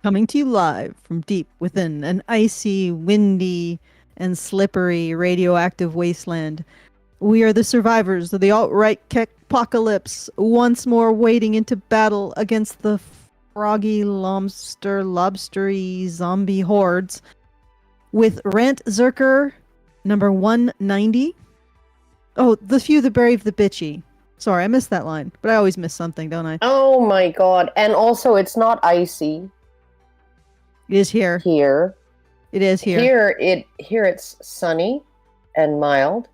Coming to you live from deep within an icy, windy, and slippery radioactive wasteland. We are the survivors of the alt-right apocalypse, once more wading into battle against the froggy, lobstery zombie hordes with Rantzerker number 190. Oh, the few that brave the bitchy. Sorry, I missed that line, but I always miss something, don't I? Oh my god. And also, it's not icy It is here. here. It is here. Here it's sunny and mild,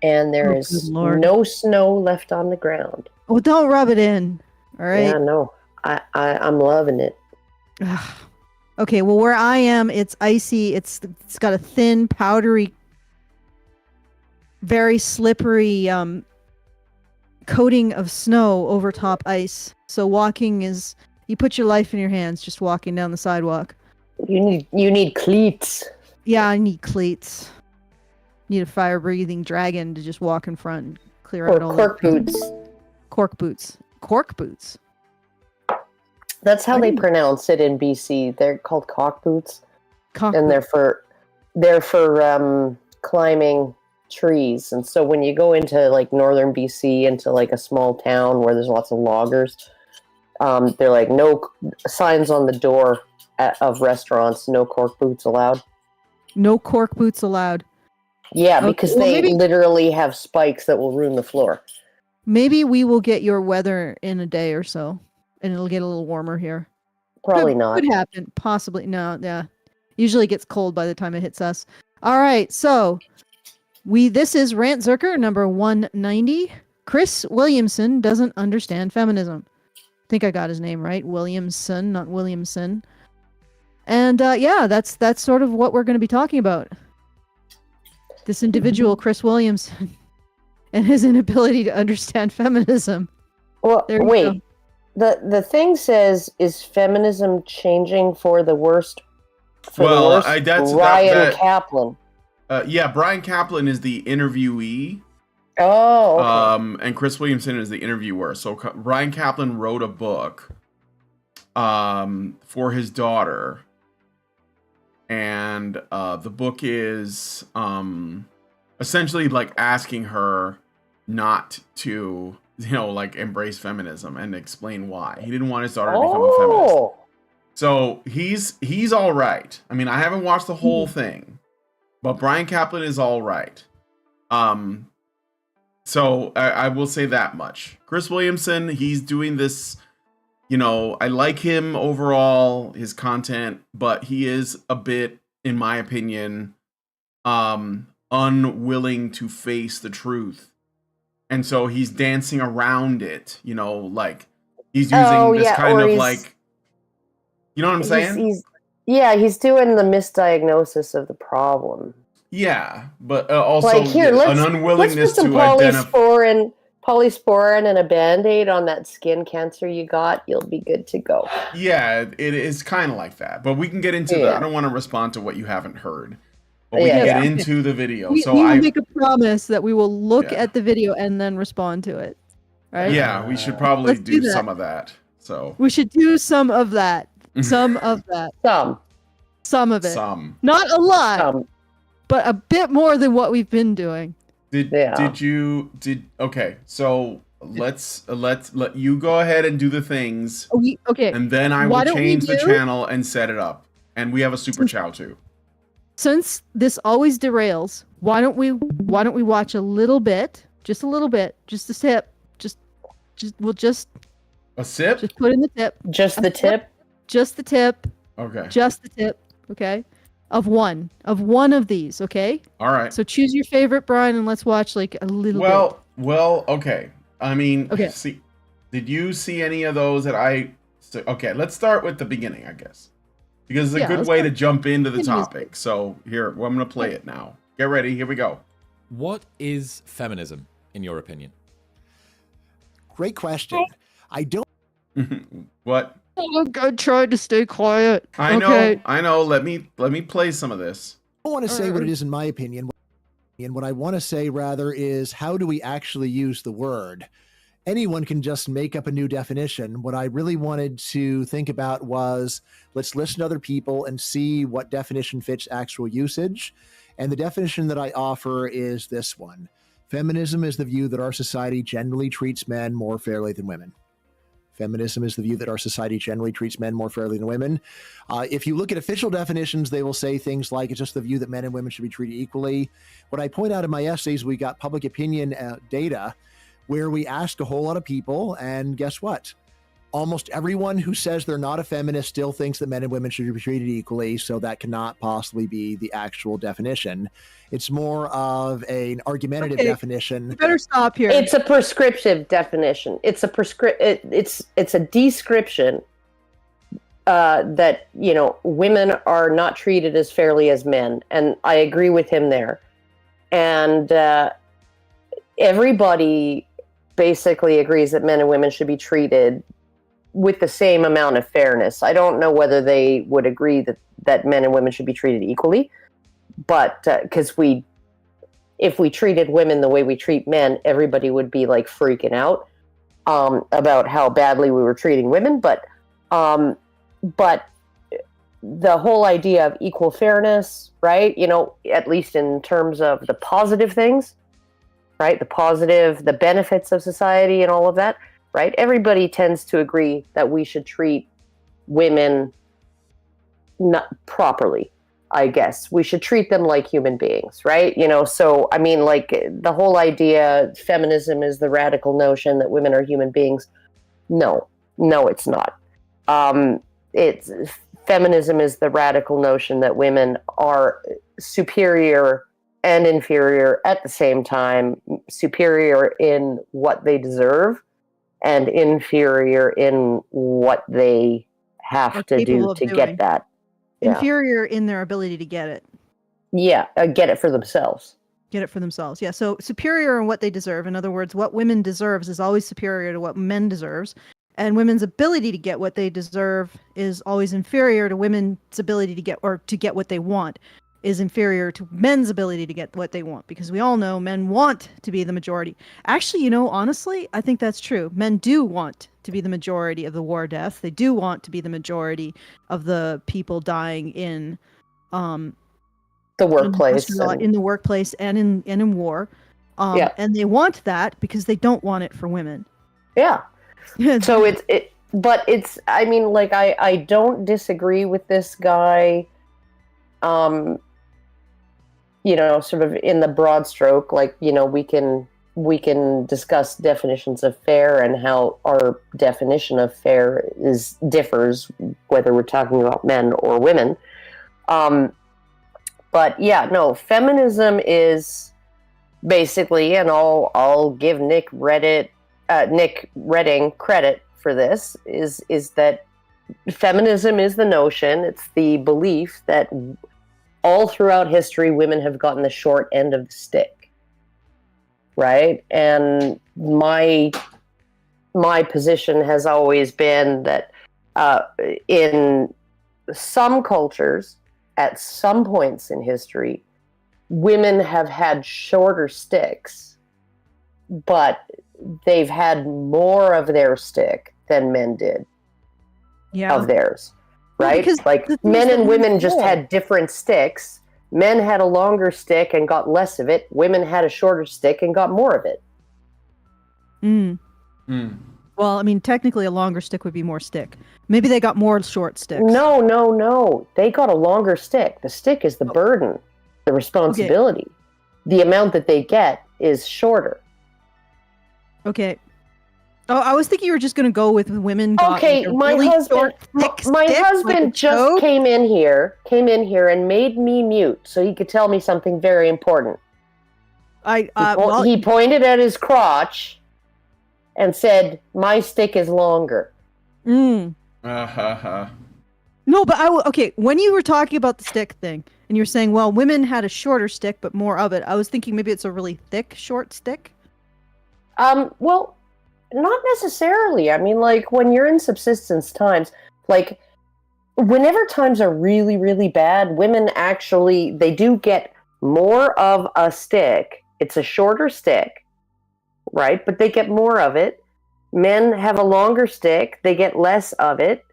and there Oh, is good Lord. no snow left on the ground. Oh, don't rub it in. All right. Yeah, no. I'm loving it. Ugh. Okay, well, where I am, it's icy. It's got a thin, powdery, very slippery coating of snow over top ice. So walking is, you put your life in your hands just walking down the sidewalk. You need cleats. Yeah, I need cleats. Need a fire-breathing dragon to just walk in front and clear Or out all cork the boots. cork boots. Cork boots. That's how they pronounce it in BC. They're called cock boots, Cock and boots. they're for climbing trees. And so when you go into like northern BC, into like a small town where there's lots of loggers, they're like no signs on the door of restaurants, no cork boots allowed. No cork boots allowed. Yeah, Okay, because well, they maybe- literally have spikes that will ruin the floor. Maybe we will get your weather in a day or so, and it'll get a little warmer here. Probably not. Could happen. Possibly. No, yeah. Usually it gets cold by the time it hits us. All right, so this is Rantzerker number 190. Chris Williamson doesn't understand feminism. I think I got his name right. Williamson, not Williamson. And yeah, that's sort of what we're going to be talking about. This individual, Chris Williamson, and his inability to understand feminism. Well, There you wait. go. The thing says, is feminism changing for the worst? Well, Bryan Caplan. Yeah, Bryan Caplan is the interviewee. Oh, okay. And Chris Williamson is the interviewer. So Bryan Caplan wrote a book for his daughter. And the book is essentially like asking her not to, like embrace feminism and explain why. He didn't want his daughter to become a feminist. So he's all right. I mean, I haven't watched the whole thing, but Bryan Caplan is all right. So I will say that much. Chris Williamson, he's doing this, I like him overall, his content, but he is a bit, in my opinion, unwilling to face the truth. And so he's dancing around it, like he's using this kind of like, you know what I'm saying? He's doing the misdiagnosis of the problem. Yeah, but also like here, an unwillingness let's put some to identify. polysporin and a Band-Aid on that skin cancer you got. You'll be good to go. Yeah, it is kind of like that. But we can get into that. I don't want to respond to what you haven't heard. But we can get into the video. We will make a promise that we will look at the video and then respond to it. Right? Yeah, we should probably do some of that. So we should do some of that. Some of that. Some of it. Some. Not a lot. But a bit more than what we've been doing. Okay, so let's let you go ahead and do the things. Okay. And then I will change the channel and set it up. And we have a super chow too. Since this always derails, why don't we watch a little bit, just a sip, we'll just a sip? Just put in the tip. Just the tip? Just the tip. Okay. Just the tip, okay? Of one of these, okay? All right. So choose your favorite, Brian, and let's watch like a little bit. Well, okay. I mean, okay. See, did you see any of those that okay, let's start with the beginning, I guess. Because it's a good way to jump into the topic. So here, I'm going to play it now. Get ready. Here we go. What is feminism, in your opinion? Great question. I don't... What? I tried to stay quiet. I know. Let me play some of this. I don't want to say what it is in my opinion. And what I want to say rather is, how do we actually use the word? anyone can just make up a new definition. What I really wanted to think about was, let's listen to other people and see what definition fits actual usage. And the definition that I offer is this one. Feminism is the view that our society generally treats men more fairly than women. Feminism is the view that our society generally treats men more fairly than women. If you look at official definitions, they will say things like it's just the view that men and women should be treated equally. What I point out in my essays, we got public opinion data where we asked a whole lot of people, and guess what? Almost everyone who says they're not a feminist still thinks that men and women should be treated equally, so that cannot possibly be the actual definition. It's more of an argumentative definition. You better stop here. It's a prescriptive definition. It's a description that, you know, women are not treated as fairly as men, and I agree with him there. And everybody basically agrees that men and women should be treated with the same amount of fairness. I don't know whether they would agree that men and women should be treated equally, but because if we treated women the way we treat men, everybody would be like freaking out about how badly we were treating women. But the whole idea of equal fairness, right? You know, at least in terms of the positive things, right? The benefits of society and all of that. Right? Everybody tends to agree that we should treat women not properly, I guess. We should treat them like human beings, right? You know, so, I mean, like, the whole idea, feminism is the radical notion that women are human beings. No, it's not. Feminism is the radical notion that women are superior and inferior at the same time, superior in what they deserve, and inferior in what they have to do to get that. Yeah. Inferior in their ability to get it. Yeah, get it for themselves. Get it for themselves. Yeah, so superior in what they deserve. In other words, what women deserves is always superior to what men deserves. And women's ability to get what they deserve is always inferior to women's ability to get what they want. Is inferior to men's ability to get what they want, because we all know men want to be the majority. Actually, you know, honestly, I think that's true. Men do want to be the majority of the war deaths. They do want to be the majority of the people dying in the workplace, in the workplace and in war. And they want that because they don't want it for women. Yeah. So it's I mean, like, I don't disagree with this guy. You know, sort of in the broad stroke, like, you know, we can discuss definitions of fair and how our definition of fair differs whether we're talking about men or women. But yeah, no, feminism is basically, and I'll give Nick Redding credit for this, is that feminism is the notion, it's the belief that all throughout history, women have gotten the short end of the stick, right? And my position has always been that in some cultures, at some points in history, women have had shorter sticks, but they've had more of their stick than men did of theirs. Right? Like, men and women just had different sticks. Men had a longer stick and got less of it. Women had a shorter stick and got more of it. Well, I mean, technically a longer stick would be more stick. Maybe they got more short sticks. No. They got a longer stick. The stick is the burden, the responsibility. Okay. The amount that they get is shorter. Okay. Oh, I was thinking you were just going to go with women. Okay, my husband just came in here and made me mute so he could tell me something very important. He pointed at his crotch and said, "My stick is longer." No, but okay, when you were talking about the stick thing and you were saying, well, women had a shorter stick but more of it, I was thinking maybe it's a really thick short stick. Well, not necessarily. I mean, like, when you're in subsistence times, like, whenever times are really, really bad, women actually, they do get more of a stick. It's a shorter stick, right? But they get more of it. Men have a longer stick, they get less of it.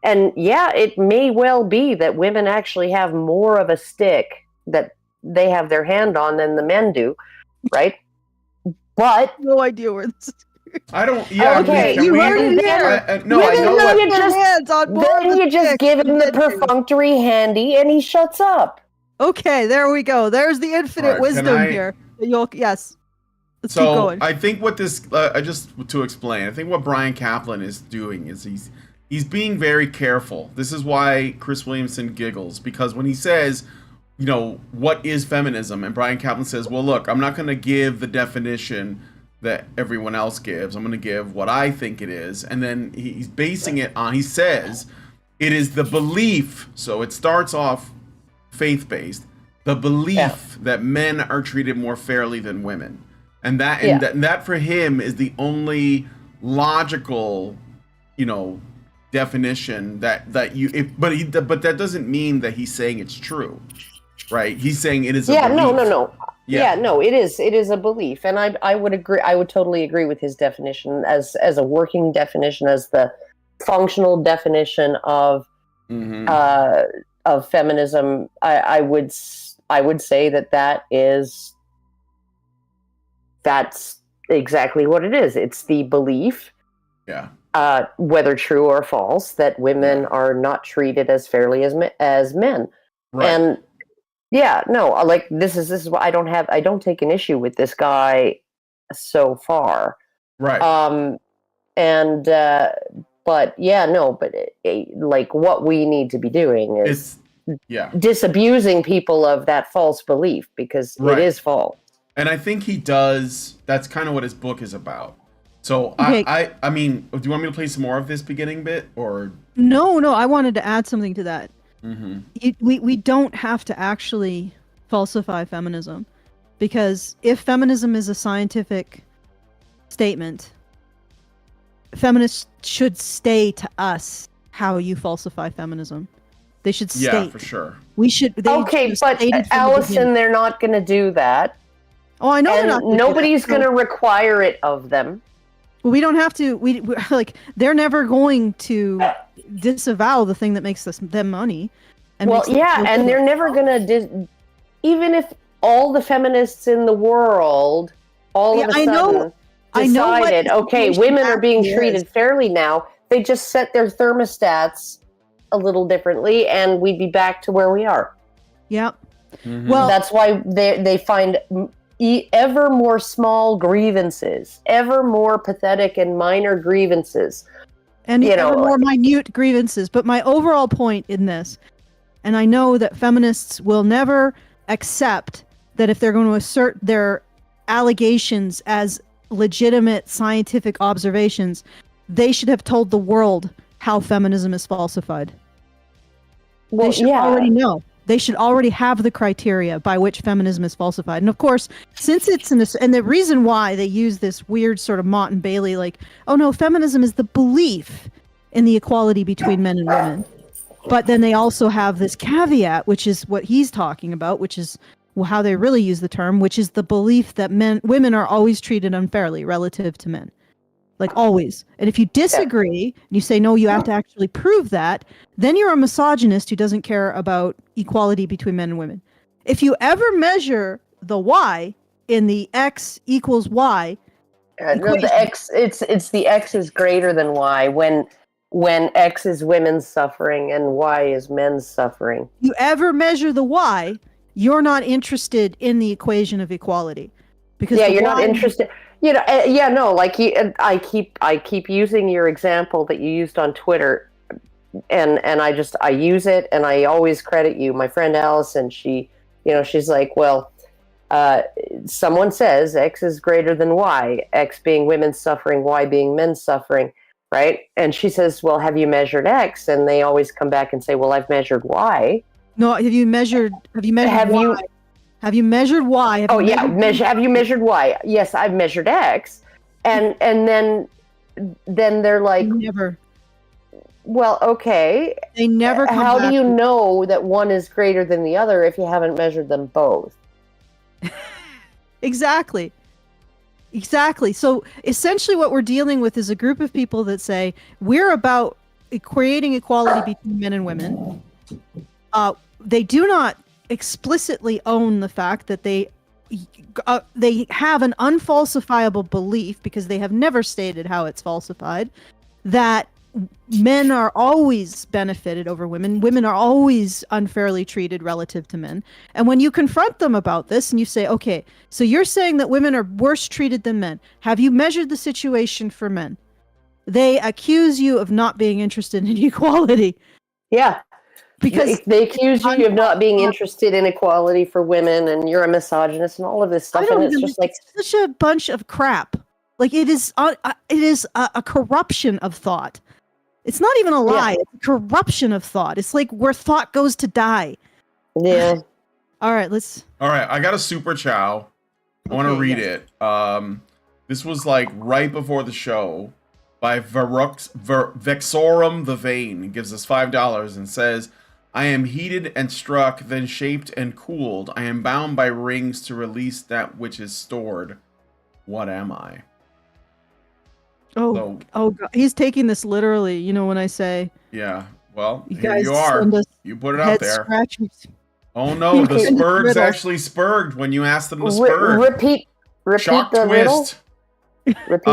And yeah, it may well be that women actually have more of a stick that they have their hand on than the men do, right? But No idea where this is. I don't. Yeah. Okay, can you we- heard it here. No, I Women know have what. their just- hands on more of then the you just stick give him than the men do. perfunctory handy and he shuts up. Okay, there we go. There's the infinite Alright, can wisdom I- here. Yes. Let's keep So going. I think what this, just to explain, I think what Bryan Caplan is doing is he's being very careful. This is why Chris Williamson giggles, because when he says, you know, what is feminism, and Bryan Caplan says, well, look, I'm not going to give the definition that everyone else gives. I'm going to give what I think it is, and then he's basing it on. He says it is the belief. So it starts off faith-based. The belief that men are treated more fairly than women. And that for him is the only logical, you know, definition but that doesn't mean that he's saying it's true, right? He's saying it is a belief. No. Yeah, no, it is a belief, and I would agree. I would totally agree with his definition as a working definition, as the functional definition of feminism. I would say that's exactly what it is. It's the belief, whether true or false, that women are not treated as fairly as men. Right. And like this is what I don't take an issue with this guy so far. Right. Like what we need to be doing is disabusing people of that false belief, because it is false. And I think he does. That's kind of what his book is about. So Okay. I mean, do you want me to play some more of this beginning bit, or? No, I wanted to add something to that. Mm-hmm. We don't have to actually falsify feminism, because if feminism is a scientific statement, feminists should stay to us how you falsify feminism. They should state. Yeah, for sure. We should. Okay, but Allison, they're not going to do that. Oh, I know. And nobody's going to require it of them. Well, we don't have to. We like they're never going to disavow the thing that makes them money. And and they're never going to. Even if all the feminists in the world, all of a sudden, decided, okay, women are being treated fairly now, they just set their thermostats a little differently, and we'd be back to where we are. Yep. Mm-hmm. Well, that's why they find ever more small grievances, ever more pathetic and minor grievances, and ever more minute grievances. But my overall point in this, and I know that feminists will never accept that if they're going to assert their allegations as legitimate scientific observations, they should have told the world how feminism is falsified. Well, they should already know. They should already have the criteria by which feminism is falsified. And of course, since it's and the reason why they use this weird sort of Mott and Bailey, like, oh no, feminism is the belief in the equality between men and women. But then they also have this caveat, which is what he's talking about, which is how they really use the term, which is the belief that women are always treated unfairly relative to men. Like always. And if you disagree and you say, no, you have to actually prove that, then you're a misogynist who doesn't care about equality between men and women. If you ever measure the Y in the X equals Y, no, the X, it's the X is greater than Y when X is women's suffering and Y is men's suffering. You ever measure the Y, you're not interested in the equation of equality. Because you're not interested. Like I keep using your example that you used on Twitter, and I use it, and I always credit you. My friend Allison, she's like, well, someone says X is greater than Y, X being women's suffering, Y being men's suffering, right? And she says, well, have you measured X? And they always come back and say, well, I've measured Y. No, have you measured Y? Have you measured Y? Have you measured Y? Yes, I've measured X. And then they're like, never. Well, okay. They never come How back do you know that one is greater than the other if you haven't measured them both? Exactly. Exactly. So essentially what we're dealing with is a group of people that say we're about creating equality between men and women. They do not explicitly own the fact that they have an unfalsifiable belief, because they have never stated how it's falsified, that men are always benefited over women. Women are always unfairly treated relative to men. And when you confront them about this and you say, okay, so you're saying that women are worse treated than men. Have you measured the situation for men? They accuse you of not being interested in equality. Yeah. Because they accuse you of not being interested in equality for women, and you're a misogynist and all of this stuff. And it's just like such a bunch of crap. Like it is a corruption of thought. It's not even a lie. It's a corruption of thought. It's like where thought goes to die. Yeah. All right, I got a super chow. I want to read it. This was like right before the show by Vexorum the Vain. He gives us $5 and says, I am heated and struck, then shaped and cooled. I am bound by rings to release that which is stored. What am I? Oh God. He's taking this literally. You know when I say, yeah. Well, you here guys you are. send us You put it out there. Scratchers. Oh no, the spurgs actually spurged when you asked them to spurg. Repeat Shock the twist. Repeat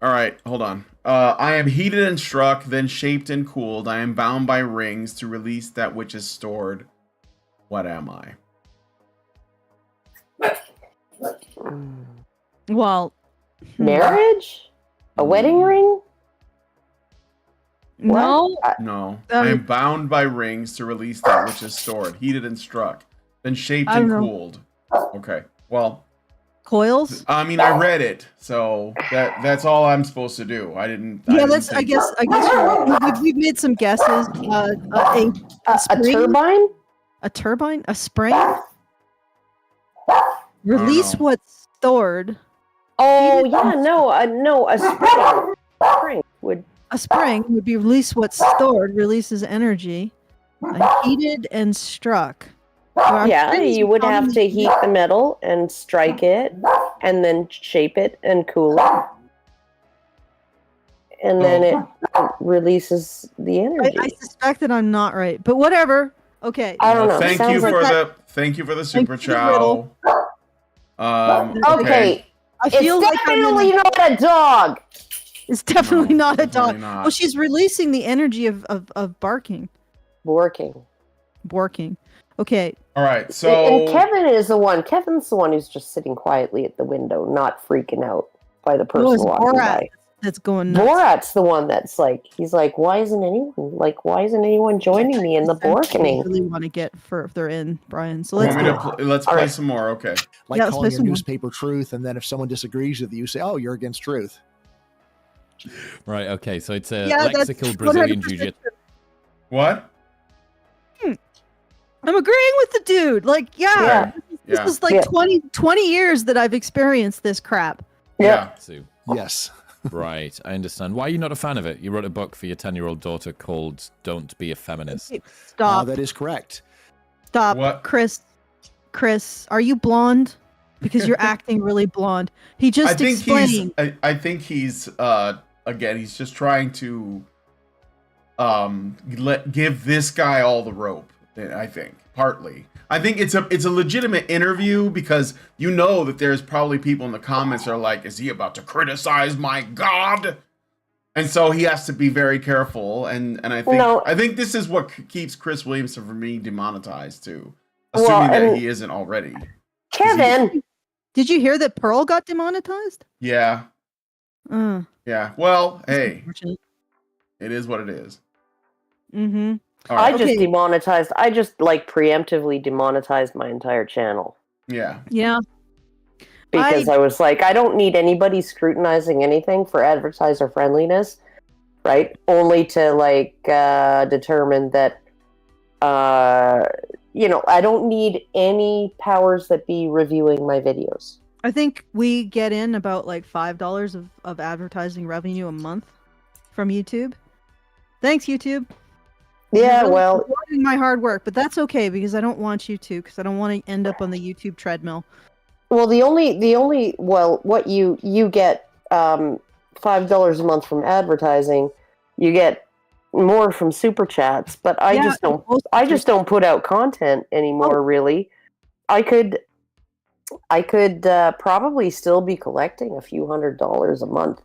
All right, hold on. I am heated and struck, then shaped and cooled. I am bound by rings to release that which is stored. What am I? Well, marriage? A wedding ring? No. No. I am bound by rings to release that which is stored. Heated and struck, then shaped and cooled. Okay. Well, coils? I mean, I read it, so that's all I'm supposed to do. I didn't. Yeah, I guess you're right. We've made some guesses. A turbine? A turbine? A spring? Release what's stored. Oh yeah, no, a spring would. A spring would be release what's stored, releases energy. Heated and struck. Yeah, you would have to heat the metal and strike it, and then shape it and cool it, and then it releases the energy. I suspect that I'm not right, but whatever. Okay. I don't know. Thank you for the super chow. Okay. I feel it's definitely not a dog. It's definitely not a dog. Not. Well, she's releasing the energy of barking. Borking. Okay. All right. So and Kevin's the one who's just sitting quietly at the window, not freaking out by the person walking by. That's going nuts. Borat's the one that's like, he's like, why isn't anyone joining me in the borkening? I really want to get further in, Brian. So let's play some more. Okay. Like calling your newspaper truth, and then if someone disagrees with you, say, "Oh, you're against truth." Right. Okay. So it's a lexical Brazilian jiu-jitsu. What? I'm agreeing with the dude. Like, this is like 20 years that I've experienced this crap. Yeah. So, yes. Right, I understand. Why are you not a fan of it? You wrote a book for your 10-year-old daughter called "Don't Be a Feminist." Stop. That is correct. Stop. What? Chris, are you blonde? Because you're acting really blonde. He just explained. I think he's again, he's just trying to give this guy all the rope. I think partly. I think it's a legitimate interview, because you know that there's probably people in the comments that are like, is he about to criticize my God? And so he has to be very careful. And I think this is what keeps Chris Williamson from being demonetized too, assuming that he isn't already. Kevin, did you hear that Pearl got demonetized? Yeah. Yeah. Well, hey, it is what it is. Mm-hmm. Right. I just preemptively demonetized my entire channel. Yeah. Yeah. Because I was like, I don't need anybody scrutinizing anything for advertiser friendliness, right? Only to determine that, I don't need any powers that be reviewing my videos. I think we get in about $5 of advertising revenue a month from YouTube. Thanks, YouTube. Yeah, really well, rewarding my hard work, but that's okay, because I don't want you to, because I don't want to end up on the YouTube treadmill. Well, what you get $5 a month from advertising, you get more from super chats, but I just don't put out content anymore. Really, I could probably still be collecting a few $100s a month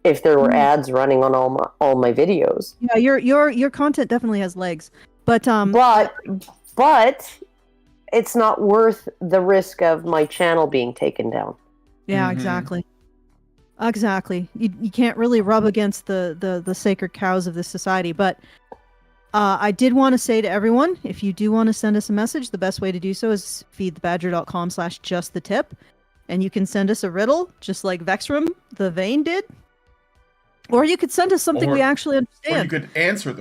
if there were ads running on all my videos. Yeah, your content definitely has legs, but it's not worth the risk of my channel being taken down. Yeah, exactly. You can't really rub against the sacred cows of this society. But I did want to say to everyone, if you do want to send us a message, the best way to do so is feedthebadger.com/justthetip. And you can send us a riddle, just like Vexram the Vane did. Or you could send us something we actually understand. Or you could answer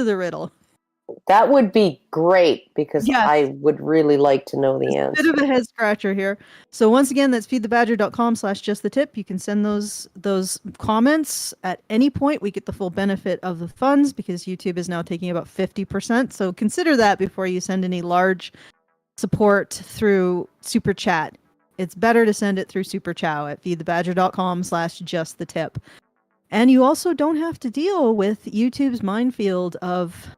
the riddle. That would be great, because I would really like to know the answer. Bit of a head scratcher here. So once again, that's feedthebadger.com/justthetip. You can send those comments at any point. We get the full benefit of the funds because YouTube is now taking about 50%. So consider that before you send any large support through Super Chat. It's better to send it through Super Chow at feedthebadger.com/justthetip. And you also don't have to deal with YouTube's minefield of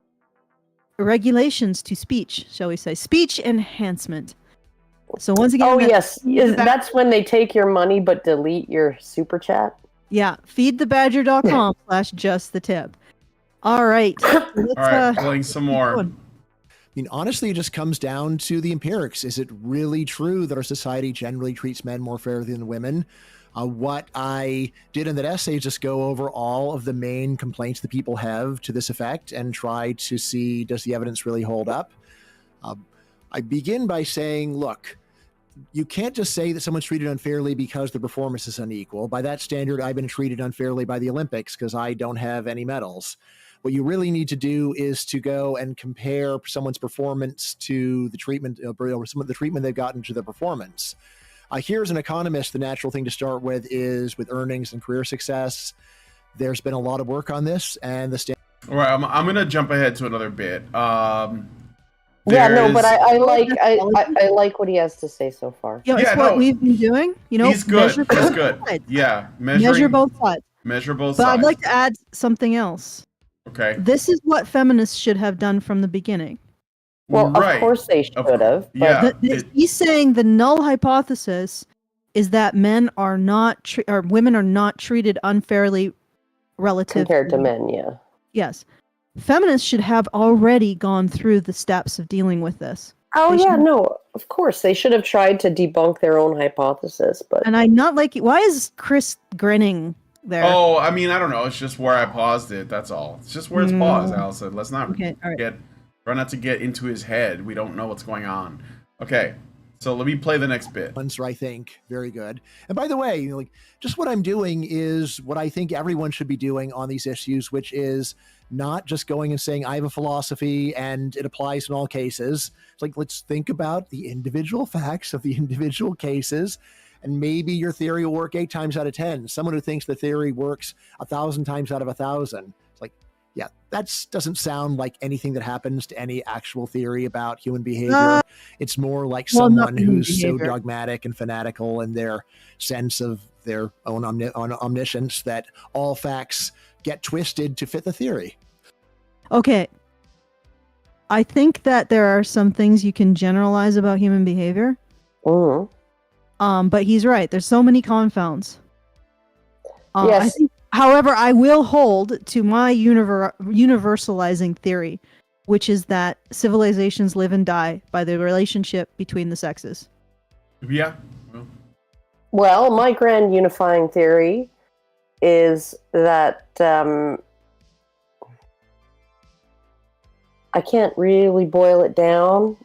regulations to speech, shall we say, speech enhancement. So once again, that's when they take your money but delete your super chat. Yeah, feedthebadger.com/justthetip. All right, playing some more. I mean, honestly, it just comes down to the empirics. Is it really true that our society generally treats men more fairly than women? What I did in that essay is just go over all of the main complaints that people have to this effect and try to see, does the evidence really hold up? I begin by saying, look, you can't just say that someone's treated unfairly because the performance is unequal. By that standard, I've been treated unfairly by the Olympics because I don't have any medals. What you really need to do is to go and compare someone's performance to the treatment, or some of the treatment they've gotten to their performance. Here as an economist, the natural thing to start with is with earnings and career success. There's been a lot of work on this, and the All right, I'm going to jump ahead to another bit. But I like what he has to say so far. It's what we've been doing. He's good. He's good. Yeah, measure both sides. Measure both but sides. I'd like to add something else. Okay. This is what feminists should have done from the beginning. Well, of course they should have. Yeah. He's saying the null hypothesis is that men are not or women are not treated unfairly relative compared to men. Yeah. Yes. Feminists should have already gone through the steps of dealing with this. Oh, no, of course. They should have tried to debunk their own hypothesis. And I'm not like, why is Chris grinning there? Oh, I mean, I don't know. It's just where I paused it. That's all. It's just where it's paused, Allison. Let's not try not to get into his head. We don't know what's going on. Okay, so let me play the next bit. Ones are, I think, very good. And by the way, just what I'm doing is what I think everyone should be doing on these issues, which is not just going and saying, I have a philosophy and it applies in all cases. It's like, let's think about the individual facts of the individual cases, and maybe your theory will work 8 times out of 10. Someone who thinks the theory works 1,000 times out of 1,000. It's like, yeah, that doesn't sound like anything that happens to any actual theory about human behavior. It's more like someone who's so dogmatic and fanatical in their sense of their own omniscience that all facts get twisted to fit the theory. Okay. I think that there are some things you can generalize about human behavior. But he's right. There's so many confounds. Yes. However, I will hold to my universalizing theory, which is that civilizations live and die by the relationship between the sexes. Yeah. Well, my grand unifying theory is that I can't really boil it down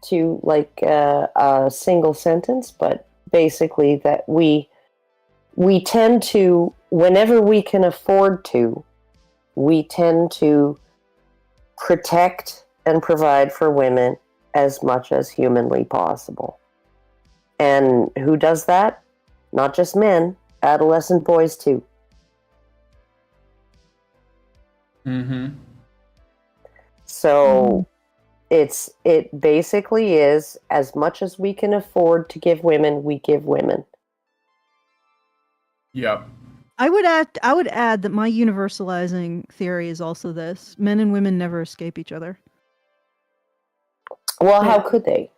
to like a single sentence, but basically that we tend to, whenever we can afford to, we tend to protect and provide for women as much as humanly possible. And who does that? Not just men, adolescent boys too. So It basically is, as much as we can afford to give women, we give women. Yep. I would add that my universalizing theory is also this: men and women never escape each other. Well, how could they?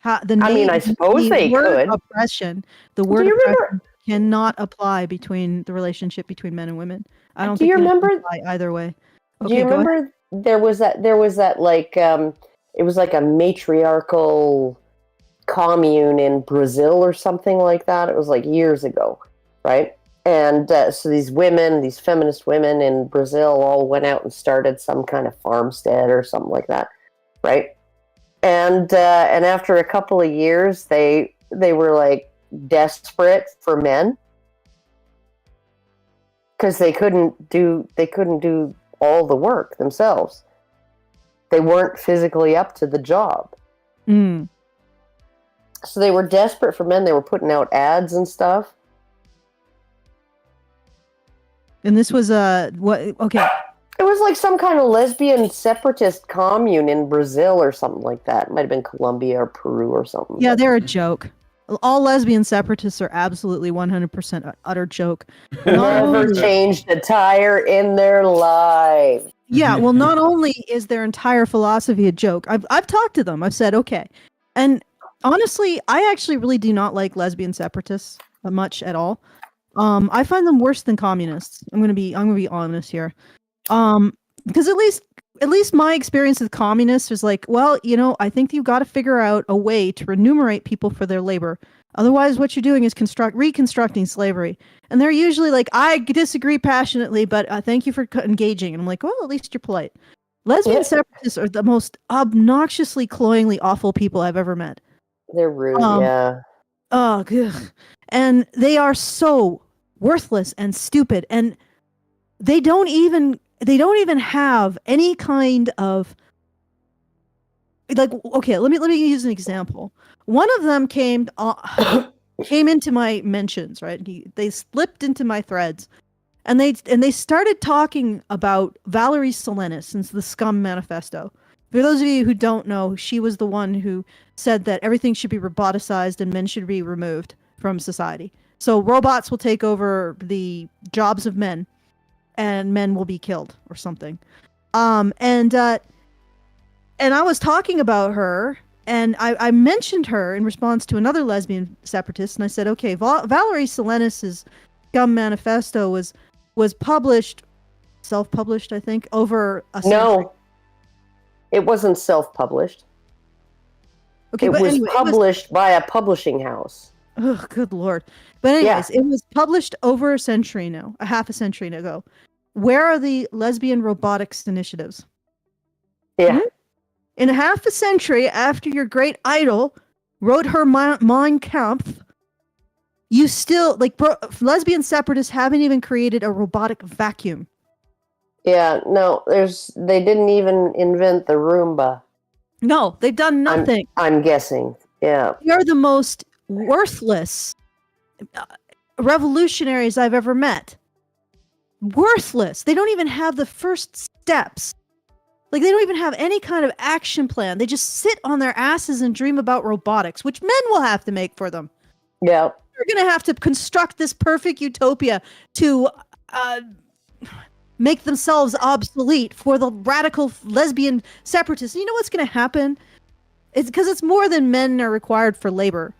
I suppose they word could. Oppression. The word you oppression remember- cannot apply between the relationship between men and women. I don't Do think you it can remember- apply either way. Do Okay, you go ahead. remember there was that like it was like a matriarchal commune in Brazil or something like that. It was like years ago, right? And so these feminist women in Brazil all went out and started some kind of farmstead or something like that, right? And after a couple of years, they were like desperate for men because they couldn't do all the work themselves. They weren't physically up to the job. Mm. So they were desperate for men. They were putting out ads and stuff. And this was what? Okay, It was like some kind of lesbian separatist commune in Brazil or something like that. It might have been Colombia or Peru or something. yeah, they're a joke. All lesbian separatists are absolutely 100% utter joke. Never changed a tire in their life. Yeah, well, not only is their entire philosophy a joke, I've talked to them. I've said, okay. And honestly, I actually really do not like lesbian separatists much at all. I find them worse than communists. I'm gonna be honest here. Because at least my experience with communists is like, well, I think you've got to figure out a way to remunerate people for their labor. Otherwise, what you're doing is reconstructing slavery. And they're usually like, I disagree passionately, but thank you for engaging. And I'm like, well, at least you're polite. Lesbian separatists are the most obnoxiously, cloyingly awful people I've ever met. They're rude, yeah. Oh, ugh. And they are so worthless and stupid. And they don't even have any kind of like, okay, let me use an example. One of them came into my mentions, right? They slipped into my threads, and they started talking about Valerie Solanas and the Scum Manifesto. For those of you who don't know, she was the one who said that everything should be roboticized and men should be removed from society. So robots will take over the jobs of men, and men will be killed or something. And I was talking about her, and I mentioned her in response to another lesbian separatist, and I said, okay, Valerie Solanas' Scum Manifesto was published, self-published, I think, over a century. No, it wasn't self-published. Okay, it but was anyway, published by a publishing house. Oh, good Lord. But anyways, It was published over a century now, a half a century ago. Where are the lesbian robotics initiatives? Yeah. In a half a century after your great idol wrote her Mein Kampf, you still, lesbian separatists haven't even created a robotic vacuum. Yeah, no, they didn't even invent the Roomba. No, they've done nothing. I'm guessing. Yeah. You're the most worthless revolutionaries I've ever met. Worthless. They don't even have the first steps. Like, they don't even have any kind of action plan. They just sit on their asses and dream about robotics, which men will have to make for them. Yeah. They're going to have to construct this perfect utopia to make themselves obsolete for the radical lesbian separatists. You know what's going to happen? It's because it's more than men are required for labor.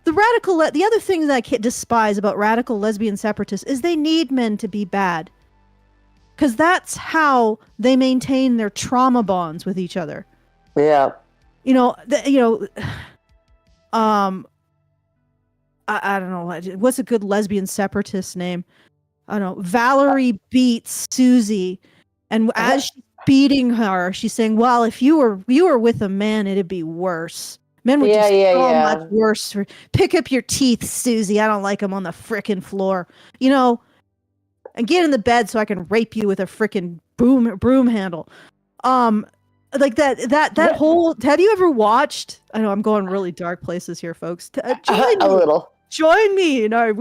The other thing that I can't despise about radical lesbian separatists is they need men to be bad. Because that's how they maintain their trauma bonds with each other. Yeah. I don't know. What's a good lesbian separatist name? I don't know. Valerie beats Susie. And as she's beating her, she's saying, well, if you were with a man, it'd be worse. Men would much worse. Pick up your teeth, Susie. I don't like them on the frickin' floor. And get in the bed so I can rape you with a frickin' broom handle. Like that whole. Have you ever watched? I know I'm going really dark places here, folks. Join me in our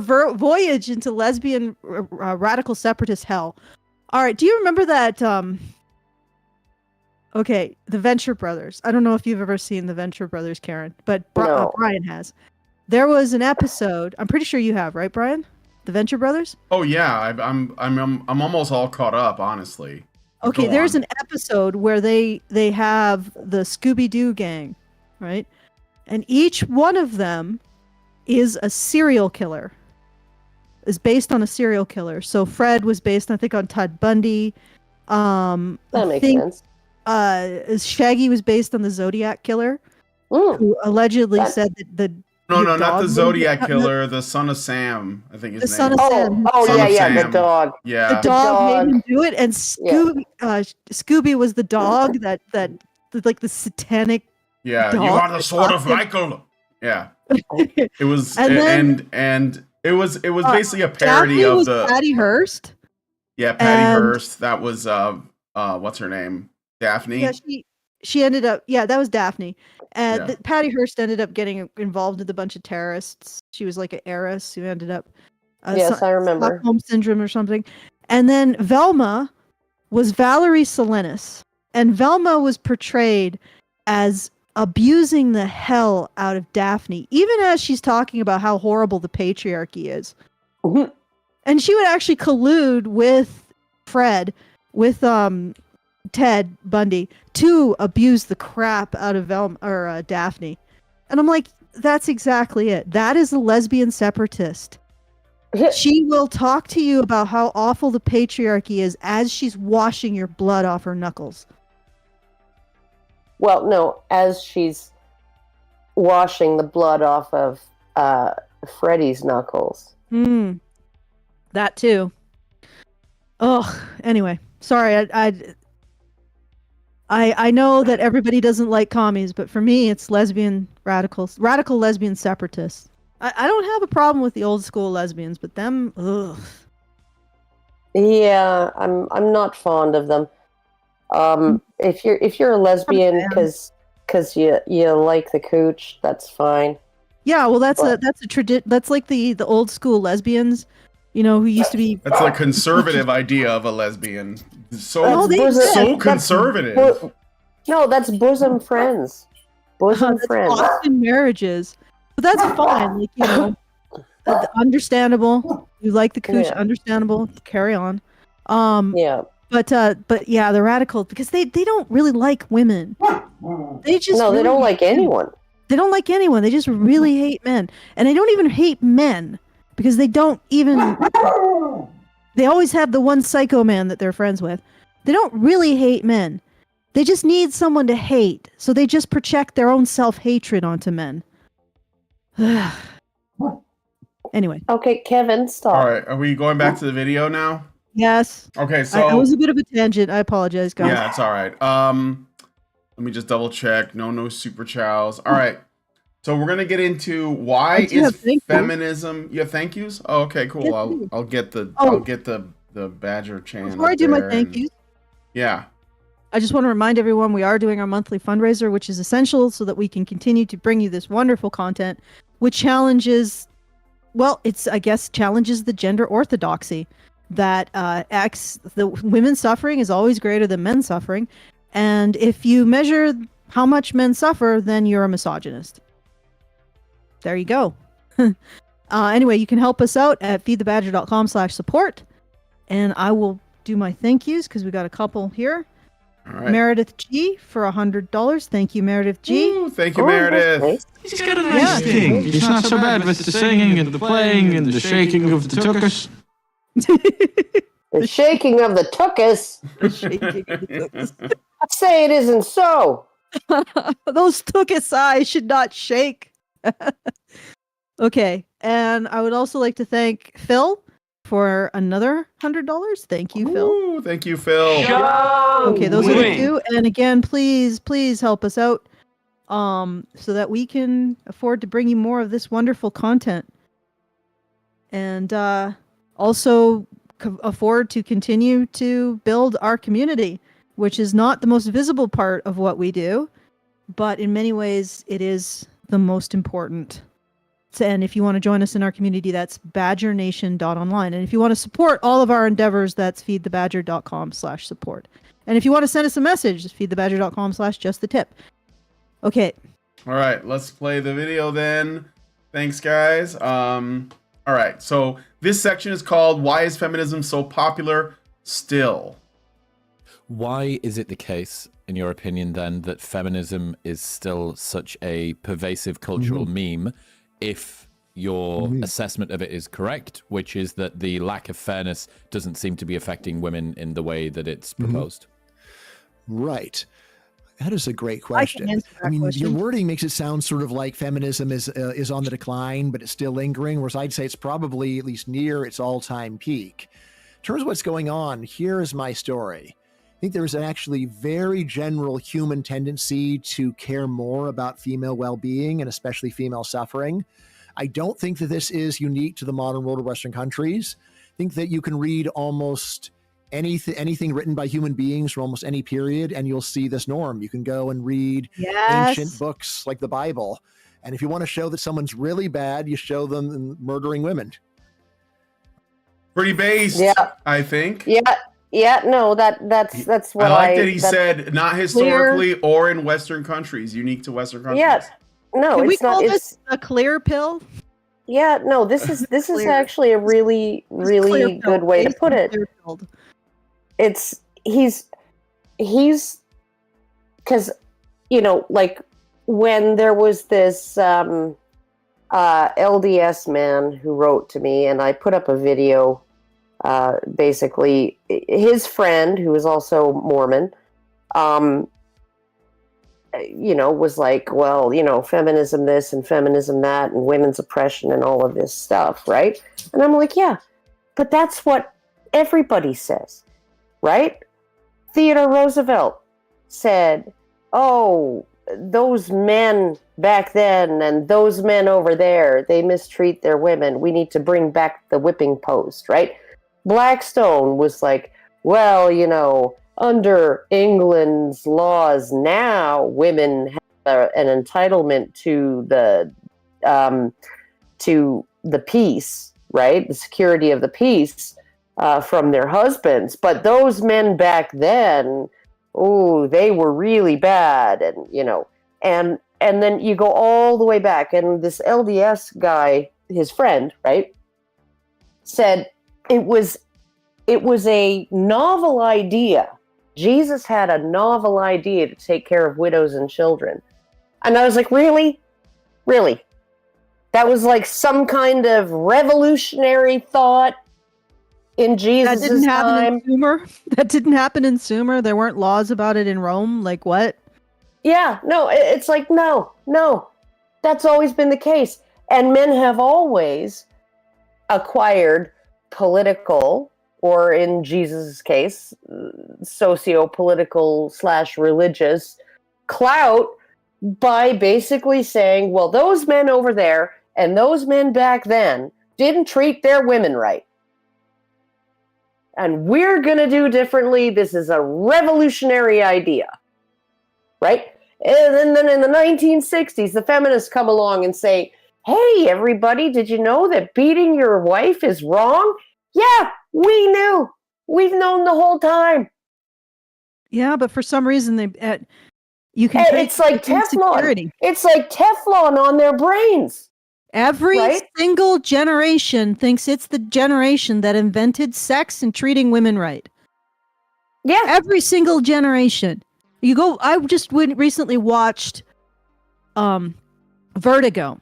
voyage into lesbian radical separatist hell. All right. Do you remember that? Okay, the Venture Brothers. I don't know if you've ever seen the Venture Brothers, Karen, but No. Brian has. There was an episode. I'm pretty sure you have, right, Brian? The Venture Brothers. Oh yeah, I'm almost all caught up, honestly. But Okay, go there's on. an episode where they have the Scooby-Doo gang, right? And each one of them is a serial killer. Is based on a serial killer. So Fred was based, I think, on Ted Bundy. That I makes think, sense. Shaggy was based on the Zodiac killer, Mm. who allegedly That- said that the No, the not the dog Zodiac was- killer, the son of Sam, I think his The name son is. of Sam. Oh, Son yeah, of yeah, the Sam. dog. Yeah. The dog made dog. him do it, and Scooby was the dog that like the satanic. Yeah, you dog are the sword of that- Michael. Yeah. It was And then- and it was basically a parody Daphne of was the Patty Hearst. Patty and- Hearst. That was what's her name? Daphne. Yeah, she ended up. Yeah, that was Daphne. And Yeah. Patty Hearst ended up getting involved with a bunch of terrorists. She was like an heiress who ended up. Yes, I remember. Stockholm syndrome or something. And then Velma was Valerie Salinas, and Velma was portrayed as abusing the hell out of Daphne, even as she's talking about how horrible the patriarchy is. Mhm. And she would actually collude with Fred, with Ted Bundy, to abuse the crap out of Velma or Daphne. And I'm like, that's exactly it. That is a lesbian separatist. She will talk to you about how awful the patriarchy is as she's washing your blood off her knuckles. Well, no, as she's washing the blood off of Freddy's knuckles. That too. Oh, anyway, sorry. I know that everybody doesn't like commies, but for me, it's radical lesbian separatists. I don't have a problem with the old school lesbians, but them, ugh. Yeah, I'm not fond of them. If you're a lesbian because you like the cooch, that's fine. Yeah, well, that's a tradition. That's like the old school lesbians, who used to be. That's a conservative idea of a lesbian. So No, they exist. so conservative. No, that's bosom friends. Bosom That's friends. Boston marriages, but that's fine. Like understandable. You like the cooch, Yeah. understandable. Carry on. Yeah. But yeah, the radical because they don't really like women. They just No, they don't like anyone. They don't like anyone. They just really hate men, and they don't even hate men because they don't even. They always have the one psycho man that they're friends with. They don't really hate men. They just need someone to hate, so they just project their own self-hatred onto men. Anyway. Okay, Kevin, stop. All right, are we going back to the video now? Yes. Okay, so I was a bit of a tangent. I apologize, guys. yeah, it's all right. Let me just double check. No super chows. All right. So we're gonna get into why I do have is thank yous. feminism. You have thank yous? Oh, okay, cool. Yes, I'll get the Oh. I'll get the Badger channel. Before I do my thank yous, Yeah. I just want to remind everyone we are doing our monthly fundraiser, which is essential so that we can continue to bring you this wonderful content, which challenges, challenges the gender orthodoxy that the women's suffering is always greater than men's suffering. And if you measure how much men suffer, then you're a misogynist. There you go. Anyway, you can help us out at feedthebadger.com/support. And I will do my thank yous because we got a couple here. All right. Meredith G for $100. Thank you, Meredith G. Ooh, thank you, Oh, Meredith. nice. He's got a nice Yeah. thing. He's not so bad with the singing and the playing and the shaking of the tuchus. The shaking of the tuchus. I say it isn't so. Those tuchus eyes should not shake. Okay, and I would also like to thank Phil for another $100. Thank you, Phil. Ooh, thank you, Phil. Okay, those are the Wait. two. And again, please help us out, so that we can afford to bring you more of this wonderful content, and also afford to continue to build our community, which is not the most visible part of what we do, but in many ways it is the most important. And if you want to join us in our community, that's badgernation.online. And if you want to support all of our endeavors, that's feedthebadger.com/support. And if you want to send us a message, it's feedthebadger.com/justthetip. Okay. All right, let's play the video then. Thanks, guys. All right, so this section is called "Why is Feminism So Popular Still?" Why is it the case, in your opinion, then, that feminism is still such a pervasive cultural meme, if your assessment of it is correct, which is that the lack of fairness doesn't seem to be affecting women in the way that it's proposed? Right. That is a great question. I mean, your wording makes it sound sort of like feminism is on the decline, but it's still lingering, whereas I'd say it's probably at least near its all-time peak. In terms of what's going on, here is my story. I think there's an actually very general human tendency to care more about female well-being and especially female suffering. I don't think that this is unique to the modern world of Western countries. I think that you can read almost anything written by human beings from almost any period, and you'll see this norm. You can go and read ancient books like the Bible. And if you want to show that someone's really bad, you show them murdering women. Pretty based, I think. Yeah, no, that's what I like that he said not historically or in Western countries, unique to Western countries. Yeah, no, Can we it's not. call It's this a clear pill? yeah, no. This is actually a really good way to put it. It's he's because like when there was this LDS man who wrote to me, and I put up a video. Basically, his friend, who is also Mormon, was like, well, feminism this and feminism that and women's oppression and all of this stuff, right? And I'm like, yeah, but that's what everybody says, right? Theodore Roosevelt said, oh, those men back then and those men over there, they mistreat their women. We need to bring back the whipping post, right? Blackstone was like, well, under England's laws now, women have an entitlement to the peace, right? The security of the peace from their husbands. But those men back then, they were really bad, and then you go all the way back, and this LDS guy, his friend, right, said it was a novel idea. Jesus had a novel idea to take care of widows and children. And I was like, really? Really? That was like some kind of revolutionary thought in Jesus' time? That didn't happen in Sumer? That didn't happen in Sumer? There weren't laws about it in Rome? Like what? Yeah, no, it's like, no. That's always been the case. And men have always acquired political, or in Jesus' case, socio-political / religious clout by basically saying, well, those men over there and those men back then didn't treat their women right. And we're going to do differently. This is a revolutionary idea, right? And then in the 1960s, the feminists come along and say, hey, everybody, did you know that beating your wife is wrong? Yeah, we knew. We've known the whole time. Yeah, but for some reason you can. It's like Teflon. It's like Teflon on their brains. Every single generation thinks it's the generation that invented sex and treating women right. Yeah, every single generation. I just recently watched Vertigo,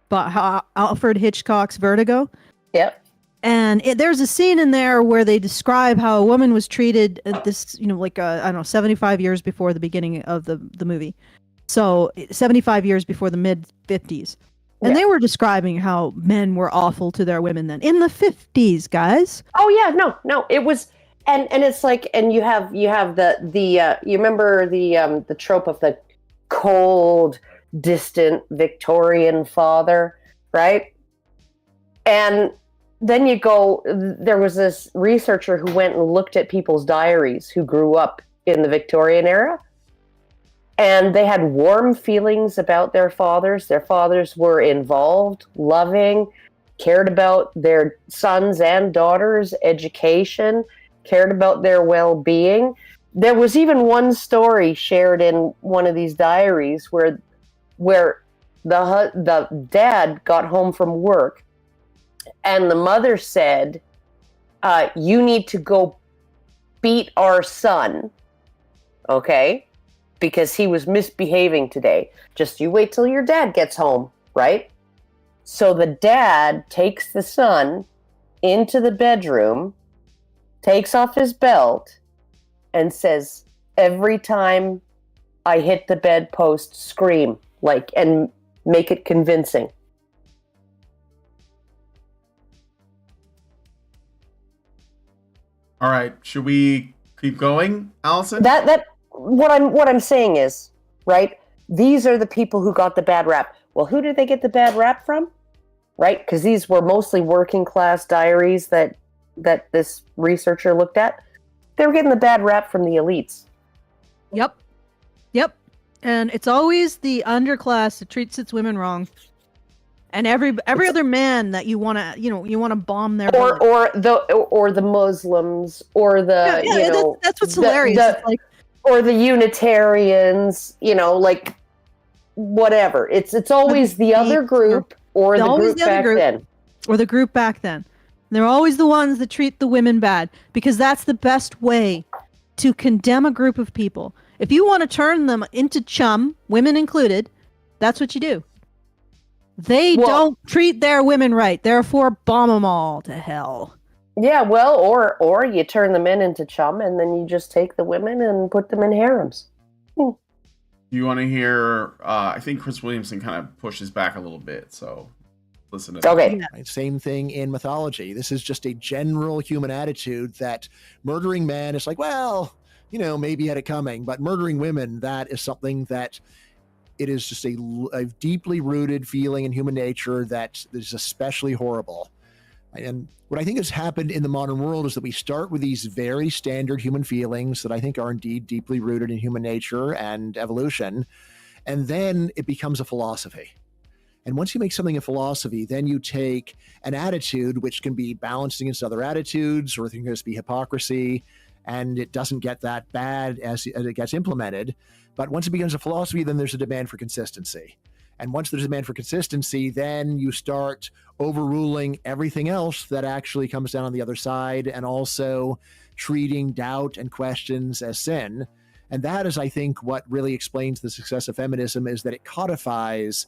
but Alfred Hitchcock's Vertigo. Yep. And there's a scene in there where they describe how a woman was treated at this, 75 years before the beginning of the movie. So 75 years before the mid 50s. And they were describing how men were awful to their women then in the 50s, guys. Oh yeah, no, it was, and it's like, and you have the you remember the trope of the cold, distant Victorian father, right? And then you go, there was this researcher who went and looked at people's diaries who grew up in the Victorian era. And they had warm feelings about their fathers. Their fathers were involved, loving, cared about their sons and daughters' education, cared about their well-being. There was even one story shared in one of these diaries where the dad got home from work and the mother said, you need to go beat our son, okay? Because he was misbehaving today. Just you wait till your dad gets home, right? So the dad takes the son into the bedroom, takes off his belt, and says, every time I hit the bedpost, scream, and make it convincing. All right, should we keep going, Allison? What I'm saying is, right? These are the people who got the bad rap. Well, who did they get the bad rap from? Right? Because these were mostly working class diaries that this researcher looked at. They were getting the bad rap from the elites. Yep. And it's always the underclass that treats its women wrong. And every other man that you want to bomb their or the Muslims or the that's what's hilarious. Or the Unitarians, whatever. It's always the other group or the group back then. Or the group back then. They're always the ones that treat the women bad because that's the best way to condemn a group of people. If you want to turn them into chum, women included, that's what you do. They don't treat their women right. Therefore, bomb them all to hell. Yeah, well, or you turn the men into chum, and then you just take the women and put them in harems. You want to hear? I think Chris Williamson kind of pushes back a little bit, so listen to that. Okay. Right, same thing in mythology. This is just a general human attitude that murdering men is like, well, maybe you had it coming, but murdering women, that is something that it is just a deeply rooted feeling in human nature that is especially horrible. And what I think has happened in the modern world is that we start with these very standard human feelings that I think are indeed deeply rooted in human nature and evolution. And then it becomes a philosophy. And once you make something a philosophy, then you take an attitude which can be balanced against other attitudes, or it can just be hypocrisy, and it doesn't get that bad as it gets implemented. But once it becomes a philosophy, then there's a demand for consistency. And once there's a demand for consistency, then you start overruling everything else that actually comes down on the other side, and also treating doubt and questions as sin. And that is, I think, what really explains the success of feminism, is that it codifies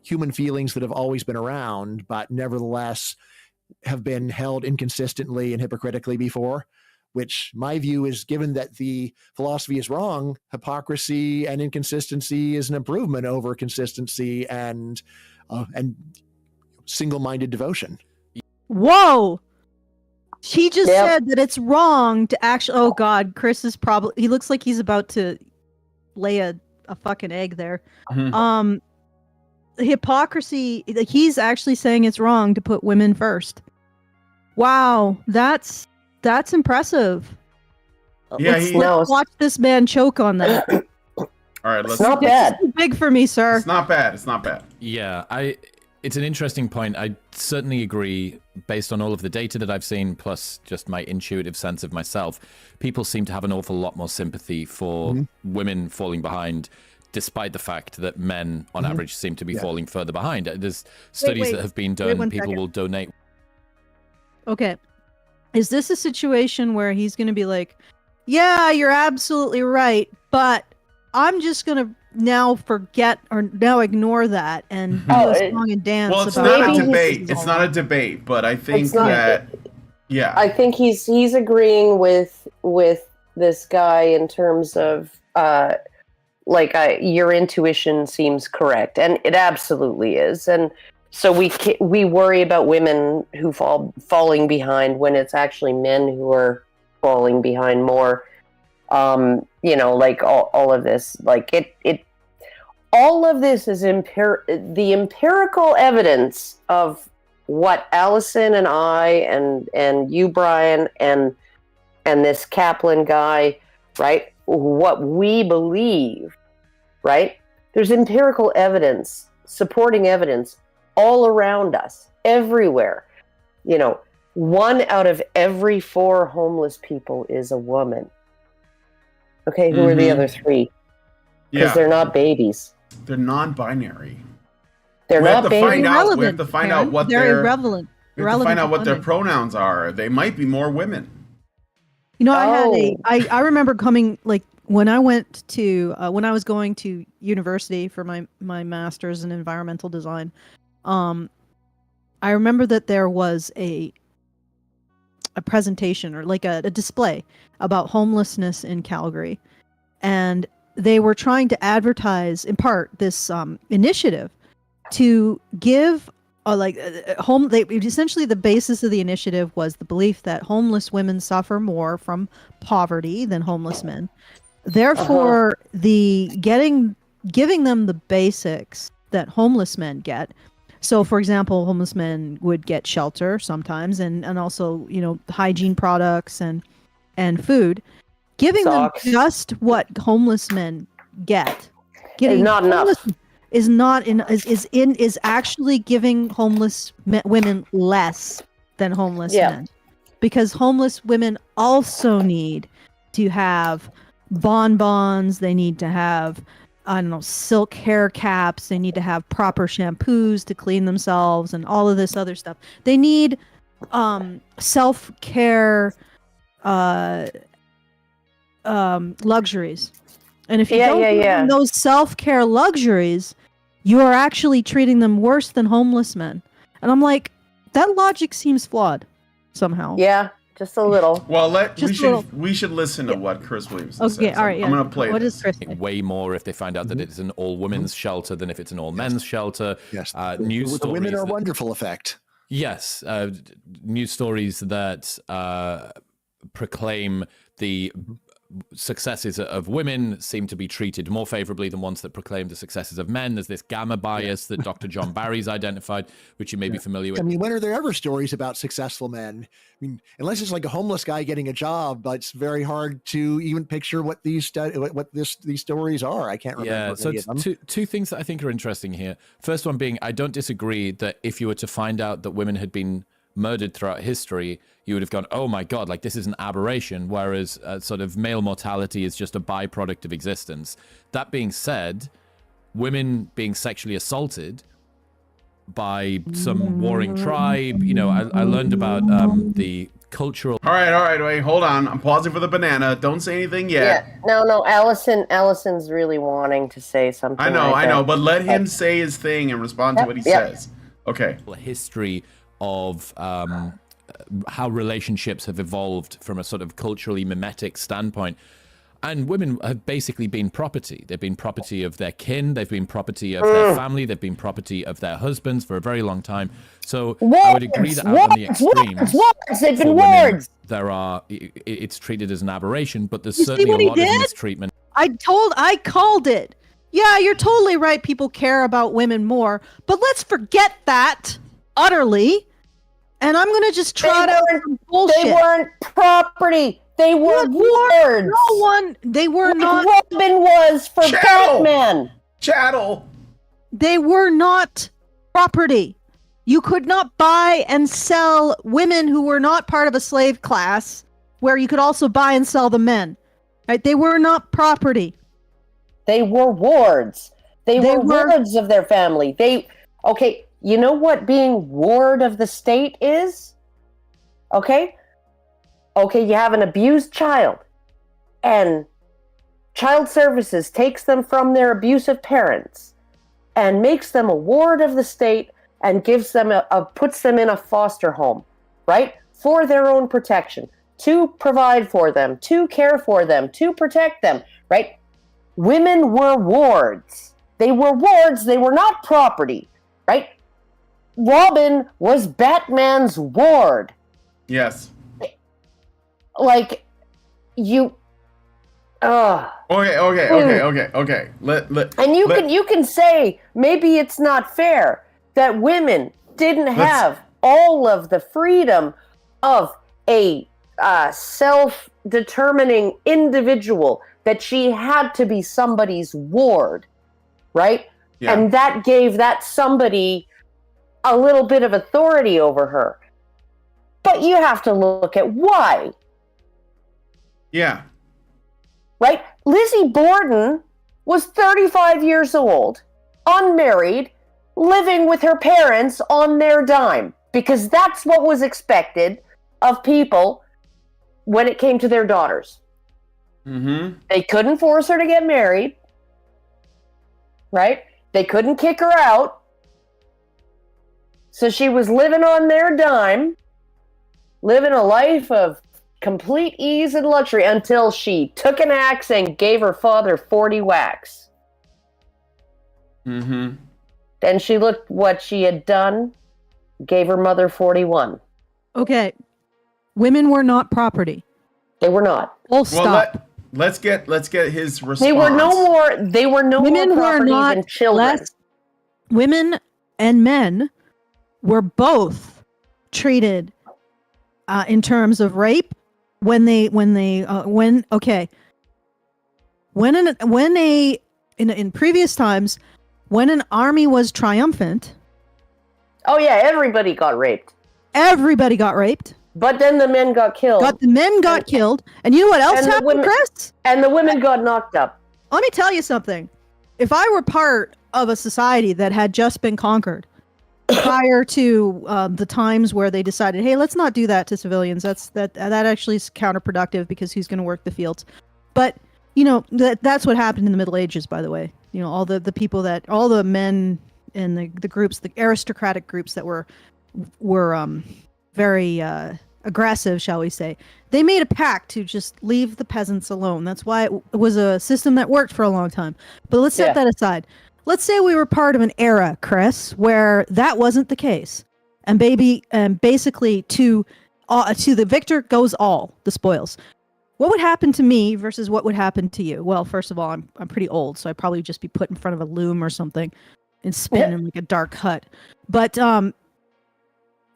human feelings that have always been around, but nevertheless have been held inconsistently and hypocritically before. Which my view is, given that the philosophy is wrong, hypocrisy and inconsistency is an improvement over consistency and single-minded devotion. Whoa! She just said that it's wrong to actually. Oh God, Chris is probably. He looks like he's about to lay a fucking egg there. Mhm. Hypocrisy. He's actually saying it's wrong to put women first. Wow, that's impressive. Yeah, let's watch this man choke on that. All right, let's. It's not bad. This is big for me, sir. It's not bad. It's not bad. Yeah, it's an interesting point. I certainly agree, based on all of the data that I've seen, plus just my intuitive sense of myself. People seem to have an awful lot more sympathy for women falling behind, despite the fact that men, on average, seem to be falling further behind. There's studies that have been done. People will donate. Okay. Is this a situation where he's going to be like, yeah, you're absolutely right, but I'm just going to now forget or now ignore that and do a song and dance? Well, it's about not how a debate. this is It's all not a wrong. debate, but I think that, yeah. I think he's agreeing with this guy in terms of your intuition seems correct, and it absolutely is. And so we worry about women who falling behind when it's actually men who are falling behind more. All of this, all of this is the empirical evidence of what Allison and I and you, Bryan, and this Caplan guy, right? What we believe right? There's empirical evidence, supporting evidence all around us, everywhere. 1 out of every 4 homeless people is a woman. Okay, who are the other 3? Because they're not babies. They're non-binary. They're We not have to babies. find out. We have to find out what they're their irrelevant. We have to find out what their funding. pronouns are. They might be more women. I remember coming when I went to when I was going to university for my master's in environmental design. I remember that there was a presentation or like a display about homelessness in Calgary, and they were trying to advertise in part this initiative to give essentially the basis of the initiative was the belief that homeless women suffer more from poverty than homeless men. Therefore, giving them the basics that homeless men get. So, for example, homeless men would get shelter sometimes, and also hygiene products and food. Giving Socks. them just what homeless men get, Is not enough. is actually giving homeless women less than homeless men, because homeless women also need to have bonbons. They need to have silk hair caps. They need to have proper shampoos to clean themselves and all of this other stuff. They need self-care luxuries. And if you don't give them those self-care luxuries, you are actually treating them worse than homeless men. And I'm like, that logic seems flawed somehow. Yeah, just a little. Well, we should listen to what Chris Williamson says. Okay, all right. I'm going to play What this. is Chris say? Way more if they find out that it's an all-women's shelter than if it's an all-men's shelter. Yes, News the women stories are that- wonderful effect. Yes, news stories that proclaim the successes of women seem to be treated more favorably than ones that proclaim the successes of men. There's this gamma bias that Dr. John Barry's identified, which you may be familiar with. I mean, when are there ever stories about successful men? I mean, unless it's like a homeless guy getting a job, but it's very hard to even picture what these stories are. I can't remember. Yeah, so any of them. two things that I think are interesting here. First one being, I don't disagree that if you were to find out that women had been murdered throughout history, you would have gone, oh my God, like this is an aberration, whereas sort of male mortality is just a byproduct of existence. That being said, women being sexually assaulted by some warring tribe, I learned about the cultural... All right, wait, hold on. I'm pausing for the banana. Don't say anything yet. Yeah, no, Allison's really wanting to say something. I know, but let him say his thing and respond to what he says. Okay. History of how relationships have evolved from a sort of culturally mimetic standpoint. And women have basically been property. They've been property of their kin. They've been property of their family. They've been property of their husbands for a very long time. So I would agree that out on the extremes, they've been for women, wards. it's treated as an aberration, but there's You see certainly what a he lot of did? mistreatment. I called it. Yeah, you're totally right. People care about women more, but let's forget that utterly. And I'm gonna just trot out some bullshit. They weren't property. They were wards. No one. They were not. Robin was for Batman. Chattel. They were not property. You could not buy and sell women who were not part of a slave class, where you could also buy and sell the men. Right? They were not property. They were wards. They were wards of their family. Okay. You know what being ward of the state is? Okay, you have an abused child, and child services takes them from their abusive parents and makes them a ward of the state and gives them puts them in a foster home, right? For their own protection, to provide for them, to care for them, to protect them, right? Women were wards. They were wards. They were not property, right? Robin was Batman's ward. Yes. Like, you. Okay. You can say maybe it's not fair that women didn't have all of the freedom of a self-determining individual, that she had to be somebody's ward. right? Yeah. And that gave that somebody a little bit of authority over her. But you have to look at why. Yeah. Right? Lizzie Borden was 35 years old, unmarried, living with her parents on their dime, because that's what was expected of people when it came to their daughters. Mm-hmm. They couldn't force her to get married, right? They couldn't kick her out. So she was living on their dime, living a life of complete ease and luxury until she took an axe and gave her father 40 whacks. Mm-hmm. Then she looked what she had done, gave her mother 41. Okay. Women were not property. They were not. Full stop. Let's get his response. They were no Women more were property not than children. less. Women and men were both treated in terms of rape when in previous times when an army was triumphant, Oh yeah, everybody got raped. everybody got raped. But then the men got killed. The men got killed, and you know what else and the happened, women- Chris? And the women got knocked up. Let me tell you something. If I were part of a society that had just been conquered prior to the times where they decided, hey, let's not do that to civilians. That actually is counterproductive because who's going to work the fields? But that's what happened in the Middle Ages, by the way. All the people all the men in the groups, the aristocratic groups that were very aggressive, shall we say. They made a pact to just leave the peasants alone. That's why it was a system that worked for a long time. But let's set that aside. Let's say we were part of an era, Chris, where that wasn't the case. And basically to the victor goes all the spoils. What would happen to me versus what would happen to you? Well, first of all, I'm pretty old, so I'd probably just be put in front of a loom or something and spin in like a dark hut. But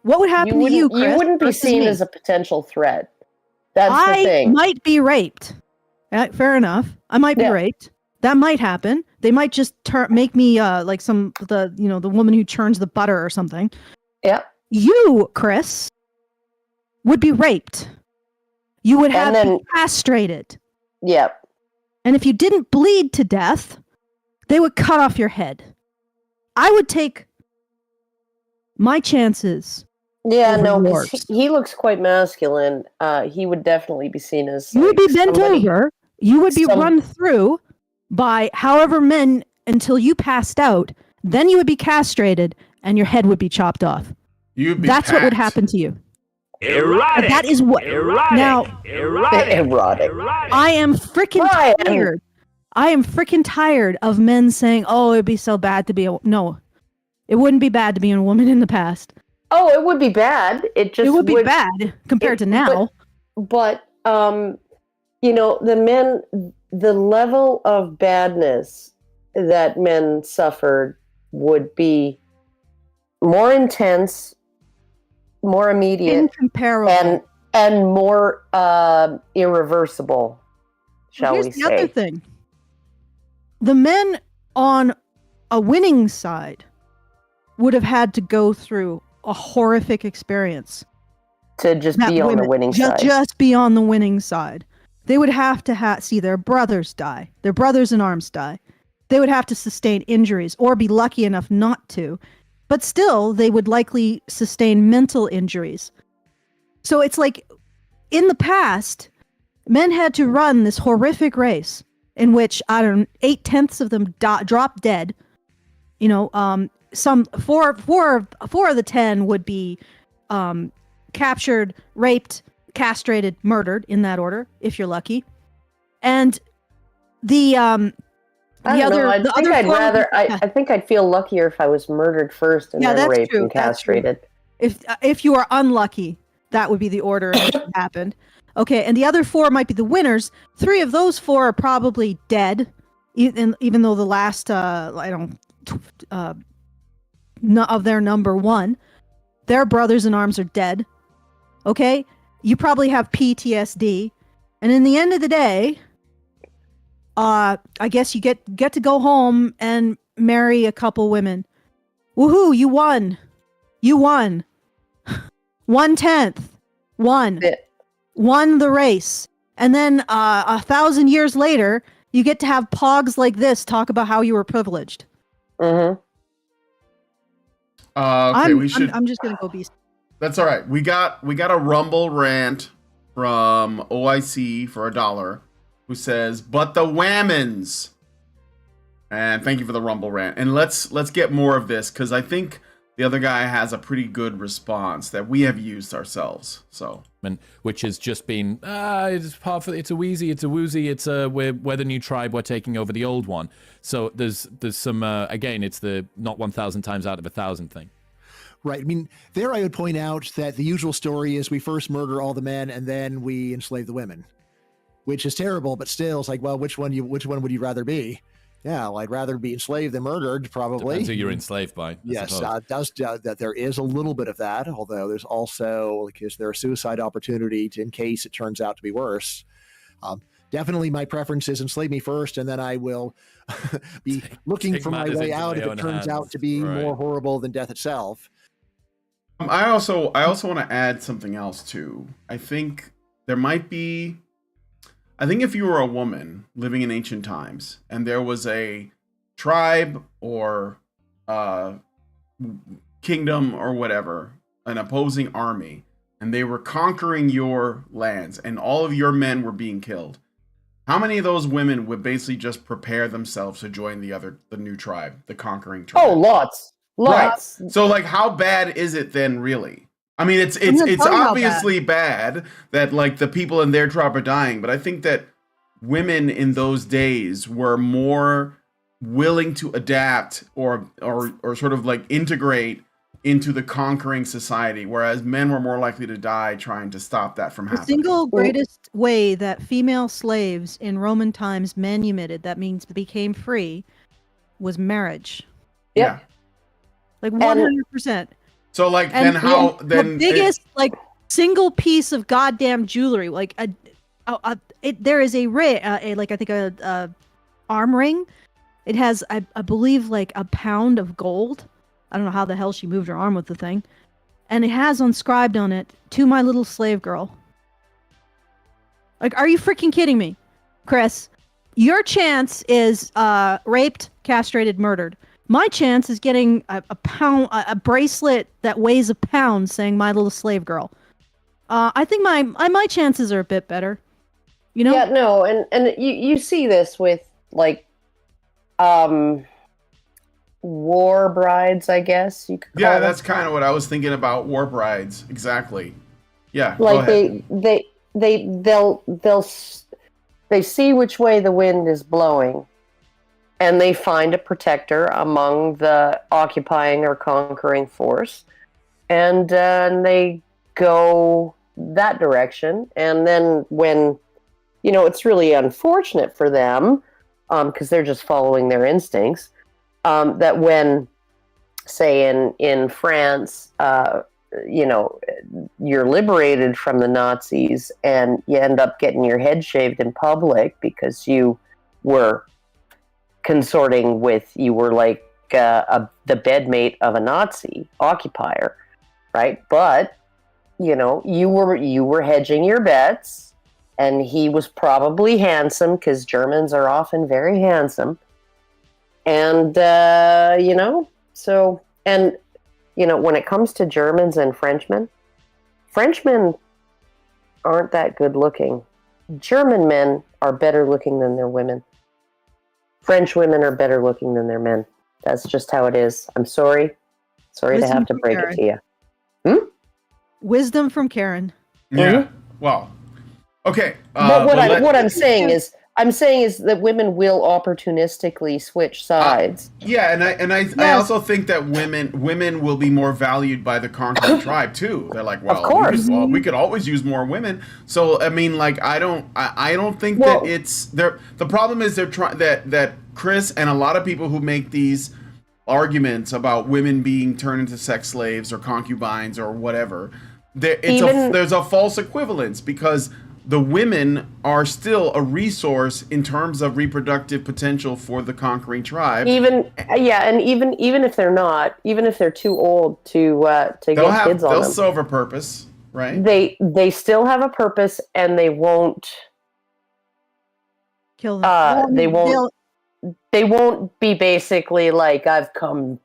what would happen to you, Chris? You wouldn't be versus seen me? as a potential threat. That's the I thing. might be raped. Fair enough. I might be raped. That might happen. They might just make me like the woman who churns the butter or something. Yeah. You, Chris, would be raped. You would have to be castrated. Yep. And if you didn't bleed to death, they would cut off your head. I would take my chances. Yeah, no, yours. he looks quite masculine. He would definitely be seen as. You would be bent over. You would be run through by however men until you passed out. Then you would be castrated and your head would be chopped off. That's what would happen to you. Erotic. That is what. Erotic. Now, Erotic. I am freaking tired. I am freaking tired of men saying, "Oh, it'd be so bad to be a." No, it wouldn't be bad to be a woman in the past. Oh, it would be bad. It would be bad compared to now. But the level of badness that men suffered would be more intense, more immediate, incomparable, and more irreversible. Here's the other thing. The men on a winning side would have had to go through a horrific experience to just be on the winning side. Just be on the winning side. They would have to see their brothers die, their brothers in arms die. They would have to sustain injuries or be lucky enough not to, but still they would likely sustain mental injuries. So it's like in the past, men had to run this horrific race in which 8/10 of them drop dead. Some four of the 10 would be captured, raped, castrated, murdered in that order, if you're lucky. And I think I'd feel luckier if I was murdered first and then raped and castrated. If you are unlucky, that would be the order in which it happened. Okay, and the other 4 might be the winners. 3 of those 4 are probably dead, even though the last of their number 1, their brothers in arms are dead. Okay, you probably have PTSD, and in the end of the day, I guess you get to go home and marry a couple women. Woohoo! You won. You won. 1/10. Won. Won the race. And then 1,000 years later, you get to have pogs like this talk about how you were privileged. Mm-hmm. Okay, we should. I'm just gonna go be. That's all right. We got a Rumble rant from OIC for $1, who says, "But the whammons." And thank you for the Rumble rant. And let's get more of this, because I think the other guy has a pretty good response that we have used ourselves. So, which has just been, it's a wheezy, it's a woozy, we're the new tribe, we're taking over the old one. So there's some, again, it's the not 1,000 times out of 1,000 thing. Right. I mean, there I would point out that the usual story is we first murder all the men and then we enslave the women, which is terrible, but still it's like, well, which one would you rather be? Yeah, well, I'd rather be enslaved than murdered, probably. Depends who you're enslaved by. Yes, that there is a little bit of that, although there's also, like, is there a suicide opportunity in case it turns out to be worse? Definitely my preference is enslave me first, and then I will be looking for my way out if it turns out to be more horrible than death itself. I also want to add something else too. I think there might be. I think if you were a woman living in ancient times and there was a tribe or kingdom or whatever, an opposing army, and they were conquering your lands and all of your men were being killed, how many of those women would basically just prepare themselves to join the new tribe, the conquering tribe? Oh, lots. Right. So, like, how bad is it then, really? I mean, it's obviously bad that, like, the people in their tribe are dying, but I think that women in those days were more willing to adapt or sort of like integrate into the conquering society, whereas men were more likely to die trying to stop that from happening. The single greatest way that female slaves in Roman times manumitted, that means became free, was marriage. Yeah. Like 100%. So, like, And then the biggest like single piece of goddamn jewelry, like there is a ring, like I think a arm ring. It has, I believe, like a pound of gold. I don't know how the hell she moved her arm with the thing, and it has inscribed on it, "To my little slave girl." Like, are you freaking kidding me, Chris? Your chance is raped, castrated, murdered. My chance is getting a bracelet that weighs a pound saying "my little slave girl." I think my chances are a bit better. You know? Yeah, no, and you see this with, like, war brides, I guess you could call them. That's kind of what I was thinking about, war brides. Exactly. Yeah. Like, they see which way the wind is blowing, and they find a protector among the occupying or conquering force, and they go that direction. And then when, it's really unfortunate for them, because they're just following their instincts, that when, say, in France, you're liberated from the Nazis and you end up getting your head shaved in public because you were you were like the bedmate of a Nazi occupier, right? But, you were hedging your bets, and he was probably handsome, because Germans are often very handsome. And, when it comes to Germans and Frenchmen aren't that good looking. German men are better looking than their women. French women are better looking than their men. That's just how it is. I'm sorry. Sorry to have to break it to you. Wisdom from Karen. Yeah. Mm-hmm. Well, okay. But what I'm saying is that women will opportunistically switch sides. I also think that women will be more valued by the conquering tribe too. They're like, well, of course. We could always use more women. So I mean, like, I don't think that it's there. The problem is they're trying that Chris and a lot of people who make these arguments about women being turned into sex slaves or concubines or whatever. There's a false equivalence, because the women are still a resource in terms of reproductive potential for the conquering tribe. Even if they're not, even if they're too old to get kids on they'll them, serve a purpose, right? they still have a purpose, and they won't Kill them. they won't be basically like, I've come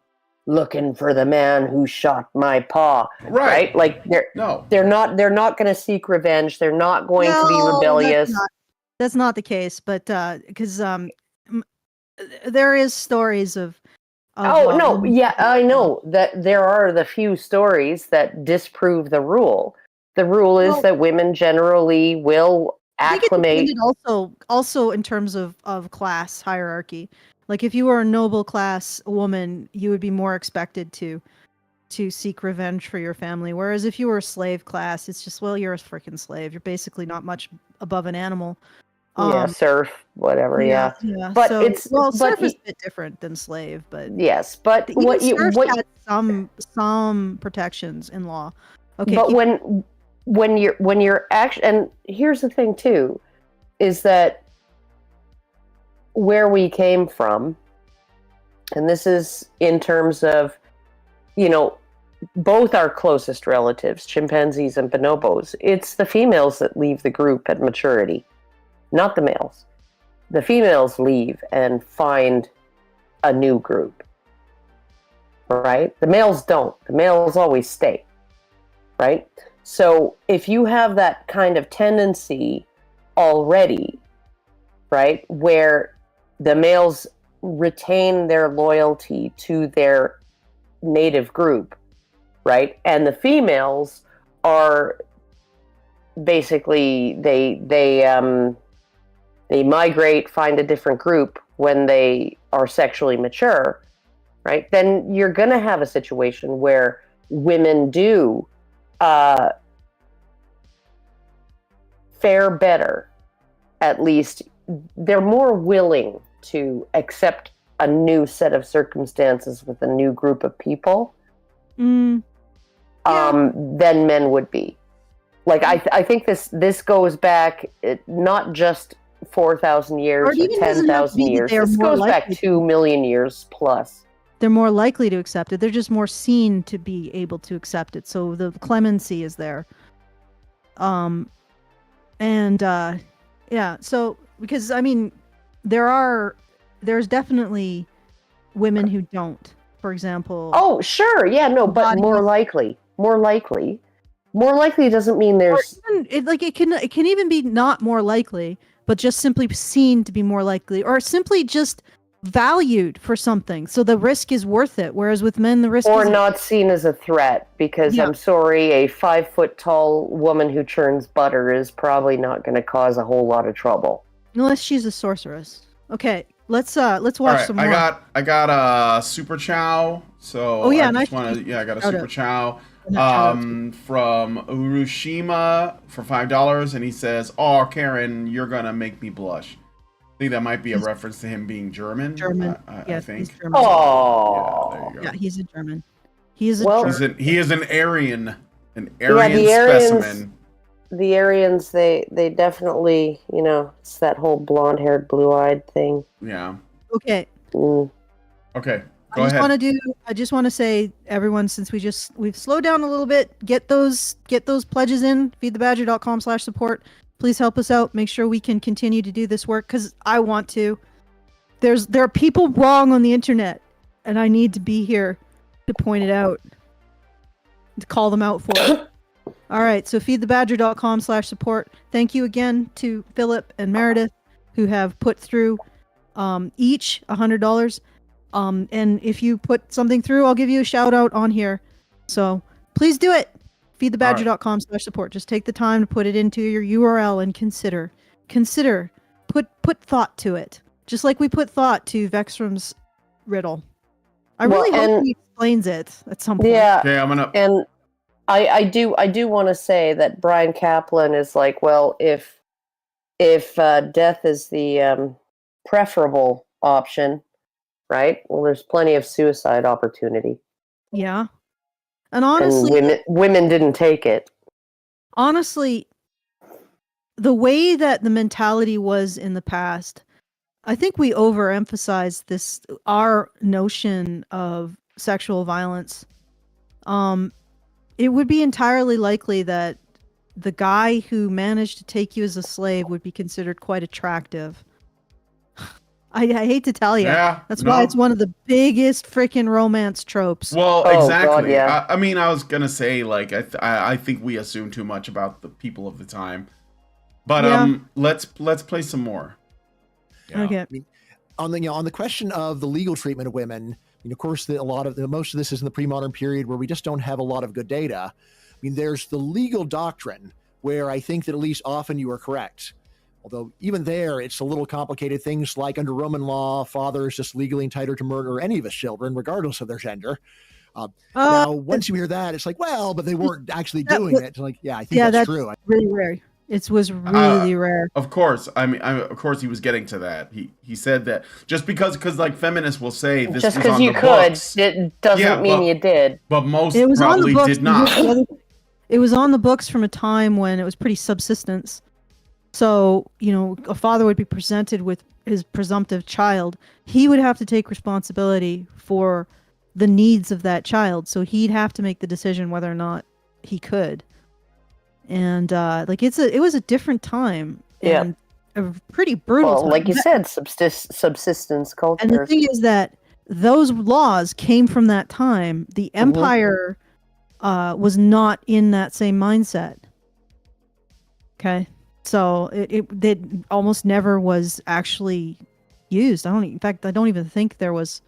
looking for the man who shot my paw, right? Like they're not going to seek revenge. They're not going to be rebellious. That's not the case, but because there is stories of I know that there are the few stories that disprove the rule. The rule is that women generally will acclimate. Also in terms of class hierarchy. Like if you were a noble class woman, you would be more expected to seek revenge for your family. Whereas if you were a slave class, it's just, well, you're a freaking slave. You're basically not much above an animal. Serf, whatever. Yeah. But serf is a bit different than slave, but yes, but serf had some protections in law. Okay, but when you're actually, and here's the thing too, is that where we came from, and this is in terms of, both our closest relatives, chimpanzees and bonobos, it's the females that leave the group at maturity, not the males. The females leave and find a new group, right? The males don't. The males always stay, right? So if you have that kind of tendency already, right, where the males retain their loyalty to their native group, right, and the females are basically they migrate, find a different group when they are sexually mature, right, then you're going to have a situation where women do fare better. At least they're more willing to accept a new set of circumstances with a new group of people than men would be. Like I think this goes back not just 4,000 years or 10,000 years. This goes back 2 million years plus. They're more likely to accept it. They're just more seen to be able to accept it. So the clemency is there. So because there's definitely women who don't, for example. Oh, sure. Yeah, no, but more likely doesn't mean there's it can even be not more likely, but just simply seen to be more likely, or simply just valued for something, so the risk is worth it, whereas with men the risk or not seen as a threat, because I'm sorry, a 5 foot tall woman who churns butter is probably not going to cause a whole lot of trouble unless she's a sorceress. Okay, let's watch some more. I got a super chow, so I got a super chow from Urushima for $5, and he says, "Oh, Karen, you're gonna make me blush." I think that might be a reference to him being German. I think. He's German. Oh, yeah, there you go. Yeah, he's a German. He is an Aryan, specimen. The Aryans, they definitely, it's that whole blonde-haired, blue-eyed thing. Yeah. Okay. Okay. Go ahead. I just want to say, everyone, since we've slowed down a little bit, get those pledges in, feedthebadger.com/support. Please help us out. Make sure we can continue to do this work, because I want to. There are people wrong on the internet, and I need to be here to point it out, to call them out for it. All right, so feedthebadger.com/support. Thank you again to Philip and Meredith, who have put through each $100. And if you put something through, I'll give you a shout out on here. So please do it. Feedthebadger.com/support. Just take the time to put it into your URL and consider. Put thought to it. Just like we put thought to Vexrum's riddle. I really hope he explains it at some point. Yeah. Okay, I'm gonna. And I do want to say that Bryan Caplan is like, well, if death is the preferable option, right? Well, there's plenty of suicide opportunity. Yeah. And honestly, women didn't take it. Honestly, the way that the mentality was in the past, I think we overemphasize this, our notion of sexual violence. It would be entirely likely that the guy who managed to take you as a slave would be considered quite attractive. I hate to tell you. Yeah, That's no. why it's one of the biggest freaking romance tropes. Well, Oh, exactly. God, yeah. I mean, I was gonna say, like, I think we assume too much about the people of the time. But Yeah. let's play some more. Yeah. Okay. I mean, on the question of the legal treatment of women, I mean, of course, most of this is in the pre-modern period where we just don't have a lot of good data. I mean, there's the legal doctrine where I think that at least often you are correct. Although even there, it's a little complicated. Things like under Roman law, father is just legally entitled to murder any of his children, regardless of their gender. Now, once you hear that, it's like, well, but they weren't actually doing it. It's like, yeah, I think that's true. Really rare. It was really rare. Of course, I mean, of course, he was getting to that. He said that just because like feminists will say this Just was because on you the could, books, it doesn't mean you did. but most It was on the probably books. did not. It was on the books from a time when it was pretty subsistence. So, a father would be presented with his presumptive child. He would have to take responsibility for the needs of that child. So he'd have to make the decision whether or not he could. And it was a different time. Yeah. And a pretty brutal Well, time. like you said, subsistence culture. And the thing is that those laws came from that time. The empire was not in that same mindset. Okay. So it almost never was actually used. In fact, I don't even think there was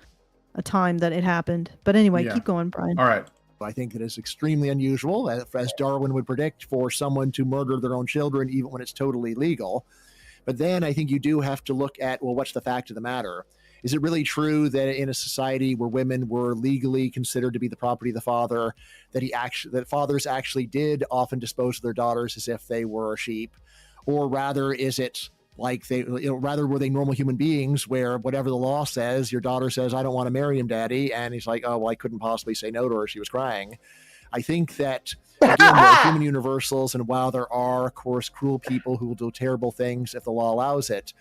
a time that it happened. But anyway, Yeah. keep going, Brian. All right. I think that it's extremely unusual, as Darwin would predict, for someone to murder their own children, even when it's totally legal. But then I think you do have to look at, well, what's the fact of the matter? Is it really true that in a society where women were legally considered to be the property of the father, that fathers actually did often dispose of their daughters as if they were sheep? Or rather, is it like rather were they normal human beings where whatever the law says, your daughter says, I don't want to marry him, daddy. And he's like, oh, well, I couldn't possibly say no to her. She was crying. I think that, again, there are human universals. And while there are, of course, cruel people who will do terrible things if the law allows it,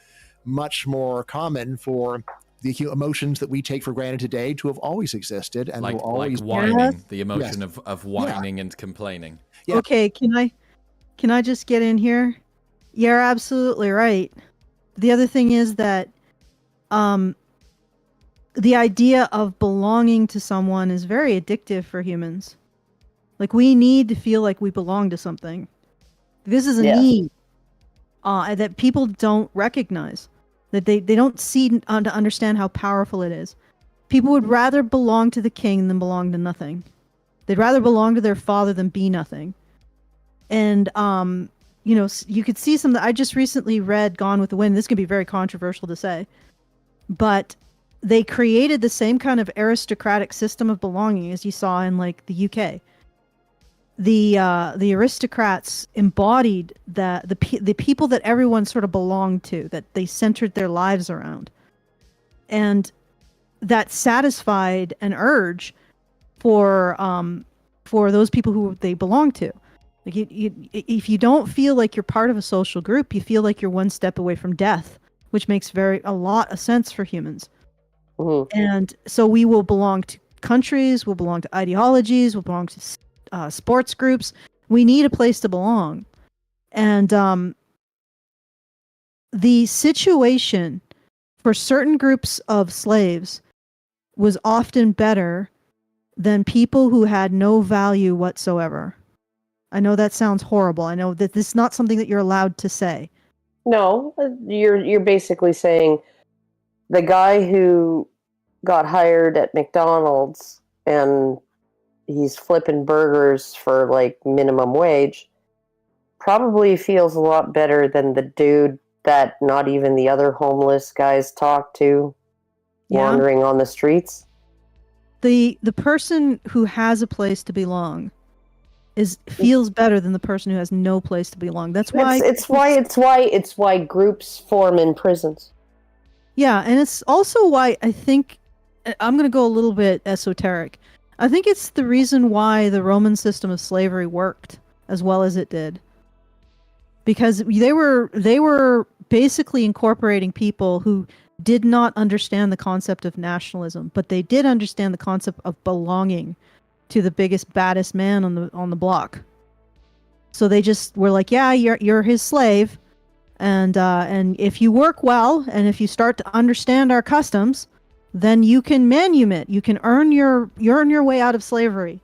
much more common for the emotions that we take for granted today to have always existed and will always like whining, Yes. the emotion of whining and complaining. Yeah. Okay, can I just get in here? You're absolutely right. The other thing is that the idea of belonging to someone is very addictive for humans. Like, we need to feel like we belong to something. This is a need that people don't recognize, that they don't see to understand how powerful it is. People would rather belong to the king than belong to nothing. They'd rather belong to their father than be nothing. And you could see some. I just recently read Gone with the Wind. This could be very controversial to say, but they created the same kind of aristocratic system of belonging as you saw in like the UK. The aristocrats embodied the people that everyone sort of belonged to, that they centered their lives around, and that satisfied an urge for those people who they belong to. Like if you don't feel like you're part of a social group, you feel like you're one step away from death, which makes a lot of sense for humans. Mm-hmm. And so we will belong to countries, we'll belong to ideologies, we'll belong to sports groups. We need a place to belong. And the situation for certain groups of slaves was often better than people who had no value whatsoever. I know that sounds horrible. I know that this is not something that you're allowed to say. No, you're basically saying the guy who got hired at McDonald's and he's flipping burgers for like minimum wage probably feels a lot better than the dude that not even the other homeless guys talk to wandering on the streets. The person who has a place to belong feels better than the person who has no place to belong. That's why it's why groups form in prisons. Yeah, and it's also why I think I'm going to go a little bit esoteric. I think it's the reason why the Roman system of slavery worked as well as it did. because they were basically incorporating people who did not understand the concept of nationalism, but they did understand the concept of belonging to the biggest, baddest man on the block. So they just were like, yeah, you're his slave, and if you work well, and if you start to understand our customs, then you can manumit. You can earn your way out of slavery.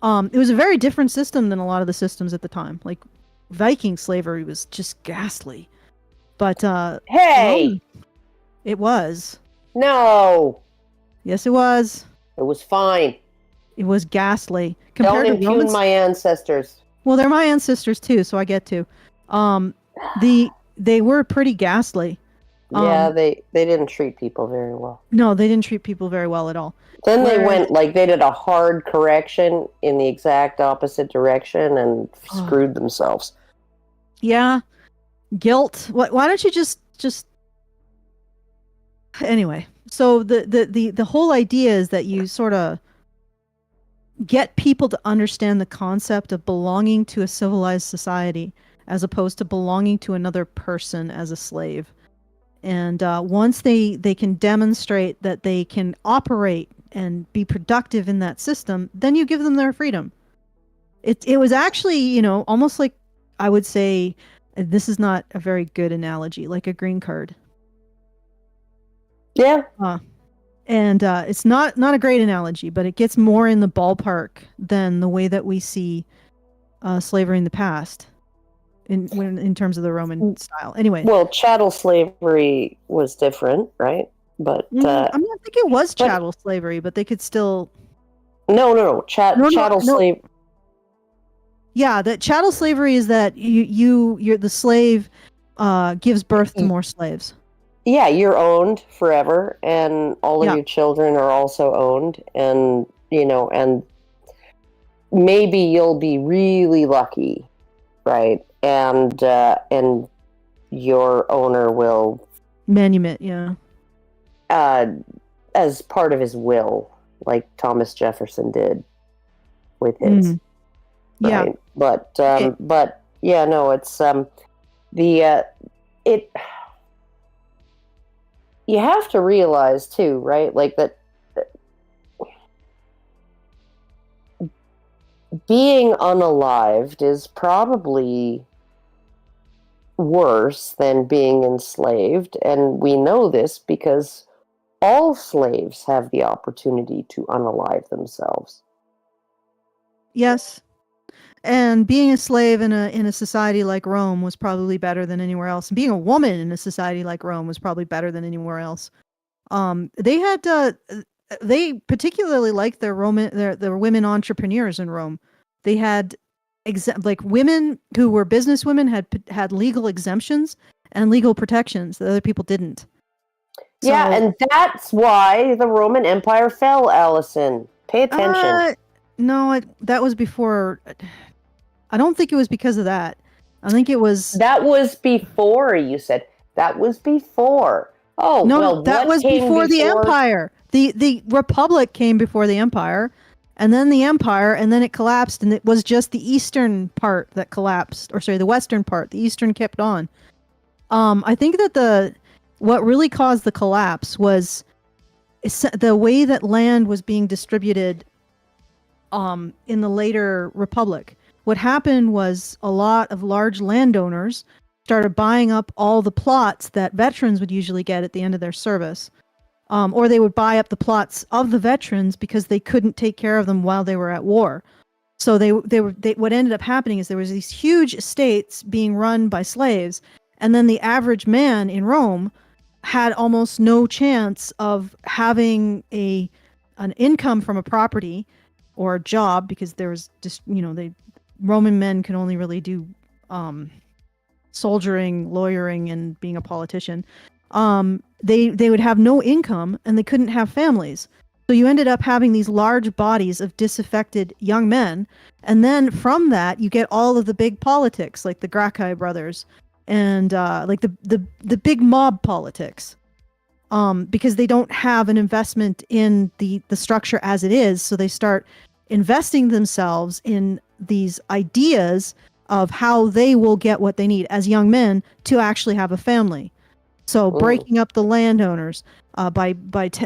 It was a very different system than a lot of the systems at the time. Like Viking slavery was just ghastly. But Hey, it was. no, Yes, it was. it was fine. It was ghastly Don't compared to impugn Romans. my ancestors. Well, they're my ancestors too, so I get to. They were pretty ghastly. Yeah, they didn't treat people very well. No, they didn't treat people very well at all. Then they Whereas- went, like, they did a hard correction in the exact opposite direction and screwed themselves. Yeah, guilt. Why don't you just anyway? So the whole idea is that you sort of get people to understand the concept of belonging to a civilized society as opposed to belonging to another person as a slave. And once they can demonstrate that they can operate and be productive in that system, then you give them their freedom. It was actually, almost like, I would say, this is not a very good analogy, like a green card. Yeah. And it's not a great analogy, but it gets more in the ballpark than the way that we see slavery in the past, in terms of the Roman style. Anyway. Well, chattel slavery was different, right? But I think it was chattel slavery, but they could still. No. Chattel slave. Yeah, that chattel slavery is that you're the slave gives birth to more slaves. Yeah, you're owned forever, and all of your children are also owned, and and maybe you'll be really lucky, right? And your owner will manumit, yeah, as part of his will, like Thomas Jefferson did with his. Yeah, right? But yeah, no, it's it. You have to realize too, right? Like that being unalived is probably worse than being enslaved, and we know this because all slaves have the opportunity to unalive themselves. Yes. And being a slave in a society like Rome was probably better than anywhere else. And being a woman in a society like Rome was probably better than anywhere else. They particularly liked their women entrepreneurs in Rome. They had like women who were business women had legal exemptions and legal protections that other people didn't. Yeah, and that's why the Roman Empire fell, Allison. Pay attention. No, that was before. I don't think it was because of that. I think it was. That was before, you said. That was before. Oh, no, well, that was before the empire. The Republic came before the empire, and then the empire, and then it collapsed, and it was just the eastern part that collapsed, or sorry, the western part. The eastern kept on. I think that what really caused the collapse was the way that land was being distributed in the later Republic. What happened was a lot of large landowners started buying up all the plots that veterans would usually get at the end of their service. Or they would buy up the plots of the veterans because they couldn't take care of them while they were at war. So what ended up happening is there was these huge estates being run by slaves, and then the average man in Rome had almost no chance of having an income from a property or a job, because there was just, Roman men could only really do soldiering, lawyering, and being a politician. They would have no income, and they couldn't have families. So you ended up having these large bodies of disaffected young men, and then from that you get all of the big politics, like the Gracchi brothers, and like the big mob politics, because they don't have an investment in the structure as it is. So they start investing themselves in these ideas of how they will get what they need as young men to actually have a family. So breaking up the landowners by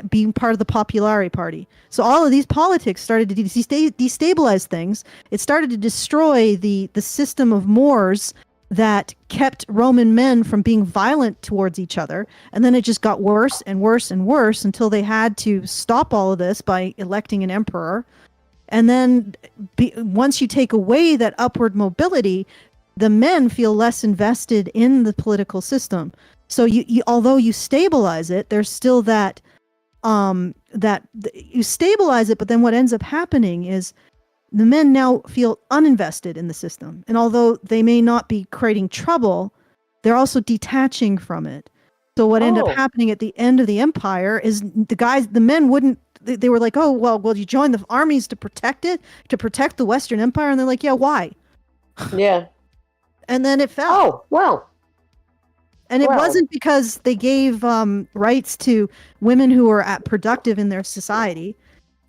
being part of the Popularity Party. So all of these politics started to destabilize things. It started to destroy the system of mores that kept Roman men from being violent towards each other. And then it just got worse and worse and worse until they had to stop all of this by electing an emperor. And then once you take away that upward mobility, the men feel less invested in the political system. So you although you stabilize it, there's still that you stabilize it, but then what ends up happening is the men now feel uninvested in the system. And although they may not be creating trouble, they're also detaching from it. So what ended up happening at the end of the empire is the men wouldn't, they were like, oh, well, you join the armies to protect it, to protect the Western Empire. And they're like, yeah, why? Yeah. And then it fell. Oh, well. And it wasn't because they gave rights to women who were productive in their society.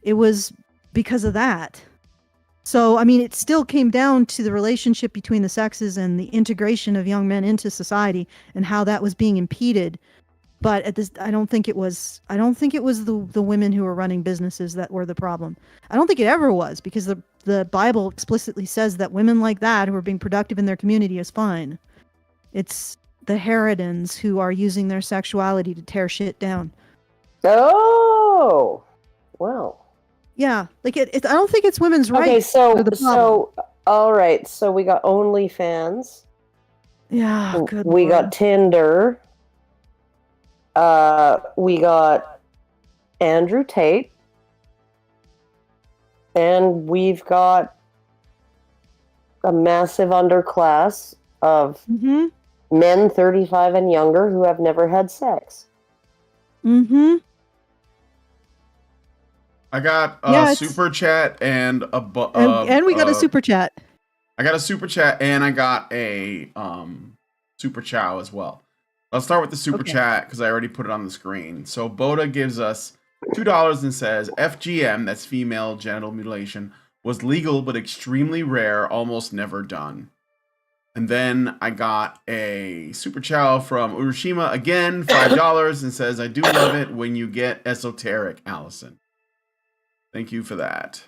It was because of that. So, I mean, it still came down to the relationship between the sexes and the integration of young men into society and how that was being impeded. But I don't think it was the women who were running businesses that were the problem. I don't think it ever was, because the Bible explicitly says that women like that who are being productive in their community is fine. It's the Herodins who are using their sexuality to tear shit down. Oh, well. Yeah, like I don't think it's women's rights. Okay, so all right, so we got OnlyFans. Yeah, good. We got Tinder. We got Andrew Tate, and we've got a massive underclass of men 35 and younger who have never had sex. Mm-hmm. I got a super chat and and we got a super chat. I got a super chat and I got a super chow as well. I'll start with the super chat because I already put it on the screen. So Boda gives us $2 and says FGM, that's female genital mutilation, was legal but extremely rare, almost never done. And then I got a super chow from Urushima again, $5, and says, I do love it when you get esoteric, Allison. Thank you for that.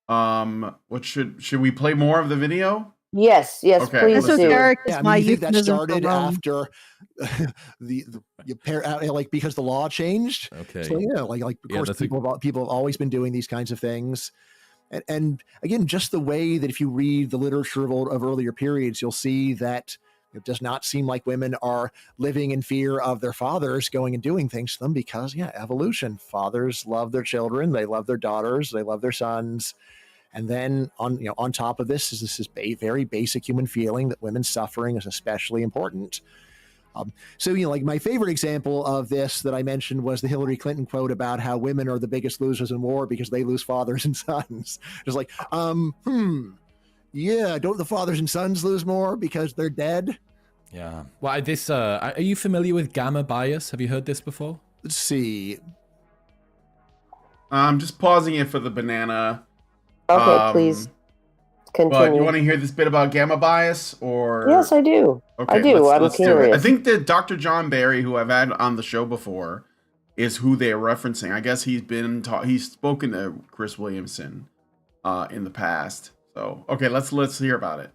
What should we play more of the video? Yes, Okay, please do. Esoteric is my you think that euphemism started for after because the law changed. Okay. So yeah, like of course people have always been doing these kinds of things. And again, just the way that if you read the literature of earlier periods, you'll see that it does not seem like women are living in fear of their fathers going and doing things to them because, evolution. Fathers love their children. They love their daughters. They love their sons. And then on top of this is very basic human feeling that women's suffering is especially important. So like my favorite example of this that I mentioned was the Hillary Clinton quote about how women are the biggest losers in war because they lose fathers and sons. It's like, yeah, don't the fathers and sons lose more because they're dead? Yeah. Well, are you familiar with gamma bias? Have you heard this before? Let's see. I'm just pausing it for the banana. Okay, please continue. But you want to hear this bit about gamma bias, or? Yes, I do. Okay, I do. I'm curious. I think that Dr. John Barry, who I've had on the show before, is who they're referencing. I guess he's spoken to Chris Williamson in the past. So okay, let's hear about it.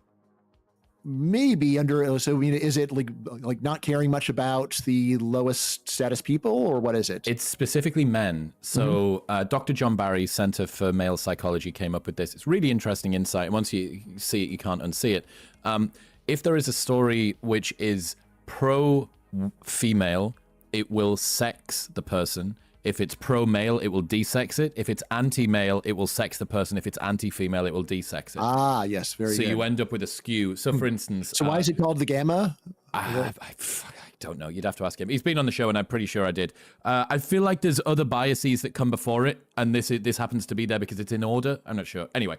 Maybe is it like not caring much about the lowest status people, or what is it? It's specifically men. So Dr. John Barry, Center for Male Psychology, came up with this. It's really interesting insight. Once you see it, you can't unsee it. If there is a story which is pro-female, it will sex the person. If it's pro-male, it will desex it. If it's anti-male, it will sex the person. If it's anti-female, it will desex it. Ah, yes, very good. So you end up with a skew. So for instance... So why is it called the gamma? I don't know. You'd have to ask him. He's been on the show, and I'm pretty sure I did. I feel like there's other biases that come before it, and this happens to be there because it's in order. I'm not sure. Anyway.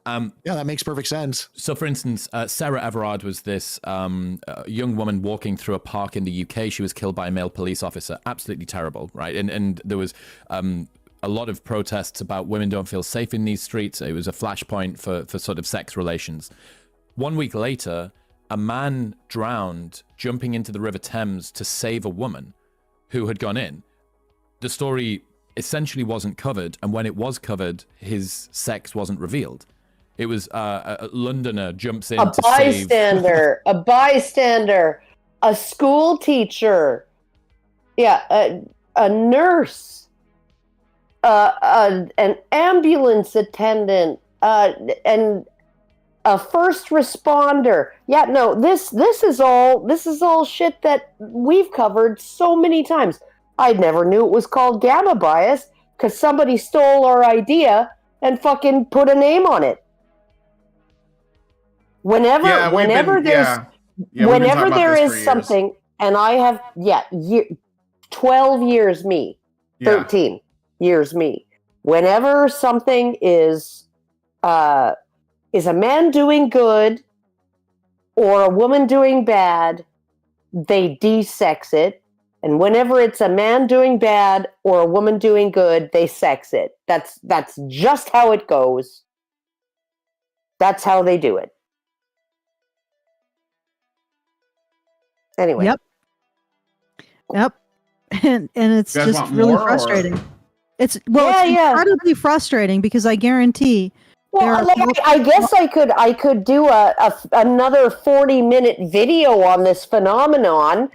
Yeah, that makes perfect sense. So, for instance, Sarah Everard was this young woman walking through a park in the UK. She was killed by a male police officer. Absolutely terrible, right? And there was a lot of protests about women don't feel safe in these streets. It was a flashpoint for sort of sex relations. 1 week later, a man drowned jumping into the River Thames to save a woman who had gone in. The story essentially wasn't covered, and when it was covered, his sex wasn't revealed. It was a Londoner jumps in to save... a bystander, a school teacher, a nurse, an ambulance attendant, and a first responder. Yeah, no, this is all shit that we've covered so many times. I never knew it was called gamma bias because somebody stole our idea and fucking put a name on it. Whenever there is something, and I have 12 years me, 13 years me. Whenever something is a man doing good or a woman doing bad, they de-sex it. And whenever it's a man doing bad or a woman doing good, they sex it. That's just how it goes. That's how they do it. Anyway. Yep. And it's just really frustrating. It's incredibly frustrating because I guarantee. Well, I guess I could do another 40-minute video on this phenomenon,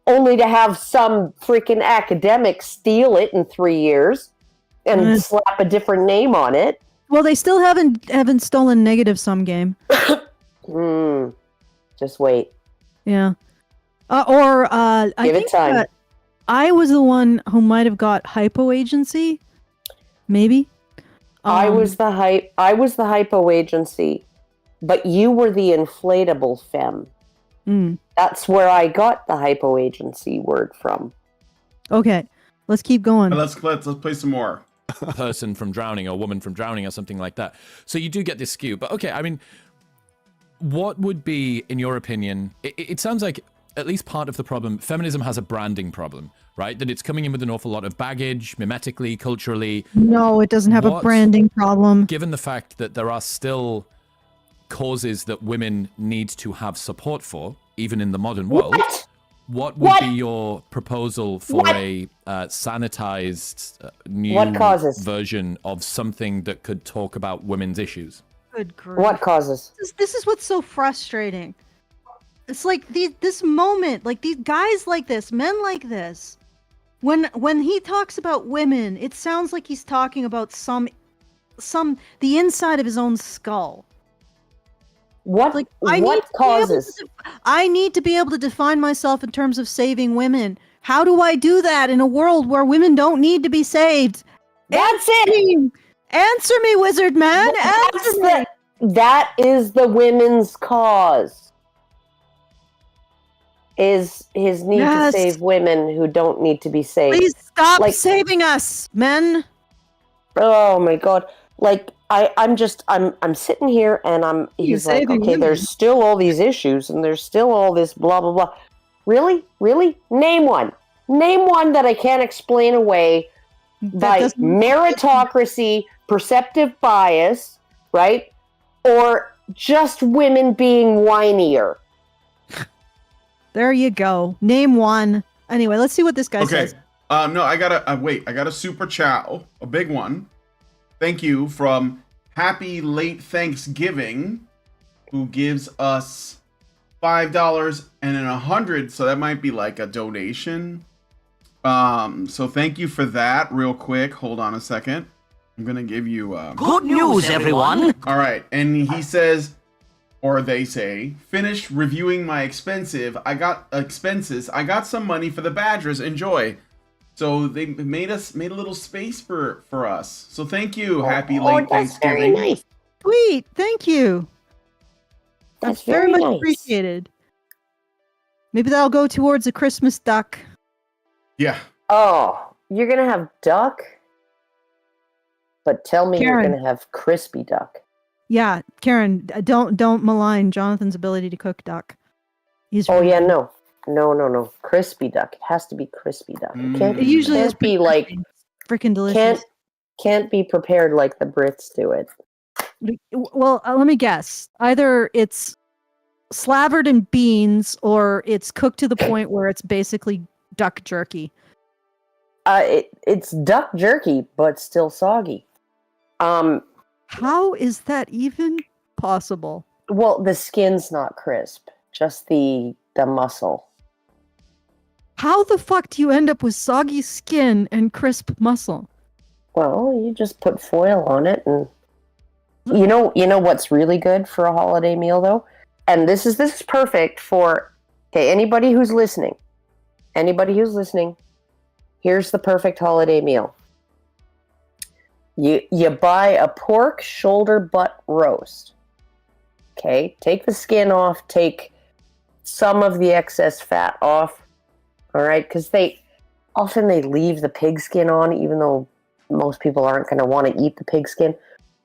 only to have some freaking academic steal it in 3 years and slap a different name on it. Well, they still haven't stolen negative sum game. Just wait. Yeah. I Give think it time. that I was the one who might have got hypo-agency. Maybe. I was the hypo agency, but you were the inflatable femme. That's where I got the hypo agency word from. Okay, let's keep going. Let's play some more. Person from drowning or woman from drowning or something like that. So you do get this skew. But okay, I mean, what would be, in your opinion, it sounds like at least part of the problem, feminism has a branding problem, right? That it's coming in with an awful lot of baggage, mimetically, culturally. No, it doesn't have a branding problem. Given the fact that there are still causes that women need to have support for, even in the modern world, what would be your proposal for a sanitized new version of something that could talk about women's issues? Good grief. What causes? This is what's so frustrating. It's like this moment, like these guys like this, men like this. When he talks about women, it sounds like he's talking about the inside of his own skull. What causes? I need to be able to define myself in terms of saving women. How do I do that in a world where women don't need to be saved? That's it. Answer me, wizard man. Answer me. That is the women's cause. Is his need to save women who don't need to be saved. Please stop saving us, men. Oh my god. Like I'm sitting here and he's like, okay, women. There's still all these issues and there's still all this blah blah blah. Really? Name one that I can't explain away by meritocracy, perceptive bias, right? Or just women being whinier. There you go. Name one. Anyway, let's see what this guy says. No, I got a super chat, a big one. Thank you from Happy Late Thanksgiving, who gives us $5 and then 100. So that might be like a donation. So thank you for that. Real quick, hold on a second. I'm gonna give you. Good news, everyone. All right, and he says. Or they say, finished reviewing my expenses. I got some money for the Badgers. Enjoy. So they made a little space for us. So thank you. Happy late Thanksgiving. Very nice. Sweet. Thank you. That's very very much nice. appreciated. Maybe that'll go towards a Christmas duck. Yeah. Oh, you're gonna have duck? But tell me Karen. you're gonna have crispy duck. Yeah, Karen, don't malign Jonathan's ability to cook duck. No. Crispy duck. It has to be crispy duck. It can't. It usually is be like freaking delicious. Can't be prepared like the Brits do it. Well, let me guess. Either it's slathered in beans or it's cooked to the point where it's basically duck jerky. It's duck jerky, but still soggy. How is that even possible? Well, the skin's not crisp, just the muscle. How the fuck do you end up with soggy skin and crisp muscle? Well, you just put foil on it, and you know what's really good for a holiday meal, though, and this is perfect for anybody who's listening. Anybody who's listening, here's the perfect holiday meal. You buy a pork shoulder butt roast. Okay, take the skin off, take some of the excess fat off. All right, because they leave the pig skin on, even though most people aren't going to want to eat the pig skin.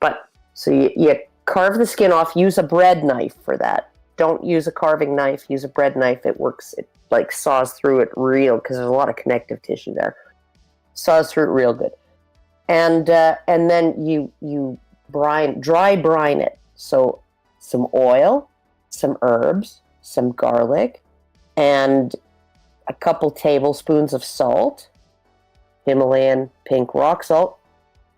But so you carve the skin off. Use a bread knife for that. Don't use a carving knife. Use a bread knife. It works. It like saws through it real, because there's a lot of connective tissue there. Saws through it real good. And then you dry brine it. So some oil, some herbs, some garlic, and a couple tablespoons of salt. Himalayan pink rock salt.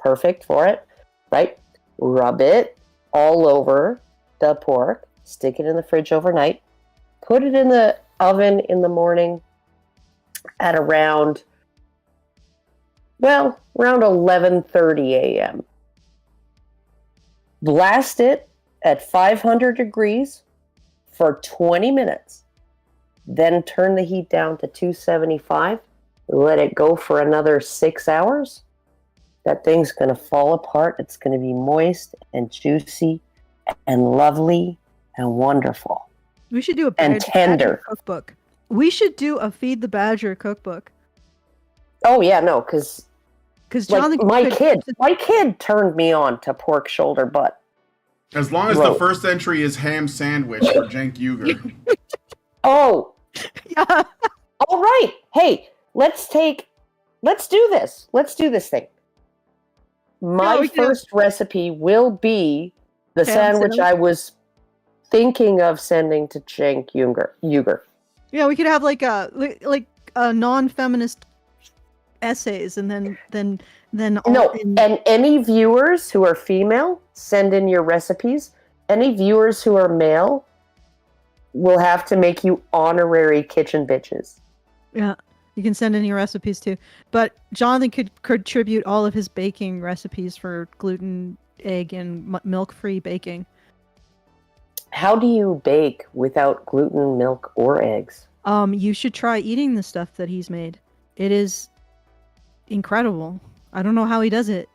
Perfect for it, right? Rub it all over the pork. Stick it in the fridge overnight. Put it in the oven in the morning at around 11:30 a.m. Blast it at 500 degrees for 20 minutes. Then turn the heat down to 275. Let it go for another 6 hours. That thing's going to fall apart. It's going to be moist and juicy and lovely and wonderful. We should do a and tender Badger cookbook. We should do a Feed the Badger cookbook. Oh yeah, no, because Jonathan, my kid turned me on to pork shoulder butt. As long as the first entry is ham sandwich for Cenk Uygur. Oh, yeah. All right. Hey, let's do this. Let's do this thing. My first recipe will be the sandwich I was thinking of sending to Cenk Uygur. Yeah, we could have like a non-feminist essays, and then and any viewers who are female, send in your recipes. Any viewers who are male, we'll have to make you honorary kitchen bitches. Yeah, you can send in your recipes too. But Jonathan could contribute all of his baking recipes for gluten, egg, and milk-free baking. How do you bake without gluten, milk, or eggs? You should try eating the stuff that he's made. It is incredible. I don't know how he does it.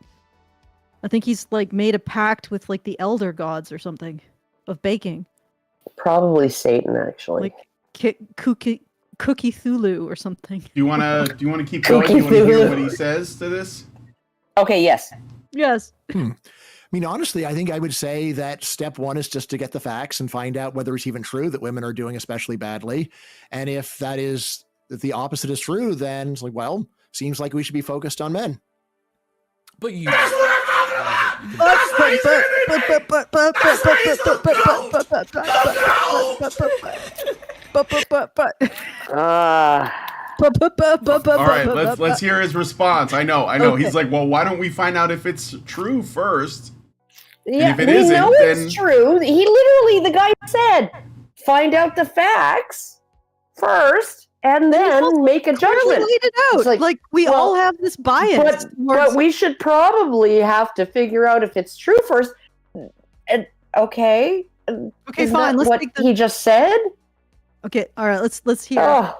I think he's like made a pact with like the elder gods or something of baking. Probably Satan, actually. Like Cookie Thulu or something. Do you want to keep going? Do you want to hear what he says to this? Okay. Yes. Yes. I mean, honestly, I think I would say that step one is just to get the facts and find out whether it's even true that women are doing especially badly. And if the opposite is true, then it's like, well, seems like we should be focused on men. But you. All right, let's hear his response. I know. Okay. He's like, well, why don't we find out if it's true first? Yeah, if it isn't, know it's true. He literally, the guy said, find out the facts first, and then make a judgment. Laid it out. Like we all have this bias. But we should probably have to figure out if it's true first. And okay, fine. Let's what he just said. Okay, all right. Let's hear.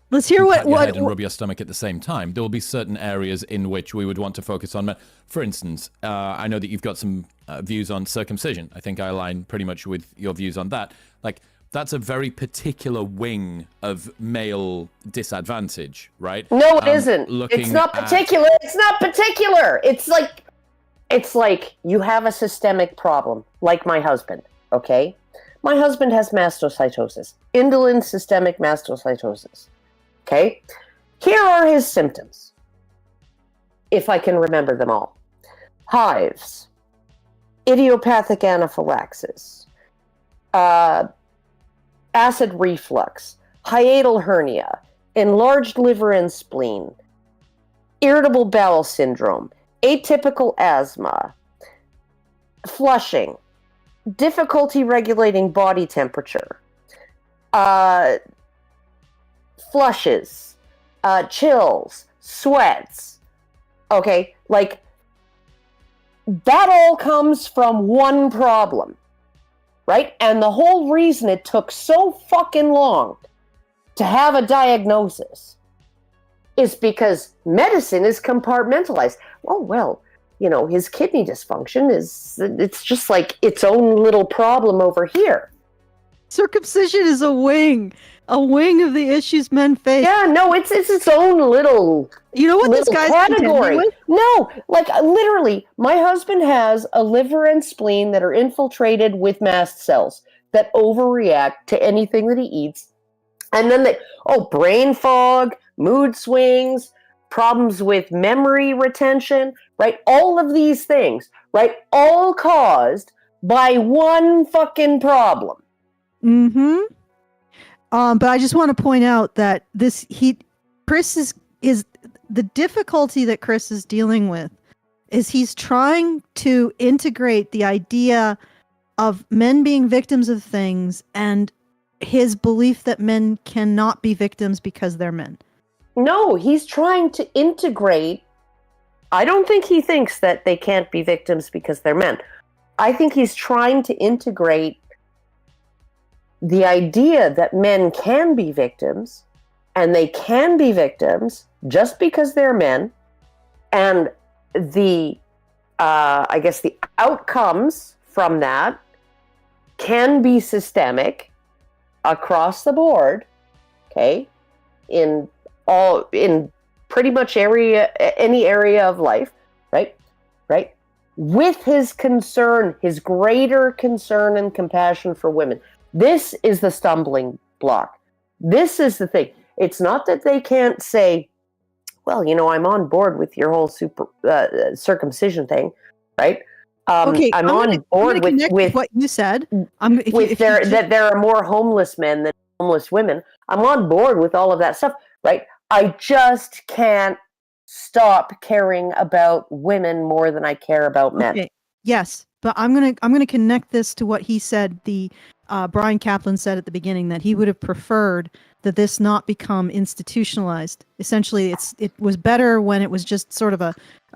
Let's hear what head and rub your stomach at the same time. There will be certain areas in which we would want to focus on. For instance, I know that you've got some views on circumcision. I think I align pretty much with your views on that. Like, that's a very particular wing of male disadvantage, right? No, it isn't. It's not particular. It's not particular. It's like you have a systemic problem, like my husband, okay? My husband has mastocytosis, indolent systemic mastocytosis. Okay, here are his symptoms, if I can remember them all. hives, idiopathic anaphylaxis, acid reflux, hiatal hernia, enlarged liver and spleen, irritable bowel syndrome, atypical asthma, flushing, difficulty regulating body temperature, flushes, chills, sweats. Okay, like that all comes from one problem, right? And the whole reason it took so fucking long to have a diagnosis is because medicine is compartmentalized. Oh, well, you know, his kidney dysfunction it's just like its own little problem over here. Circumcision is a wing of the issues men face. Yeah, no, it's its own little. You know what this guy's category? with? No, like literally, my husband has a liver and spleen that are infiltrated with mast cells that overreact to anything that he eats, and then brain fog, mood swings, problems with memory retention, right? All of these things, right? All caused by one fucking problem. Mm-hmm. But I just want to point out that Chris is the difficulty that Chris is dealing with is he's trying to integrate the idea of men being victims of things and his belief that men cannot be victims because they're men. No, he's trying to integrate. I don't think he thinks that they can't be victims because they're men. I think he's trying to integrate the idea that men can be victims, and they can be victims just because they're men, and the outcomes from that can be systemic across the board, okay, in pretty much any area of life, right, with his greater concern and compassion for women. This is the stumbling block. This is the thing. It's not that they can't say, well, you know, I'm on board with your whole circumcision thing, right? Okay, I'm on board with what you said. That there are more homeless men than homeless women. I'm on board with all of that stuff, right? I just can't stop caring about women more than I care about men. Okay. Yes, but I'm gonna connect this to what he said. Bryan Caplan said at the beginning that he would have preferred that this not become institutionalized. Essentially, it was better when it was just sort of a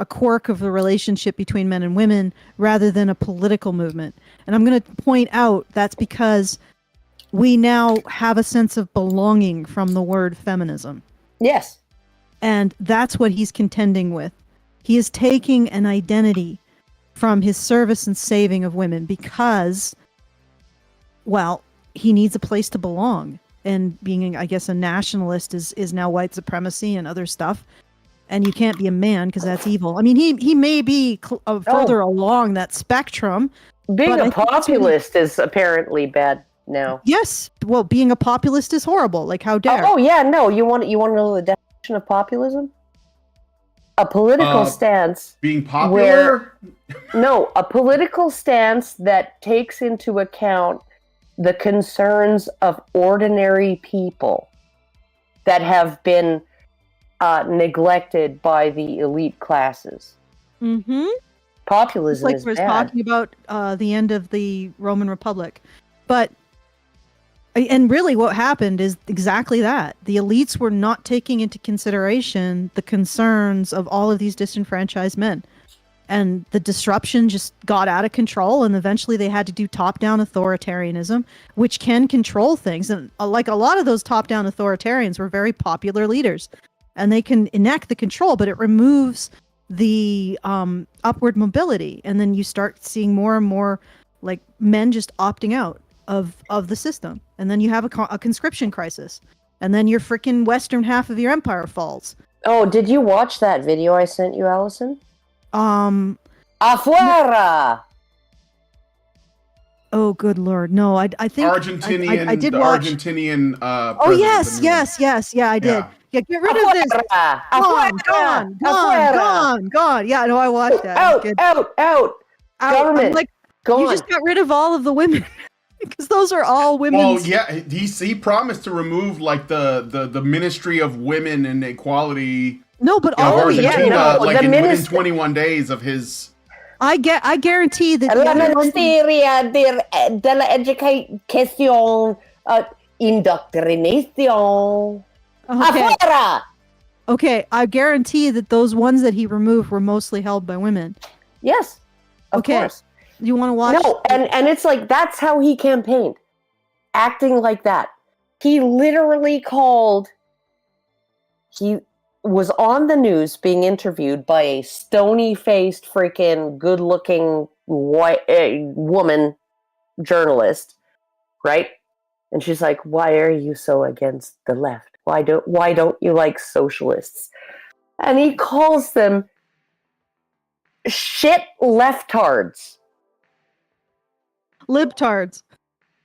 quirk of the relationship between men and women rather than a political movement. And I'm going to point out that's because we now have a sense of belonging from the word feminism. Yes. And that's what he's contending with. He is taking an identity from his service and saving of women because, well, he needs a place to belong. And being, I guess, a nationalist is now white supremacy and other stuff. And you can't be a man because that's evil. I mean, he may be further along that spectrum. Being a populist is apparently bad now. Yes. Well, being a populist is horrible. Like, how dare? Oh yeah, no. You want to know the definition of populism? A political stance. Being popular? A political stance that takes into account the concerns of ordinary people that have been neglected by the elite classes. Mm-hmm. Populism is bad. Like we're talking about the end of the Roman Republic. And really what happened is exactly that. The elites were not taking into consideration the concerns of all of these disenfranchised men. And the disruption just got out of control, and eventually they had to do top-down authoritarianism, which can control things. And like a lot of those top-down authoritarians were very popular leaders, and they can enact the control, but it removes the upward mobility. And then you start seeing more and more like men just opting out of the system. And then you have a conscription crisis. And then your freaking western half of your empire falls. Oh, did you watch that video I sent you, Allison? Afuera! Oh, good Lord. No, I think Argentinian. I did the watch. Argentinian. Oh, yes. Yeah, I did. Yeah, get rid of this. Afuera! Gone, Afuera! gone. Yeah, no, I watched that. Out! Good. Out! I'm Government, like, gone. you just got rid of all of the women because those are all women. Well, yeah, he promised to remove like the Ministry of Women and Equality. No, but You know, all of Argentina, the like within ministry. 21 days of his. I guarantee that La the other ones- Ministeria de la Educación, Indoctrinación. Okay. Afuera! Okay, I guarantee that those ones that he removed were mostly held by women. Yes, of Okay. course. You want to watch? No, and it's like that's how he campaigned, acting like that. He literally called. He was on the news being interviewed by a stony-faced, freaking good-looking white woman journalist, right? And she's like, "Why are you so against the left? Why don't you like socialists?" And he calls them shit leftards. Libtards.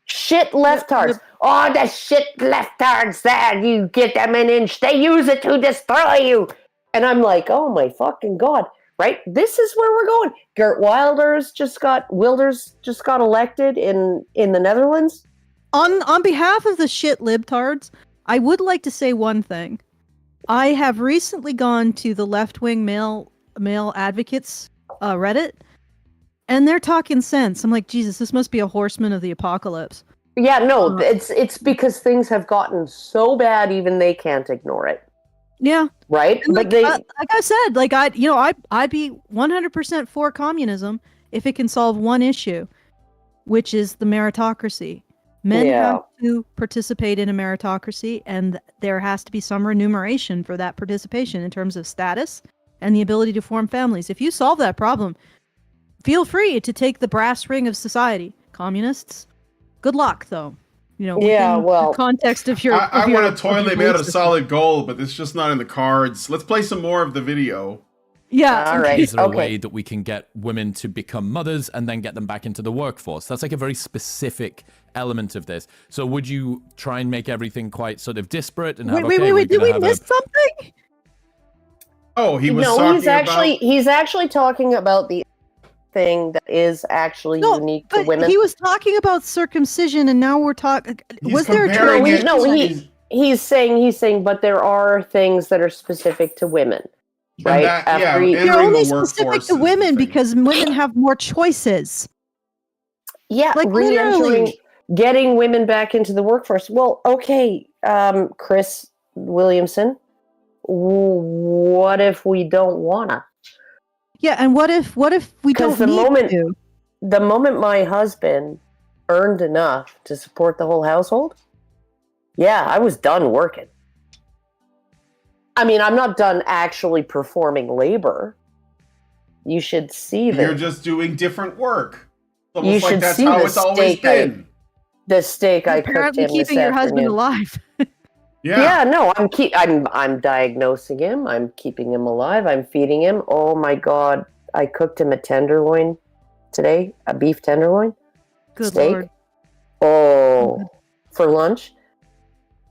Shit leftards. Oh, the shit leftards there. You get them an inch. They use it to destroy you. And I'm like, oh my fucking God. Right? This is where we're going. Geert Wilders just got elected in the Netherlands. On behalf of the shit libtards, I would like to say one thing. I have recently gone to the left-wing male advocates Reddit, and they're talking sense. I'm like, Jesus, this must be a horseman of the apocalypse. Yeah, no, it's because things have gotten so bad even they can't ignore it. Yeah. Right? And But like I said, I'd be 100% for communism if it can solve one issue, which is the meritocracy. Men have to participate in a meritocracy, and there has to be some remuneration for that participation in terms of status and the ability to form families. If you solve that problem, feel free to take the brass ring of society. Communists, good luck, though. You know, within the context of your. I want a toilet made out of solid gold, but it's just not in the cards. Let's play some more of the video. Yeah. All right. Is there a way that we can get women to become mothers and then get them back into the workforce? That's like a very specific element of this. So would you try and make everything quite sort of disparate and have, wait, did we miss something? Oh, he's actually talking about the thing that is actually unique to women. He was talking about circumcision, and now we're talking. Was there a he's saying, but there are things that are specific to women. Right? They're only specific to women because women have more choices. Yeah, like re-entering, getting women back into the workforce. Well, okay, Chris Williamson, what if we don't wanna? Yeah, and what if we don't need to? The moment my husband earned enough to support the whole household, yeah, I was done working. I mean, I'm not done actually performing labor. You should see that. You're just doing different work. It's almost like that's how it's always been. The steak I cooked him keeping your husband alive. Yeah, no, I'm diagnosing him. I'm keeping him alive. I'm feeding him. Oh my God, I cooked him a tenderloin today, a beef tenderloin. Good steak. Lord. Oh, for lunch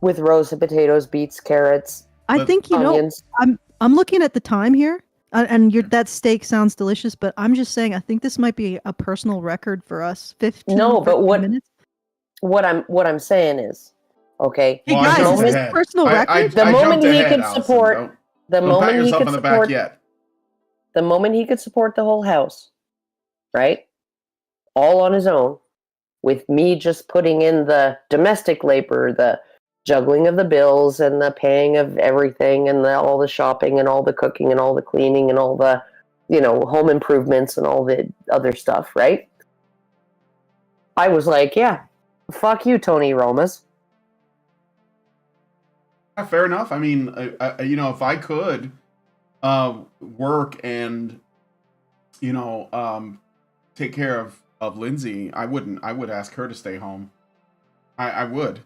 with rows of potatoes, beets, carrots. I think onions. I'm looking at the time here, and that steak sounds delicious. But I'm just saying, I think this might be a personal record for us. 15. No, but minutes. What I'm saying is, okay. Hey guys, is this personal record? The moment he could support, the moment he could support the whole house, right? All on his own, with me just putting in the domestic labor, the juggling of the bills and the paying of everything and all the shopping and all the cooking and all the cleaning and all the, home improvements and all the other stuff, right? I was like, yeah, fuck you, Tony Romas. Yeah, fair enough. I mean, if I could work and, take care of Lindsay, I would ask her to stay home. I would.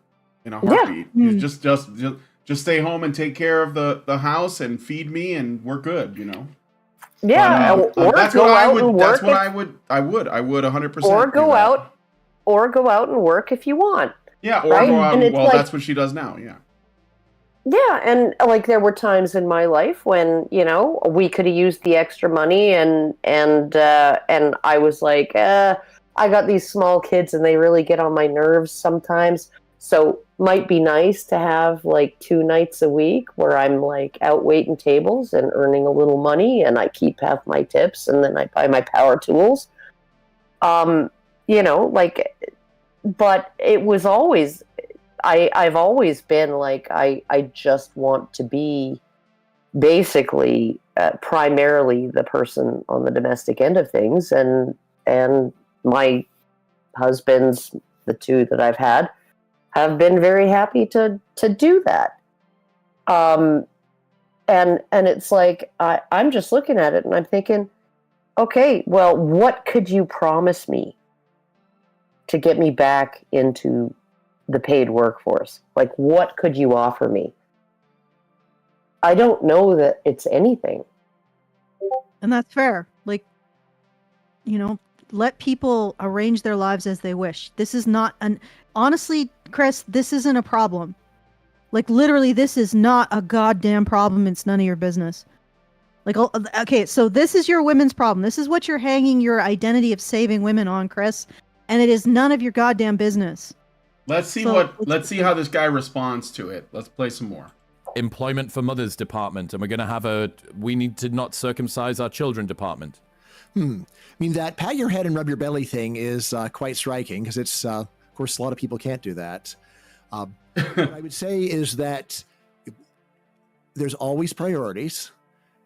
In a heartbeat. Yeah. Just stay home and take care of the house and feed me, and we're good. Yeah, that's what I would. That's what I would. I would 100%. Or go out and work if you want. Yeah, or right? Go out. Well, that's what she does now. Yeah. Yeah, and like there were times in my life when we could have used the extra money, and I was like, I got these small kids and they really get on my nerves sometimes. So might be nice to have like 2 nights a week where I'm like out waiting tables and earning a little money, and I keep half my tips, and then I buy my power tools. Like, but it was always. I've always been like, I just want to be basically primarily the person on the domestic end of things, and my husbands, the 2 that I've had, have been very happy to do that. And it's like I'm just looking at it and I'm thinking, okay, well, what could you promise me to get me back into the paid workforce? Like, what could you offer me? I don't know that it's anything. And that's fair. Like, let people arrange their lives as they wish. This is not honestly, Chris, this isn't a problem. Like, literally, this is not a goddamn problem. It's none of your business. Like, okay, so this is your women's problem. This is what you're hanging your identity of saving women on, Chris. And it is none of your goddamn business. Let's see how this guy responds to it. Let's play some more. Employment for Mothers department, and we're going to have we need to not circumcise our children department. I mean, that pat your head and rub your belly thing is quite striking, because it's, of course, a lot of people can't do that. What I would say is that there's always priorities.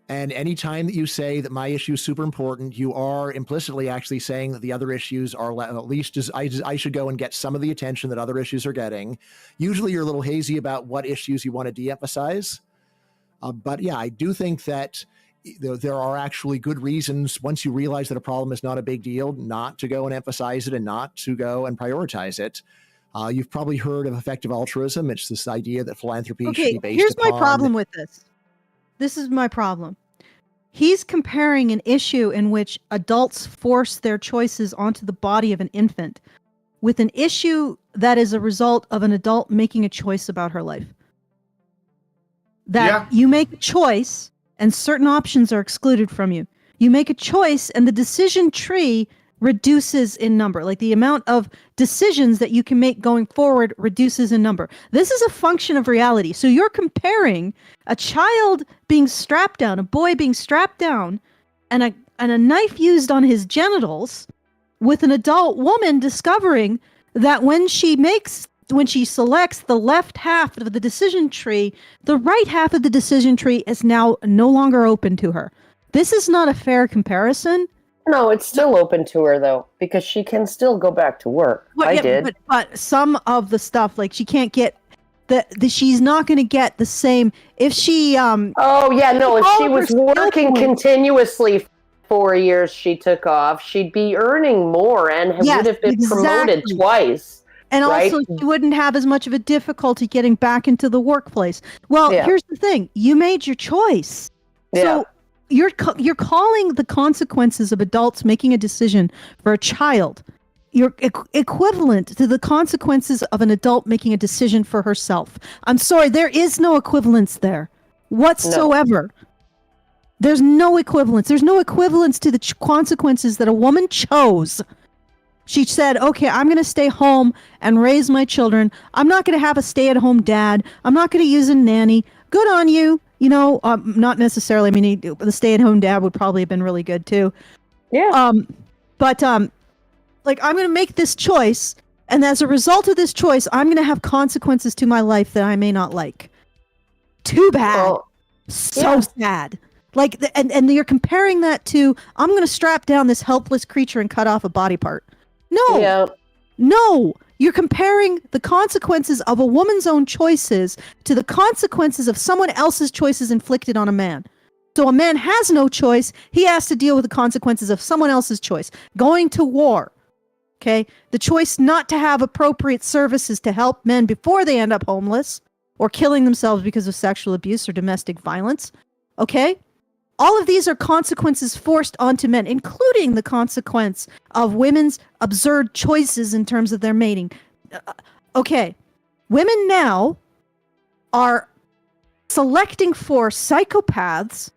And any time that you say that my issue is super important, you are implicitly actually saying that the other issues are at least I should go and get some of the attention that other issues are getting. Usually you're a little hazy about what issues you want to de-emphasize. But yeah, I do think that there are actually good reasons, once you realize that a problem is not a big deal, not to go and emphasize it and not to go and prioritize it. You've probably heard of effective altruism. It's this idea that philanthropy should be based here's upon... my problem with this. This is my problem. He's comparing an issue in which adults force their choices onto the body of an infant with an issue that is a result of an adult making a choice about her life. That you make a choice and certain options are excluded from you. You make a choice and the decision tree reduces in number. Like, the amount of decisions that you can make going forward reduces in number. This is a function of reality. So you're comparing a child being strapped down, a boy being strapped down, and a knife used on his genitals with an adult woman discovering that when she selects the left half of the decision tree, the right half of the decision tree is now no longer open to her. This is not a fair comparison. No, it's still open to her, though, because she can still go back to work. But some of the stuff, like, she can't get she's not going to get the same if she if she was working continuously 4 years, she took off, she'd be earning more and would have been promoted twice. And also, she wouldn't have as much of a difficulty getting back into the workplace. Well, here's the thing. You made your choice. So you're calling the consequences of adults making a decision for a child, you're equivalent to the consequences of an adult making a decision for herself. I'm sorry, there is no equivalence there whatsoever. No. There's no equivalence. There's no equivalence to the consequences that a woman chose. She said, okay, I'm going to stay home and raise my children. I'm not going to have a stay-at-home dad. I'm not going to use a nanny. Good on you. Not necessarily. I mean, the stay-at-home dad would probably have been really good too. Yeah. Like, I'm going to make this choice, and as a result of this choice, I'm going to have consequences to my life that I may not like. Too bad. Sad. Like, and you're comparing that to, I'm going to strap down this helpless creature and cut off a body part. No. Yeah. No. You're comparing the consequences of a woman's own choices to the consequences of someone else's choices inflicted on a man. So a man has no choice. He has to deal with the consequences of someone else's choice. Going to war. Okay? The choice not to have appropriate services to help men before they end up homeless or killing themselves because of sexual abuse or domestic violence. Okay? All of these are consequences forced onto men, including the consequence of women's absurd choices in terms of their mating. Okay. Women now are selecting for psychopaths.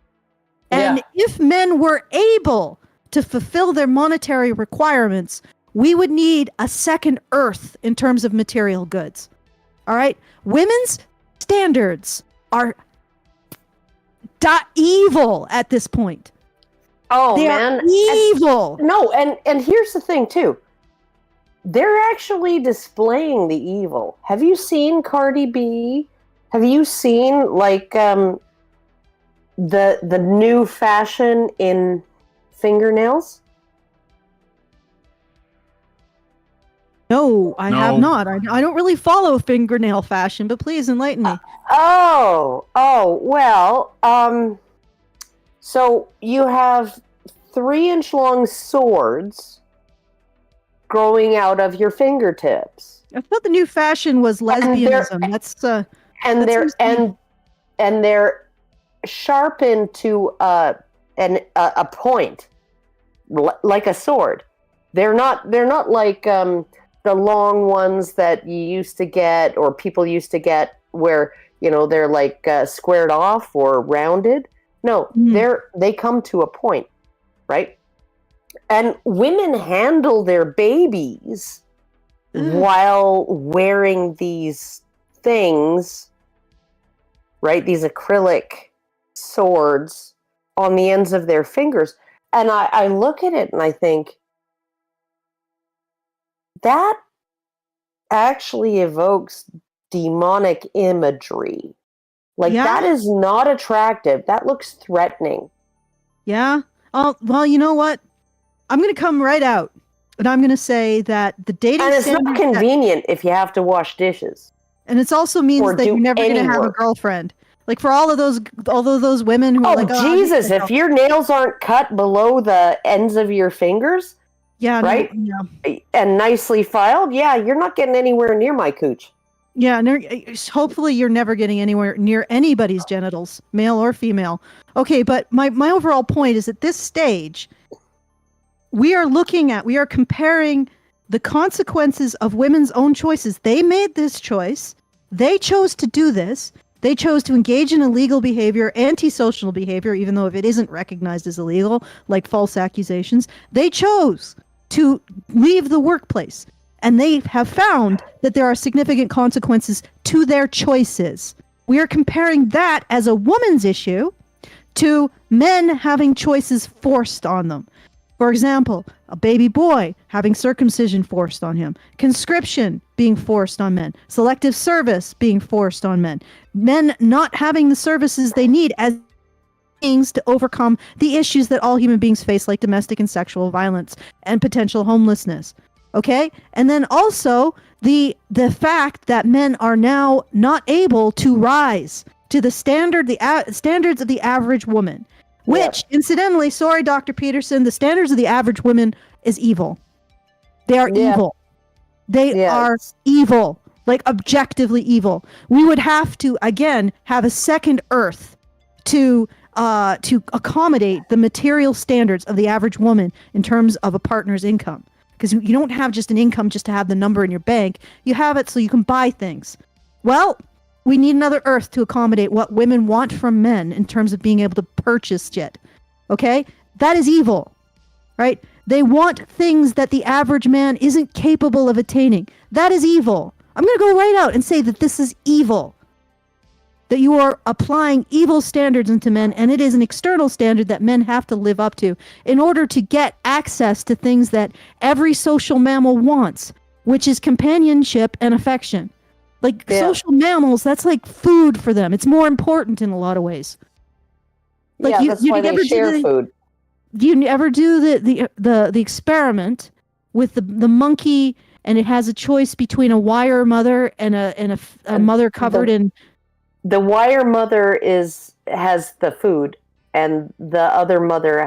And Yeah. if men were able to fulfill their monetary requirements, we would need a second Earth in terms of material goods. All right? Women's standards are evil at this point. Oh, They man. are evil. No, and here's the thing, too. They're actually displaying the evil. Have you seen Cardi B? Have you seen, like, the new fashion in fingernails? No, I have No. not. I don't really follow fingernail fashion, but please enlighten me. Well, so you have 3-inch long swords growing out of your fingertips. I thought the new fashion was lesbianism. And That they're seems to and they're sharpened to a point, like a sword. They're not like the long ones that you used to get or people used to get, where they're like squared off or rounded. No, they come to a point, right? And women handle their babies while wearing these things, right? These acrylic swords on the ends of their fingers. And I look at it and I think, that actually evokes demonic imagery. Like, that is not attractive. That looks threatening. Yeah. Oh, well, you know what? I'm going to come right out, and I'm going to say that the dating And it's not standards convenient if you have to wash dishes. and it also means or that do you're never going to any have a work. girlfriend. Like, for all of those women who are like, Jesus, if your nails aren't cut below the ends of your fingers, yeah, right? No, yeah. And nicely filed, you're not getting anywhere near my cooch. Yeah, hopefully you're never getting anywhere near anybody's genitals, male or female. Okay, but my overall point is, at this stage, we are comparing the consequences of women's own choices. They made this choice. They chose to do this. They chose to engage in illegal behavior, antisocial behavior, even though if it isn't recognized as illegal, like false accusations. They chose to leave the workplace. And they have found that there are significant consequences to their choices. We are comparing that as a woman's issue to men having choices forced on them. For example, a baby boy having circumcision forced on him, conscription being forced on men, selective service being forced on men, men not having the services they need as beings to overcome the issues that all human beings face, like domestic and sexual violence and potential homelessness. Okay? And then also the fact that men are now not able to rise to the standards of the average woman. Which, incidentally, sorry, Dr. Peterson, the standards of the average woman is evil. They are evil. They are evil, like objectively evil. We would have to, again, have a second Earth to accommodate the material standards of the average woman in terms of a partner's income. Because you don't have just an income just to have the number in your bank. You have it so you can buy things. Well, we need another Earth to accommodate what women want from men in terms of being able to purchase shit. Okay? That is evil. Right? They want things that the average man isn't capable of attaining. That is evil. I'm going to go right out and say that this is evil. That you are applying evil standards into men, and it is an external standard that men have to live up to in order to get access to things that every social mammal wants, which is companionship and affection. Like, social mammals, that's like food for them. It's more important in a lot of ways. Like, that's why they share food. Do you ever do the experiment with the monkey, and it has a choice between a wire mother and a mother covered in... The wire mother has the food, and the other mother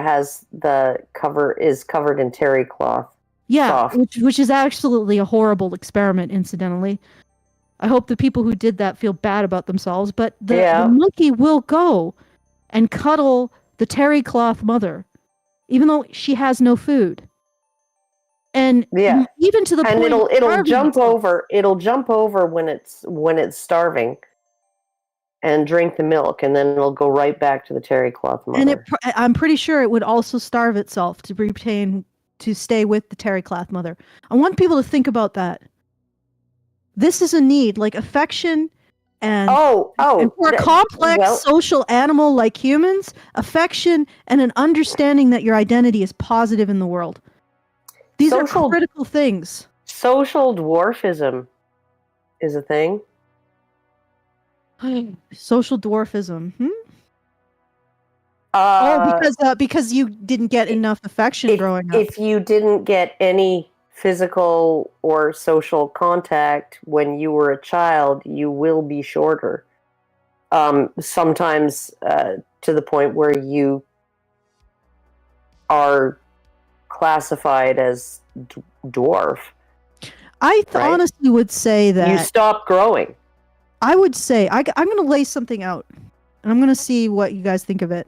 is covered in terry cloth. Yeah, which is absolutely a horrible experiment, incidentally. I hope the people who did that feel bad about themselves, but the monkey will go and cuddle the terry cloth mother, even though she has no food. And even to the point, it'll jump over when it's starving. and drink the milk, and then it'll go right back to the terry cloth mother. And I'm pretty sure it would also starve itself to stay with the terry cloth mother. I want people to think about that. This is a need, like affection and for a complex social animal like humans, affection and an understanding that your identity is positive in the world. These are critical things. Social dwarfism is a thing. Social dwarfism. Because you didn't get enough affection growing up. If you didn't get any physical or social contact when you were a child, you will be shorter. Sometimes to the point where you are classified as dwarf. I honestly would say that you stop growing. I would say I'm going to lay something out, and I'm going to see what you guys think of it.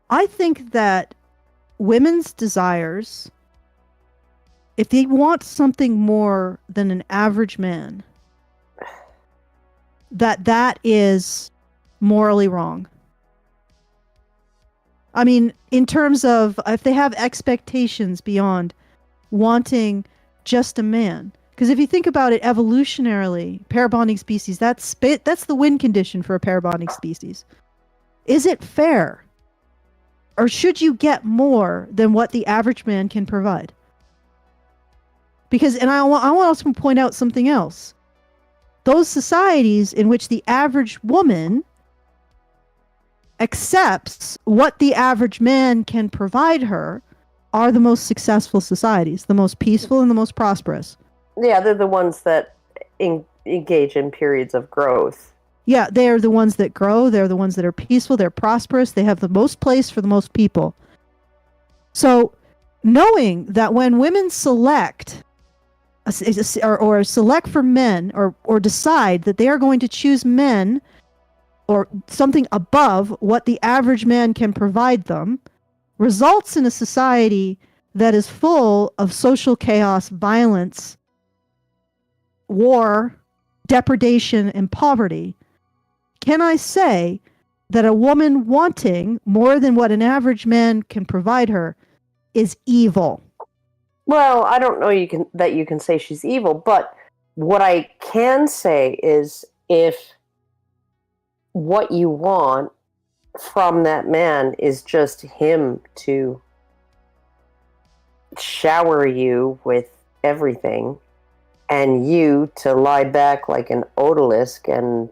I think that women's desires, if they want something more than an average man, that is morally wrong. I mean, in terms of if they have expectations beyond wanting just a man. Because if you think about it evolutionarily, pair bonding species, that's the win condition for a pair bonding species. Is it fair? Or should you get more than what the average man can provide? Because, and I want also to point out something else. Those societies in which the average woman accepts what the average man can provide her are the most successful societies, the most peaceful and the most prosperous. Yeah, they're the ones that engage in periods of growth. Yeah, they are the ones that grow. They're the ones that are peaceful. They're prosperous. They have the most place for the most people. So knowing that when women select or select for men or decide that they are going to choose men or something above what the average man can provide them, results in a society that is full of social chaos, violence, war, depredation, and poverty. Can I say that a woman wanting more than what an average man can provide her is evil? Well, I don't know you can say she's evil, but what I can say is if what you want from that man is just him to shower you with everything and you to lie back like an odalisque and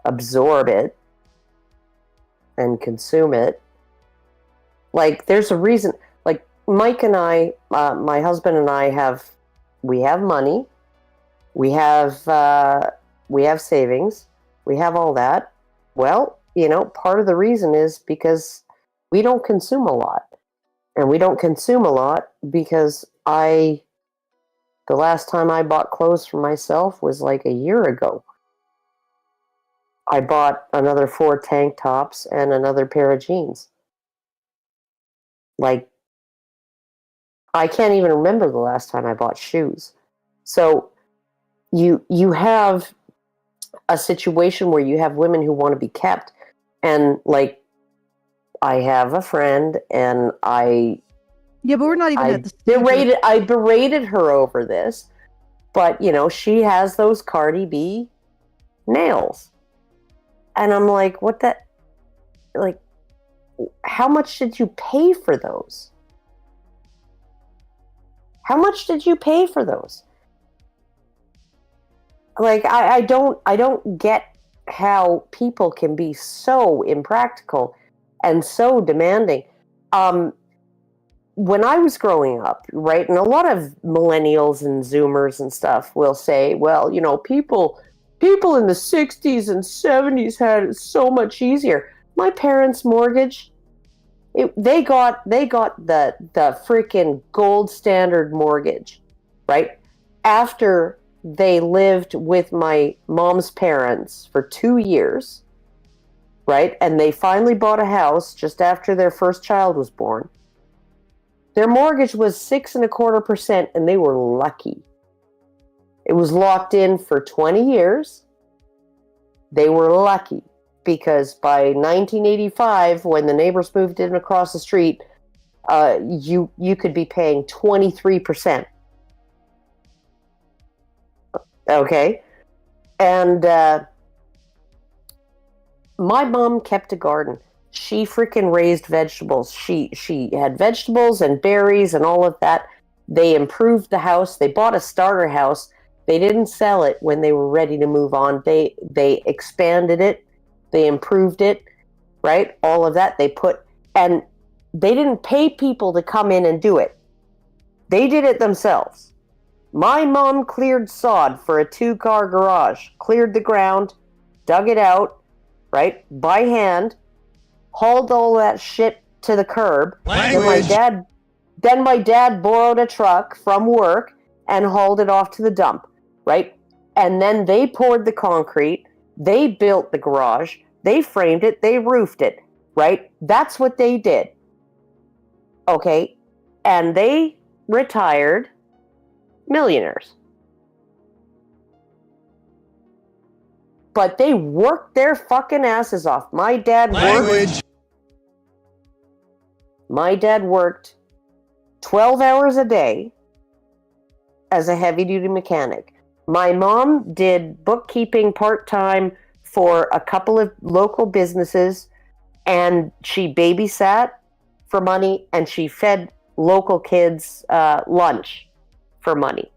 absorb it and consume it, like there's a reason. Like Mike and I, my husband and I we have money, we have savings, we have all that. Well, part of the reason is because we don't consume a lot. And we don't consume a lot because the last time I bought clothes for myself was like a year ago. I bought another 4 tank tops and another pair of jeans. Like, I can't even remember the last time I bought shoes. So you have a situation where you have women who want to be kept. And like, I have a friend and yeah, but we're not even at the stage. I berated her over this, but she has those Cardi B nails. And I'm like, how much did you pay for those? How much did you pay for those? Like, I don't get how people can be so impractical and so demanding. When I was growing up, right, and a lot of millennials and Zoomers and stuff will say, well, people in the 60s and 70s had it so much easier. My parents' mortgage, they got the freaking gold standard mortgage, right? After they lived with my mom's parents for 2 years, right? And they finally bought a house just after their first child was born. Their mortgage was 6.25%, and they were lucky. It was locked in for 20 years. They were lucky because by 1985, when the neighbors moved in across the street, you could be paying 23%. Okay, and my mom kept a garden. She freaking raised vegetables. She had vegetables and berries and all of that. They improved the house. They bought a starter house. They didn't sell it when they were ready to move on. They expanded it. They improved it, right? All of that. And they didn't pay people to come in and do it. They did it themselves. My mom cleared sod for a 2-car garage, cleared the ground, dug it out, right, by hand, hauled all that shit to the curb. Then my dad borrowed a truck from work and hauled it off to the dump, right? And then they poured the concrete, they built the garage, they framed it, they roofed it, right? That's what they did. Okay, and they retired millionaires. But they worked their fucking asses off. My dad worked 12 hours a day as a heavy-duty mechanic. My mom did bookkeeping part-time for a couple of local businesses, and she babysat for money, and she fed local kids lunch for money.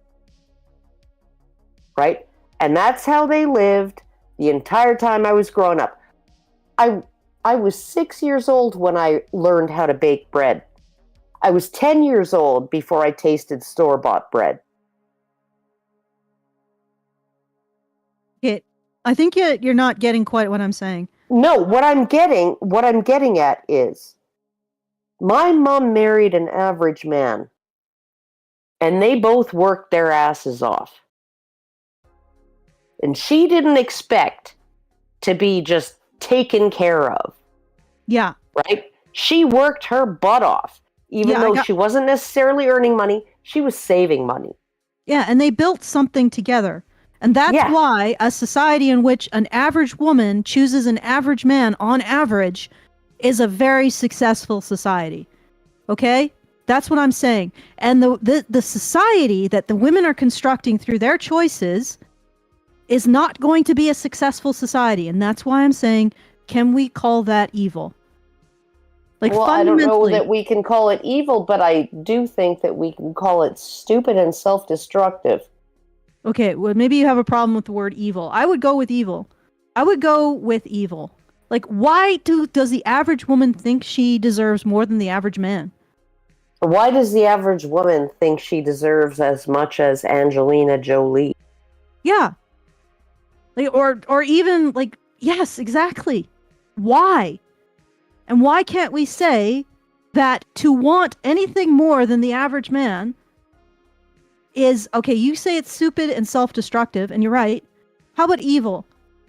Right? And that's how they lived the entire time I was growing up. I was 6 years old when I learned how to bake bread. I was 10 years old before I tasted store-bought bread. I think you're not getting quite what I'm saying. No, what I'm getting at is my mom married an average man, and they both worked their asses off. And she didn't expect to be just taken care of. Yeah. Right? She worked her butt off. Even though she wasn't necessarily earning money, she was saving money. Yeah, and they built something together. And that's why a society in which an average woman chooses an average man on average is a very successful society. Okay? That's what I'm saying. And the society that the women are constructing through their choices is not going to be a successful society. And that's why I'm saying, can we call that evil? Well, I don't know that we can call it evil, but I do think that we can call it stupid and self-destructive. Okay, well, maybe you have a problem with the word evil. I would go with evil. Like, why does the average woman think she deserves more than the average man? Why does the average woman think she deserves as much as Angelina Jolie? Yeah. Like, or even, like, yes, exactly. Why? And why can't we say that to want anything more than the average man is, okay, you say it's stupid and self-destructive, and you're right. How about evil?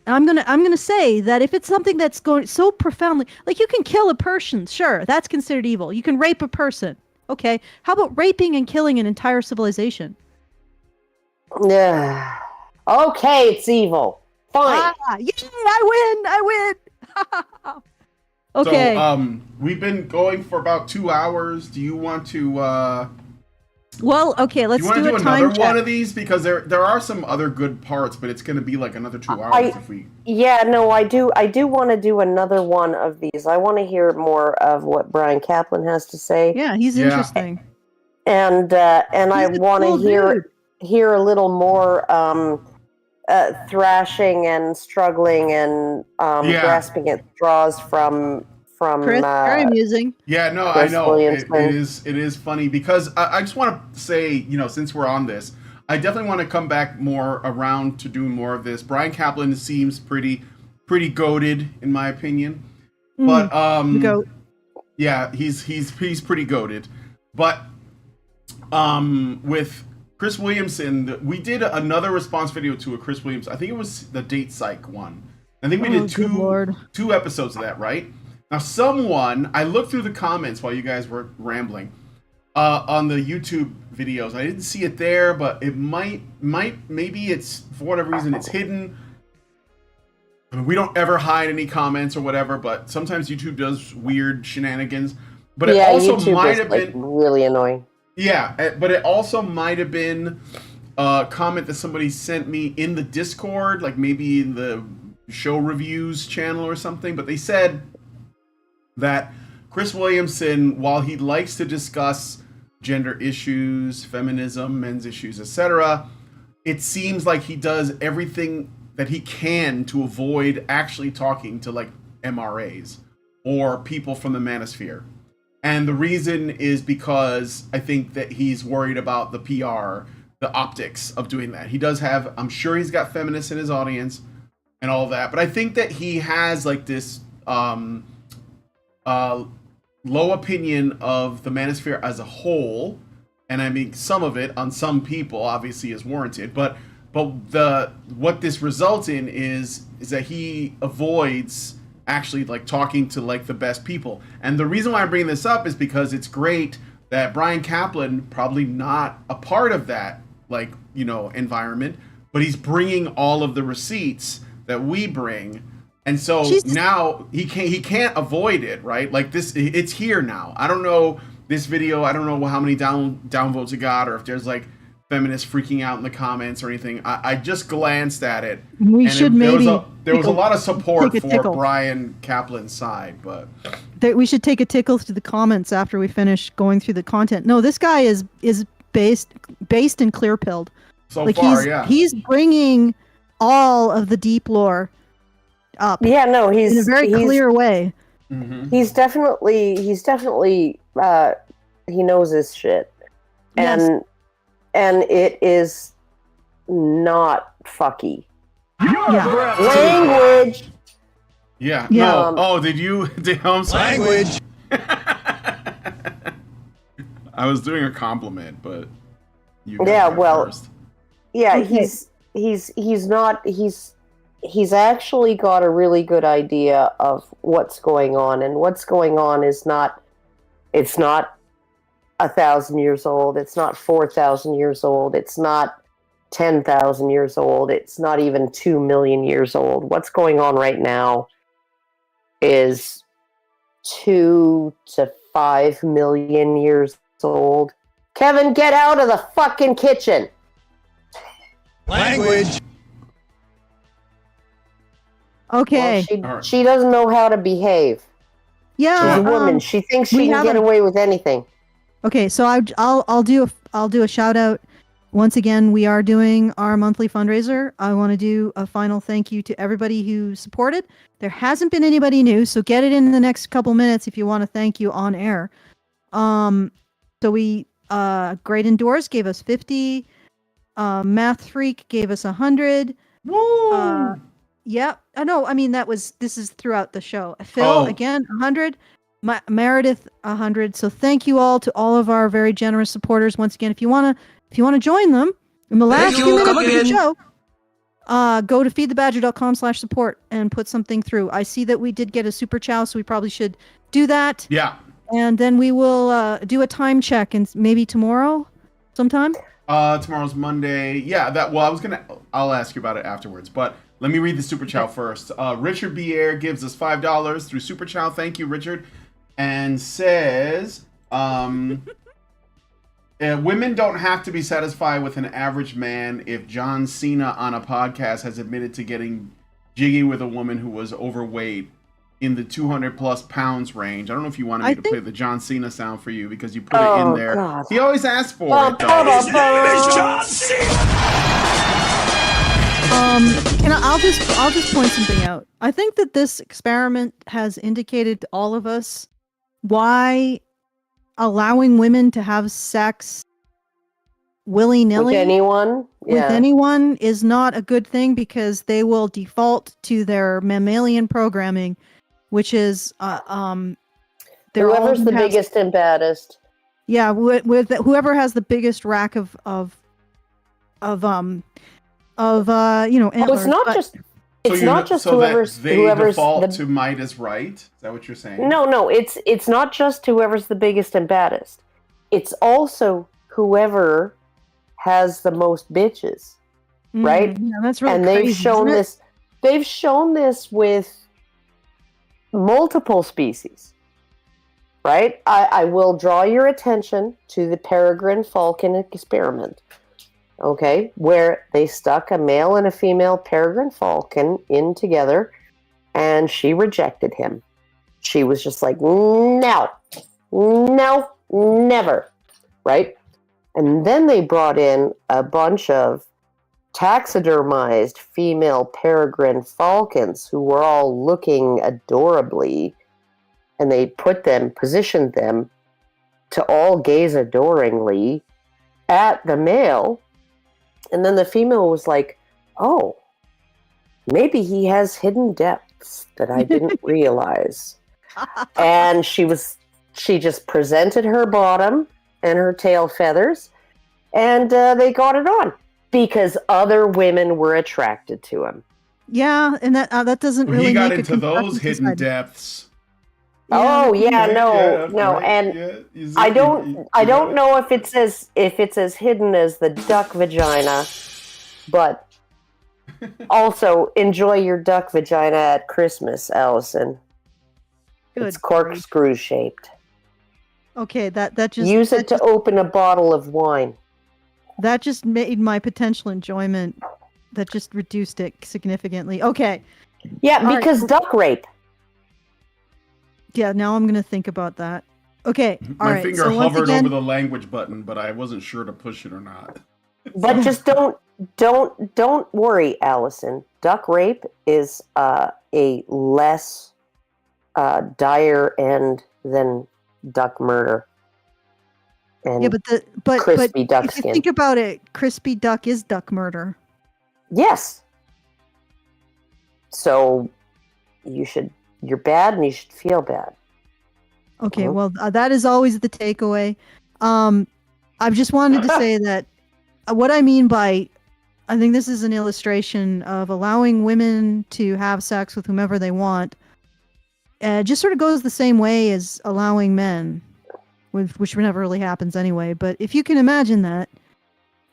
And I'm gonna say that if it's something that's going so profoundly, like, you can kill a person, sure, that's considered evil. You can rape a person, okay. How about raping and killing an entire civilization? Yeah. Okay, it's evil. Fine. Yeah, I win. Okay. So, we've been going for about 2 hours. Do you want to? Well, okay, let's do a time check. You want to do another one of these, because there are some other good parts, but it's going to be like another 2 hours if we. Yeah, no, I do want to do another one of these. I want to hear more of what Bryan Caplan has to say. Yeah, he's interesting. And I want to hear a little more thrashing and struggling and grasping at straws from Chris. Very amusing. Yeah, no, Chris I know Williamson. it is funny, because I just want to say, since we're on this, I definitely want to come back more around to doing more of this. Bryan Caplan seems pretty goated in my opinion, but the goat. Yeah, he's pretty goated, but with Chris Williamson, we did another response video to a Chris Williamson. I think it was the date psych one. I think we did two episodes of that, right? Now, I looked through the comments while you guys were rambling on the YouTube videos. I didn't see it there, but it maybe it's, for whatever reason, it's hidden. we don't ever hide any comments or whatever, but sometimes YouTube does weird shenanigans. But yeah, it also YouTube might is, have like, been really annoying. Yeah, but it also might have been a comment that somebody sent me in the Discord, like maybe in the show reviews channel or something. But they said that Chris Williamson, while he likes to discuss gender issues, feminism, men's issues, etc., it seems like he does everything that he can to avoid actually talking to like MRAs or people from the manosphere. And the reason is because I think that he's worried about the PR, the optics of doing that. He does have, I'm sure he's got feminists in his audience and all that, but I think that he has like this low opinion of the manosphere as a whole. And I mean, some of it on some people obviously is warranted, but what this results in is that he avoids actually like talking to like the best people. And the reason why I'm bringing this up is because it's great that Bryan Caplan, probably not a part of that like, you know, environment, but he's bringing all of the receipts that we bring. And so now he can't avoid it, right? Like this, it's here now. I don't know this video. I don't know how many downvotes it got, or if there's like feminists freaking out in the comments or anything. I just glanced at it. There was a lot of support for Bryan Caplan's side, but we should take a tickle to the comments after we finish going through the content. No, this guy is based and clear-pilled. So like far, he's bringing all of the deep lore up. Yeah, no, he's in a very clear way. Mm-hmm. He's definitely he knows his shit. Yes. And it is not fucky. Yeah. Language. Yeah. Yeah. No. I'm sorry. Language. I was doing a compliment, but you first. Yeah, Okay. he's actually got a really good idea of what's going on, and what's going on is not 1,000 years old, it's not 4,000 years old, it's not 10,000 years old, it's not even 2 million years old. What's going on right now is 2 to 5 million years old. Kevin, get out of the fucking kitchen! Language. Okay. Well, she doesn't know how to behave. Yeah. She's a woman. She thinks she can get away with anything. Okay, so I'll do a shout out. Once again, we are doing our monthly fundraiser. I want to do a final thank you to everybody who supported. There hasn't been anybody new, so get it in the next couple minutes if you want to thank you on air. So we Great Indoors gave us 50. Math Freak gave us 100. Woo! Yeah. No, I mean this is throughout the show. Phil again 100. Meredith 100. So thank you all to all of our very generous supporters. Once again, if you wanna join them in the last few minutes of the show, go to feedthebadger.com/support and put something through. I see that we did get a super chow, so we probably should do that. Yeah. And then we will do a time check, and maybe tomorrow sometime. Tomorrow's Monday. Yeah, I'll ask you about it afterwards, but let me read the Super Chow first. Richard B. Air gives us $5 through Super Chow. Thank you, Richard. And says, women don't have to be satisfied with an average man if John Cena on a podcast has admitted to getting jiggy with a woman who was overweight in the 200 plus pounds range. I don't know if you wanted me to play the John Cena sound for you because you put it in there. God. He always asks for it, though. His name is John Cena. And I'll just point something out. I think that this experiment has indicated to all of us why allowing women to have sex willy-nilly with anyone is not a good thing, because they will default to their mammalian programming, which is whoever's the biggest and baddest. Yeah, with whoever has the biggest rack of antlers. It's not just so whoever's they default to might is right. Is that what you're saying? No, it's not just whoever's the biggest and baddest. It's also whoever has the most bitches, right? Yeah, that's really and crazy, they've shown this. they've shown this with multiple species, right? I will draw your attention to the peregrine falcon experiment, okay, where they stuck a male and a female peregrine falcon in together, and she rejected him. She was just like, no, never, right? And then they brought in a bunch of taxidermized female peregrine falcons who were all looking adorably, and they positioned them to all gaze adoringly at the male. And then the female was like, oh, maybe he has hidden depths that I didn't realize. And she just presented her bottom and her tail feathers, and they got it on because other women were attracted to him. Yeah, and that doesn't really he got make into those hidden depths. Oh yeah, no, right, and I don't know if it's as hidden as the duck vagina, but also enjoy your duck vagina at Christmas, Allison. It's corkscrew shaped. Okay, that just use it to open a bottle of wine. That just made my potential enjoyment. That just reduced it significantly. Okay. Yeah, because duck rape. Yeah, now I'm gonna think about that. Okay, all right. My finger hovered over the language button, but I wasn't sure to push it or not. But just don't worry, Allison. Duck rape is a less dire end than duck murder. And yeah, but crispy duck if skin. you think about it, crispy duck is duck murder. Yes. So you're bad and you should feel bad. Okay, well, that is always the takeaway. I just wanted to say that what I mean by, I think this is an illustration of allowing women to have sex with whomever they want. Just sort of goes the same way as allowing men, which never really happens anyway. But if you can imagine that,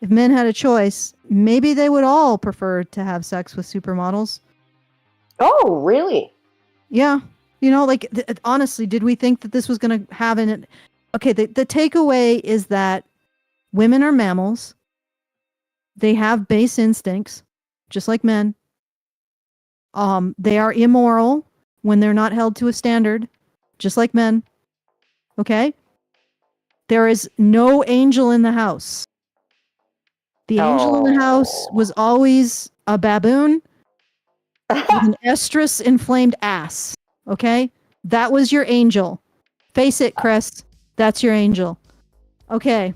if men had a choice, maybe they would all prefer to have sex with supermodels. Oh, really? Yeah. You know, like, honestly, did we think that this was going to have an... Okay, the takeaway is that women are mammals. They have base instincts, just like men. They are immoral when they're not held to a standard, just like men. Okay? There is no angel in the house. The angel in the house was always a baboon with an estrus inflamed ass. Okay? That was your angel. Face it, Chris. That's your angel. Okay.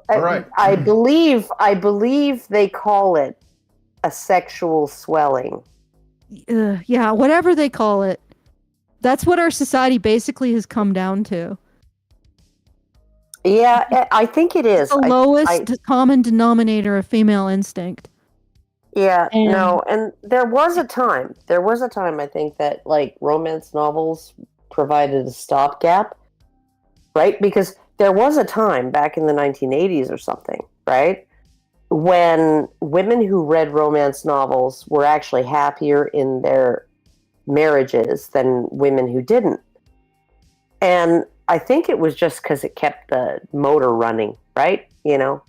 All right. I believe they call it a sexual swelling. Yeah, whatever they call it. That's what our society basically has come down to. Yeah, I think it is. The lowest common denominator of female instinct. Yeah, and there was a time, I think, that, like, romance novels provided a stopgap, right? Because there was a time back in the 1980s or something, right, when women who read romance novels were actually happier in their marriages than women who didn't. And I think it was just because it kept the motor running, right? You know?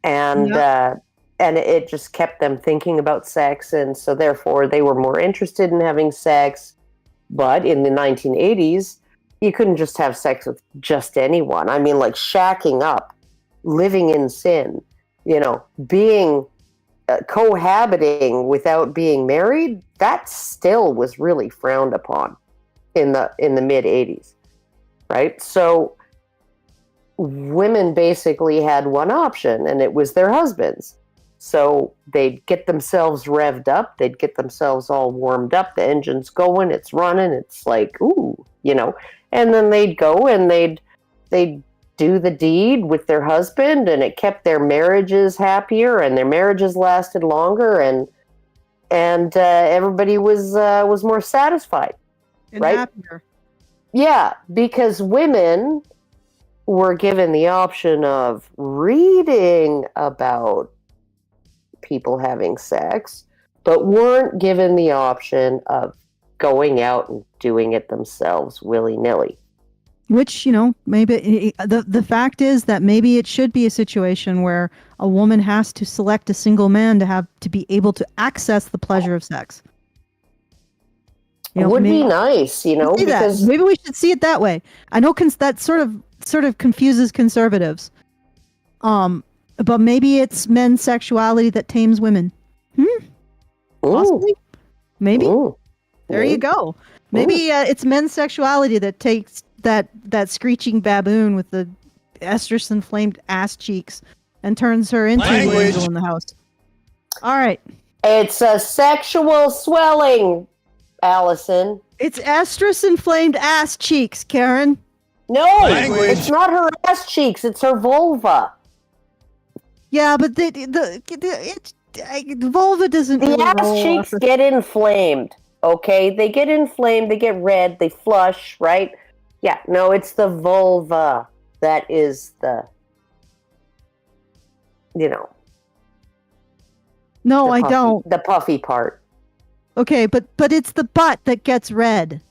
And it just kept them thinking about sex, and so therefore they were more interested in having sex. But in the 1980s, you couldn't just have sex with just anyone. I mean, like, shacking up, living in sin, you know, being cohabiting without being married, that still was really frowned upon in the mid 80s, right? So women basically had one option, and it was their husbands. So they'd get themselves revved up, they'd get themselves all warmed up, the engine's going, it's running, it's like, ooh, you know, and then they'd go and they'd do the deed with their husband, and it kept their marriages happier, and their marriages lasted longer, and everybody was more satisfied, And right? happier. Yeah, because women were given the option of reading about people having sex, but weren't given the option of going out and doing it themselves willy-nilly. Which, maybe the fact is that maybe it should be a situation where a woman has to select a single man to be able to access the pleasure of sex. It would be nice, because maybe we should see it that way. I know that sort of confuses conservatives. But maybe it's men's sexuality that tames women. Possibly. Maybe. Ooh. There you go. Maybe it's men's sexuality that takes that screeching baboon with the estrus-inflamed ass cheeks and turns her into an angel in the house. All right. It's a sexual swelling, Allison. It's estrus-inflamed ass cheeks, Karen. No, it's not her ass cheeks. It's her vulva. Yeah, but the vulva doesn't. The really ass cheeks get inflamed. Okay, they get inflamed. They get red. They flush. Right? Yeah. No, it's the vulva that is the. No, I don't. The puffy part. Okay, but it's the butt that gets red.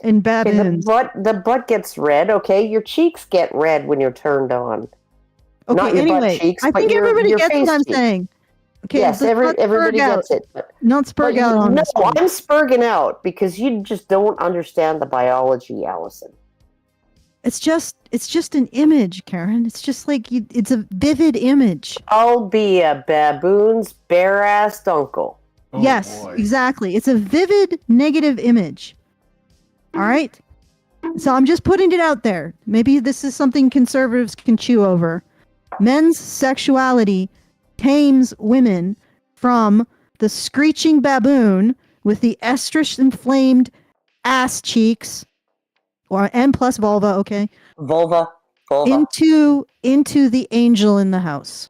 In baboons. The butt gets red. Okay, your cheeks get red when you're turned on. Okay, not your anyway, butt cheeks, I think everybody gets what I'm saying. Okay, yes, everybody gets it. Not spurg out on this one. I'm spurging out because you just don't understand the biology, Allison. It's just an image, Karen. It's just like it's a vivid image. I'll be a baboon's bare-assed uncle. Oh, yes, boy. exactly. It's a vivid negative image. All right? So I'm just putting it out there. Maybe this is something conservatives can chew over. Men's sexuality tames women from the screeching baboon with the estrus-inflamed ass cheeks, or M plus vulva, okay? Vulva. Into the angel in the house.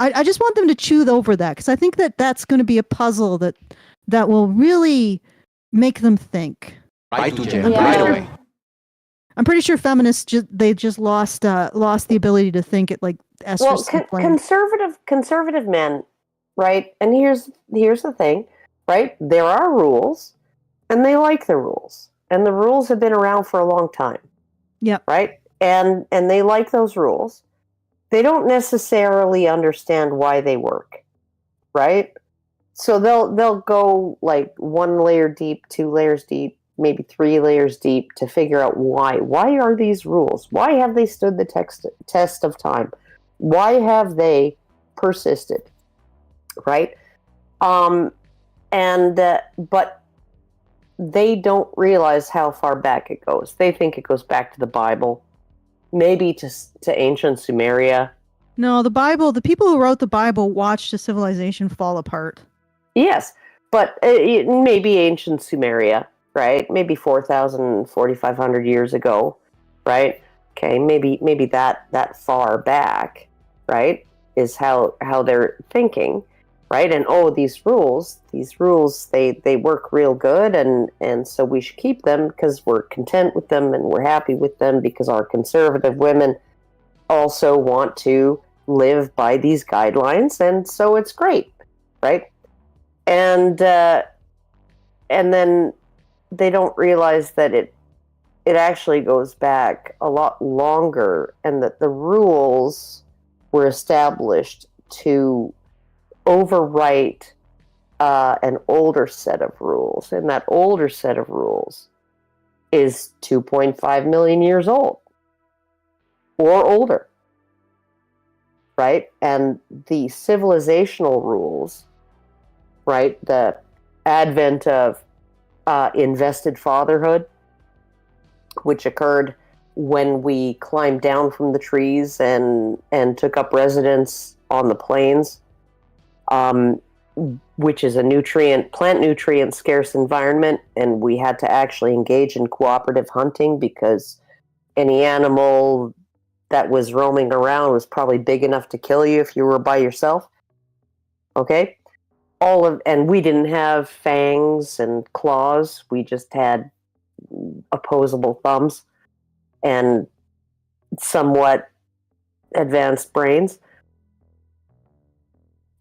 I just want them to chew over that, because I think that's going to be a puzzle that will really make them think. Right away. I'm pretty sure feminists just lost the ability to think it like estrus. Well, conservative men, right? And here's the thing, right? There are rules, and they like the rules, and the rules have been around for a long time. Yep. Right? And they like those rules. They don't necessarily understand why they work, right? So they'll go like 1 layer deep, 2 layers deep, maybe 3 layers deep to figure out why. Why are these rules? Why have they stood the test of time? Why have they persisted? Right? But they don't realize how far back it goes. They think it goes back to the Bible, maybe to ancient Sumeria. No, the Bible, the people who wrote the Bible watched a civilization fall apart. Yes, but maybe ancient Sumeria, right? Maybe 4,000, 4,500 years ago, right? Okay, maybe that far back, right, is how they're thinking, right? And these rules, they work real good, and so we should keep them because we're content with them and we're happy with them because our conservative women also want to live by these guidelines, and so it's great, right? And then they don't realize that it actually goes back a lot longer, and that the rules were established to overwrite an older set of rules, and that older set of rules is 2.5 million years old or older, right? And the civilizational rules, right, the advent of invested fatherhood, which occurred when we climbed down from the trees and took up residence on the plains, which is a plant nutrient scarce environment, and we had to actually engage in cooperative hunting because any animal that was roaming around was probably big enough to kill you if you were by yourself. Okay? And we didn't have fangs and claws. We just had opposable thumbs and somewhat advanced brains.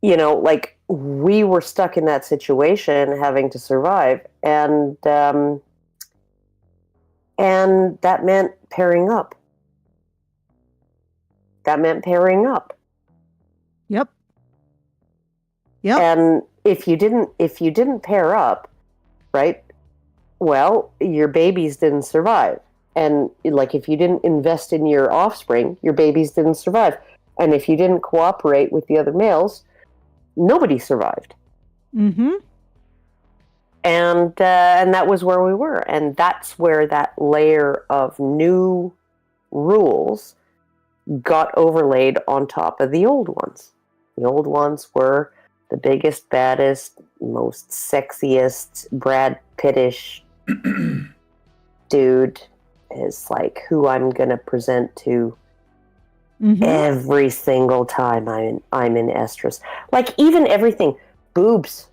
like we were stuck in that situation having to survive, and that meant pairing up. Yep. And if you didn't pair up, right? Well, your babies didn't survive. And like if you didn't invest in your offspring, your babies didn't survive. And if you didn't cooperate with the other males, nobody survived. Mm-hmm. And that was where we were. And that's where that layer of new rules got overlaid on top of the old ones. The old ones were the biggest, baddest, most sexiest, Brad Pittish dude is like who I'm going to present to every single time I'm in estrus. Like even everything, boobs,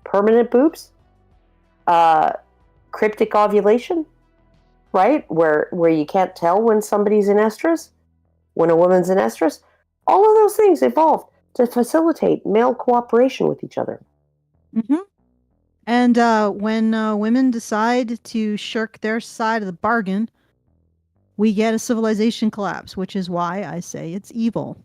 permanent boobs, cryptic ovulation, right? Where you can't tell when somebody's in estrus, when a woman's in estrus. All of those things evolved to facilitate male cooperation with each other. Mm-hmm. And when women decide to shirk their side of the bargain, we get a civilization collapse, which is why I say it's evil.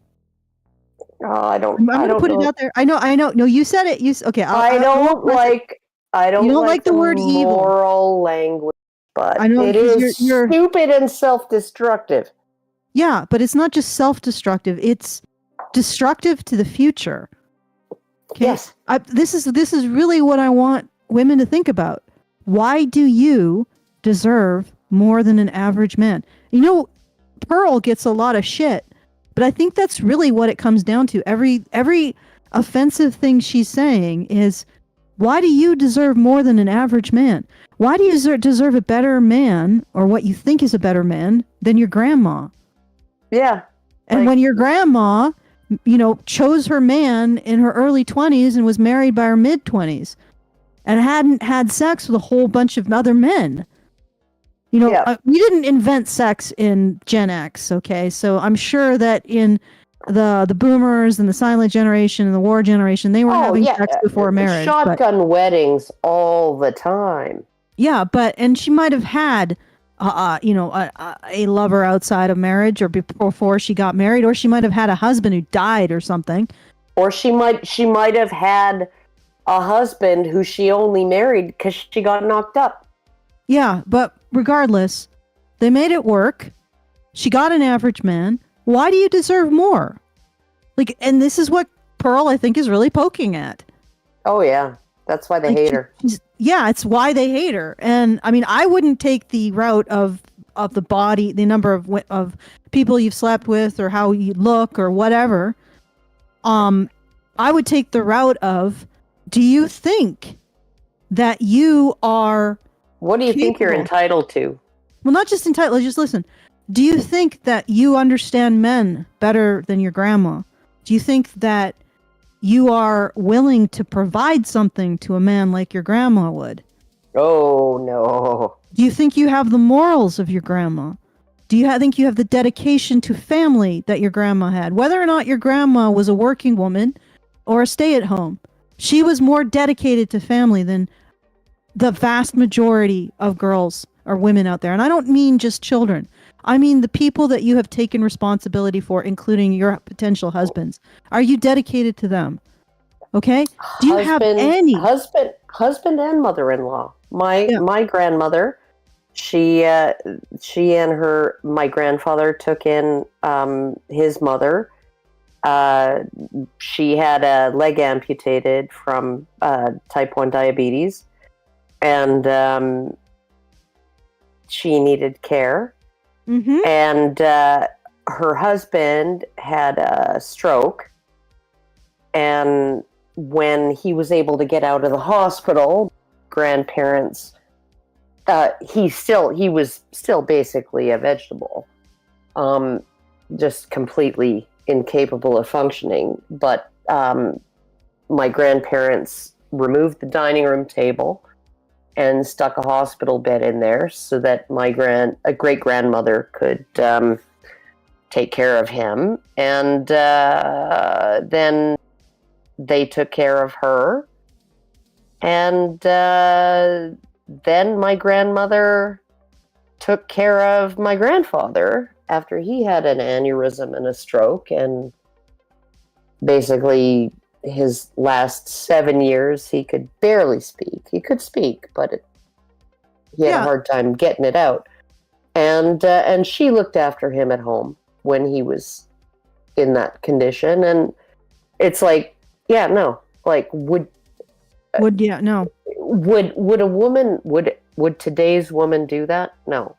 Oh, I'm going to put it out there. I know. No, you said it. Okay. I don't like the word evil. Moral language, but I know it is stupid and self-destructive. Yeah, but it's not just self-destructive. It's destructive to the future. Okay? Yes. This is really what I want women to think about. Why do you deserve more than an average man? Pearl gets a lot of shit, but I think that's really what it comes down to. Every offensive thing she's saying is, why do you deserve more than an average man? Why do you deserve a better man, or what you think is a better man, than your grandma? Yeah. And when your grandma, chose her man in her early 20s and was married by her mid 20s and hadn't had sex with a whole bunch of other men. We didn't invent sex in Gen X, okay? So I'm sure that in the boomers and the silent generation and the war generation, they were having sex before marriage. Shotgun weddings all the time. Yeah, and she might have had a lover outside of marriage or before she got married, or she might have had a husband who died or something. Or she might have had a husband who she only married because she got knocked up. Yeah, but regardless, they made it work. She got an average man. Why do you deserve more? And this is what Pearl, I think, is really poking at. Oh, yeah. That's why they hate her. Yeah, it's why they hate her. And I mean, I wouldn't take the route of the body, the number of people you've slept with, or how you look, or whatever. I would take the route of, do you think that you are... What do you think you're entitled to? Well, not just entitled, just listen. Do you think that you understand men better than your grandma? Do you think that you are willing to provide something to a man like your grandma would? Oh, no. Do you think you have the morals of your grandma? Do you think you have the dedication to family that your grandma had? Whether or not your grandma was a working woman or a stay-at-home, she was more dedicated to family than the vast majority of girls or women out there. And I don't mean just children. I mean the people that you have taken responsibility for, including your potential husbands. Are you dedicated to them? Okay? Do you have any husband and mother-in-law? My grandmother, she and my grandfather took in his mother. She had a leg amputated from type 1 diabetes, and she needed care. Mm-hmm. And her husband had a stroke, and when he was able to get out of the hospital, grandparents, he was still basically a vegetable, just completely incapable of functioning. But my grandparents removed the dining room table and stuck a hospital bed in there so that my great grandmother could take care of him. And then they took care of her. And then my grandmother took care of my grandfather after he had an aneurysm and a stroke. And basically, his last 7 years, he could barely speak. He could speak, but he had a hard time getting it out. And she looked after him at home when he was in that condition. And it's like, yeah, no, like would a woman, would today's woman do that? No.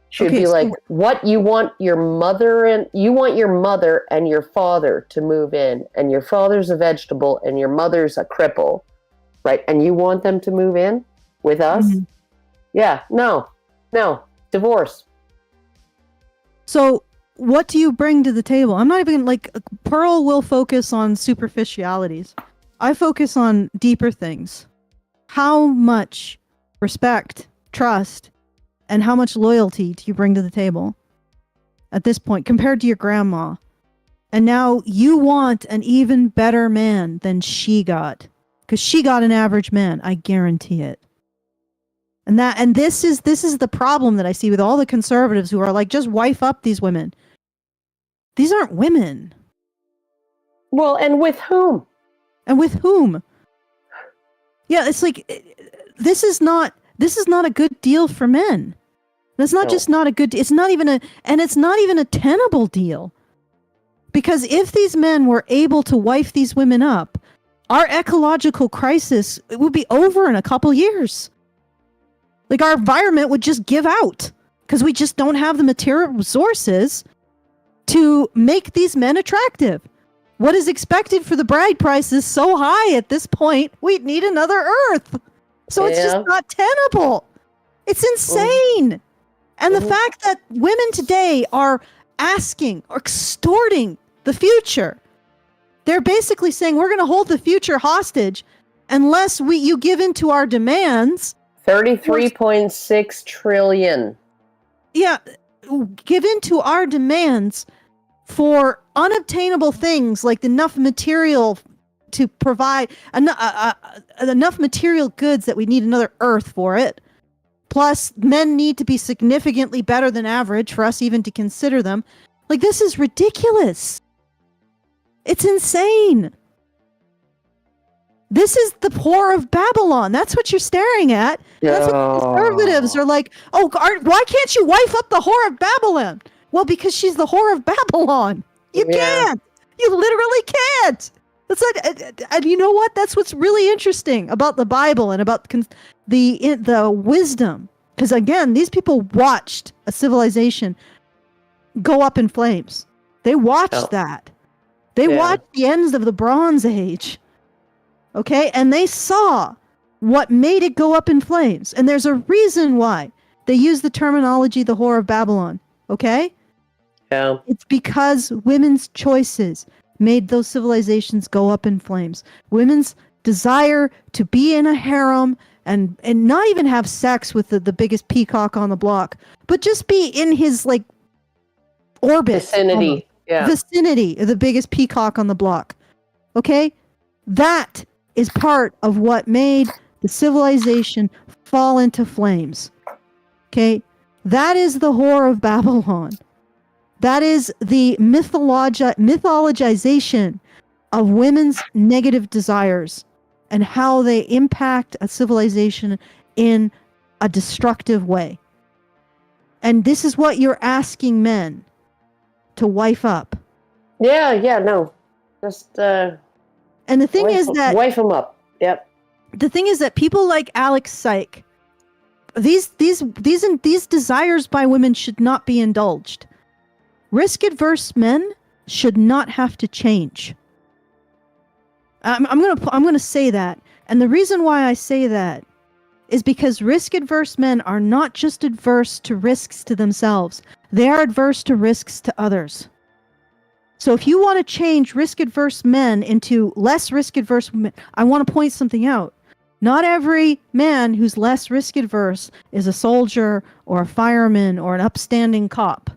She'd be like, what, you want your mother and your father to move in, and your father's a vegetable and your mother's a cripple, right? And you want them to move in with us? Mm-hmm. Yeah, no, divorce. So what do you bring to the table? I'm not even like, Pearl will focus on superficialities. I focus on deeper things. How much respect, trust, and how much loyalty do you bring to the table at this point compared to your grandma? And now you want an even better man than she got, because she got an average man. I guarantee it. And this is the problem that I see with all the conservatives who are like, just wife up these women. These aren't women. Well, and with whom? Yeah, it's like, this is not a good deal for men. That's not just not a good, it's not even a tenable deal. Because if these men were able to wife these women up, our ecological crisis, it would be over in a couple years. Like, our environment would just give out because we just don't have the material resources to make these men attractive. What is expected for the bride price is so high at this point, we'd need another Earth. So it's just not tenable. It's insane. And the fact that women today are asking or extorting the future, they're basically saying, we're going to hold the future hostage unless you give in to our demands. 33.6 trillion. Yeah, give in to our demands for unobtainable things like enough material to provide enough material goods that we need another Earth for it. Plus, men need to be significantly better than average for us even to consider them. Like, this is ridiculous. It's insane. This is the whore of Babylon. That's what you're staring at. That's what conservatives are like, why can't you wife up the whore of Babylon? Well, because she's the whore of Babylon. You can't. You literally can't. That's like, and you know what? That's what's really interesting about the Bible and about the wisdom. Because again, these people watched a civilization go up in flames. They watched that. They watched the ends of the Bronze Age. Okay? And they saw what made it go up in flames. And there's a reason why they use the terminology, the whore of Babylon. Okay? Yeah. It's because women's choices made those civilizations go up in flames. Women's desire to be in a harem and not even have sex with the biggest peacock on the block, but just be in his like orbit. Vicinity. Vicinity of the biggest peacock on the block. Okay? That is part of what made the civilization fall into flames. Okay? That is the whore of Babylon. That is the mythologization of women's negative desires and how they impact a civilization in a destructive way. And this is what you're asking men to wife up. No. Just and the thing is that wife them up. Yep. The thing is that people like Alex Syke, these desires by women should not be indulged. Risk-adverse men should not have to change. I'm gonna say that, and the reason why I say that is because risk-adverse men are not just adverse to risks to themselves; they are adverse to risks to others. So, if you want to change risk-adverse men into less risk-adverse women, I want to point something out. Not every man who's less risk-adverse is a soldier or a fireman or an upstanding cop.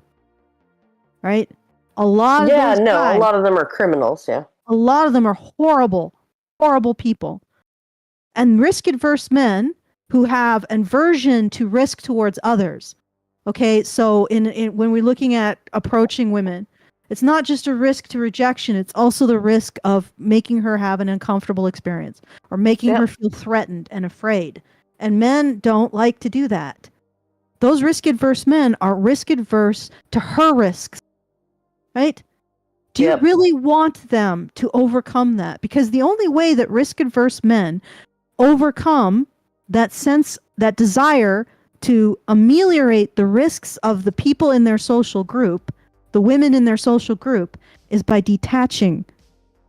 Right? A lot of those guys, a lot of them are criminals, yeah. A lot of them are horrible, horrible people. And risk-adverse men who have aversion to risk towards others. Okay, so when we're looking at approaching women, it's not just a risk to rejection, it's also the risk of making her have an uncomfortable experience or making her feel threatened and afraid. And men don't like to do that. Those risk-adverse men are risk-adverse to her risks, right? Do you really want them to overcome that? Because the only way that risk-adverse men overcome that sense, that desire to ameliorate the risks of the people in their social group, the women in their social group, is by detaching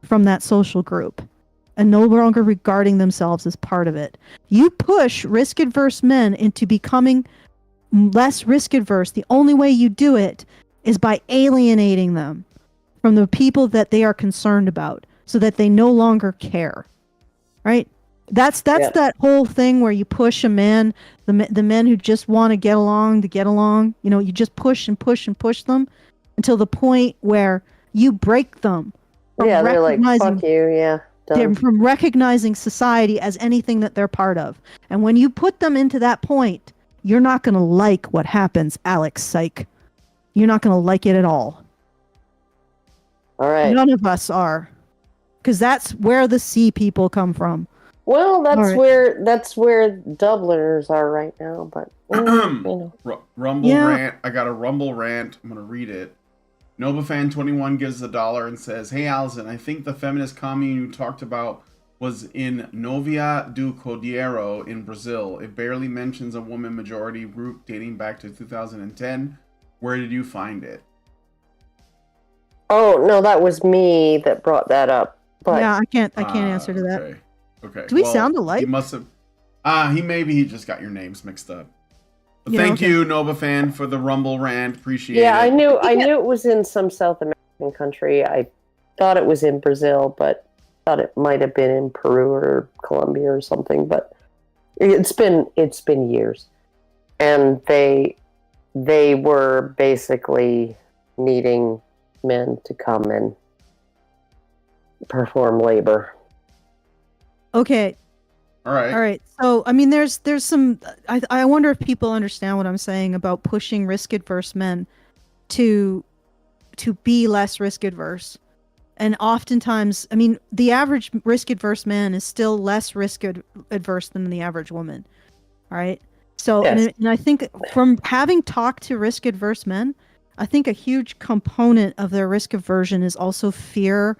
from that social group and no longer regarding themselves as part of it. You push risk-adverse men into becoming less risk-adverse. The only way you do it is by alienating them from the people that they are concerned about so that they no longer care, right? That's that whole thing where you push a man, the men who just want to get along, you know, you just push and push and push them until the point where you break them. Yeah, they're like, fuck you, yeah. They're from recognizing society as anything that they're part of. And when you put them into that point, you're not going to like what happens, Alex Psych. You're not going to like it at all. All right. None of us are. Because that's where the sea people come from. Well, that's where Dubliners are right now, but you know. Rumble rant. I got a Rumble rant. I'm gonna read it. NovaFan21 gives $1 and says, "Hey Alison, I think the feminist commune you talked about was in Novia do Cordeiro in Brazil. It barely mentions a woman majority group dating back to 2010. Where did you find it?" Oh no, that was me that brought that up. But yeah, I can't answer to that. Okay. Do we sound alike? He must have. He just got your names mixed up. But thank you, Nova Fan, for the Rumble rant. Appreciate it. Yeah, I knew it was in some South American country. I thought it was in Brazil, but thought it might have been in Peru or Colombia or something. But it's been years, and they were basically needing men to come and perform labor. Okay. All right. So, I mean, there's some. I wonder if people understand what I'm saying about pushing risk-adverse men to be less risk-adverse. And oftentimes, I mean, the average risk-adverse man is still less risk-adverse than the average woman. All right. So, yes. and I think from having talked to risk-adverse men, I think a huge component of their risk aversion is also fear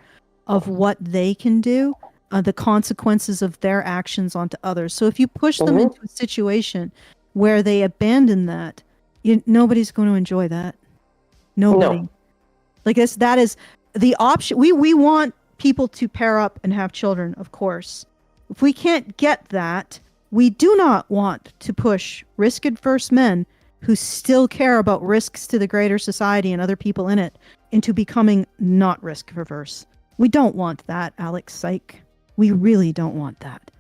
of what they can do. The consequences of their actions onto others. So if you push them into a situation where they abandon that, nobody's going to enjoy that. Nobody. No. Like that is the option. We want people to pair up and have children, of course. If we can't get that, we do not want to push risk-adverse men who still care about risks to the greater society and other people in it into becoming not risk-averse. We don't want that, Alex Psych. We really don't want that.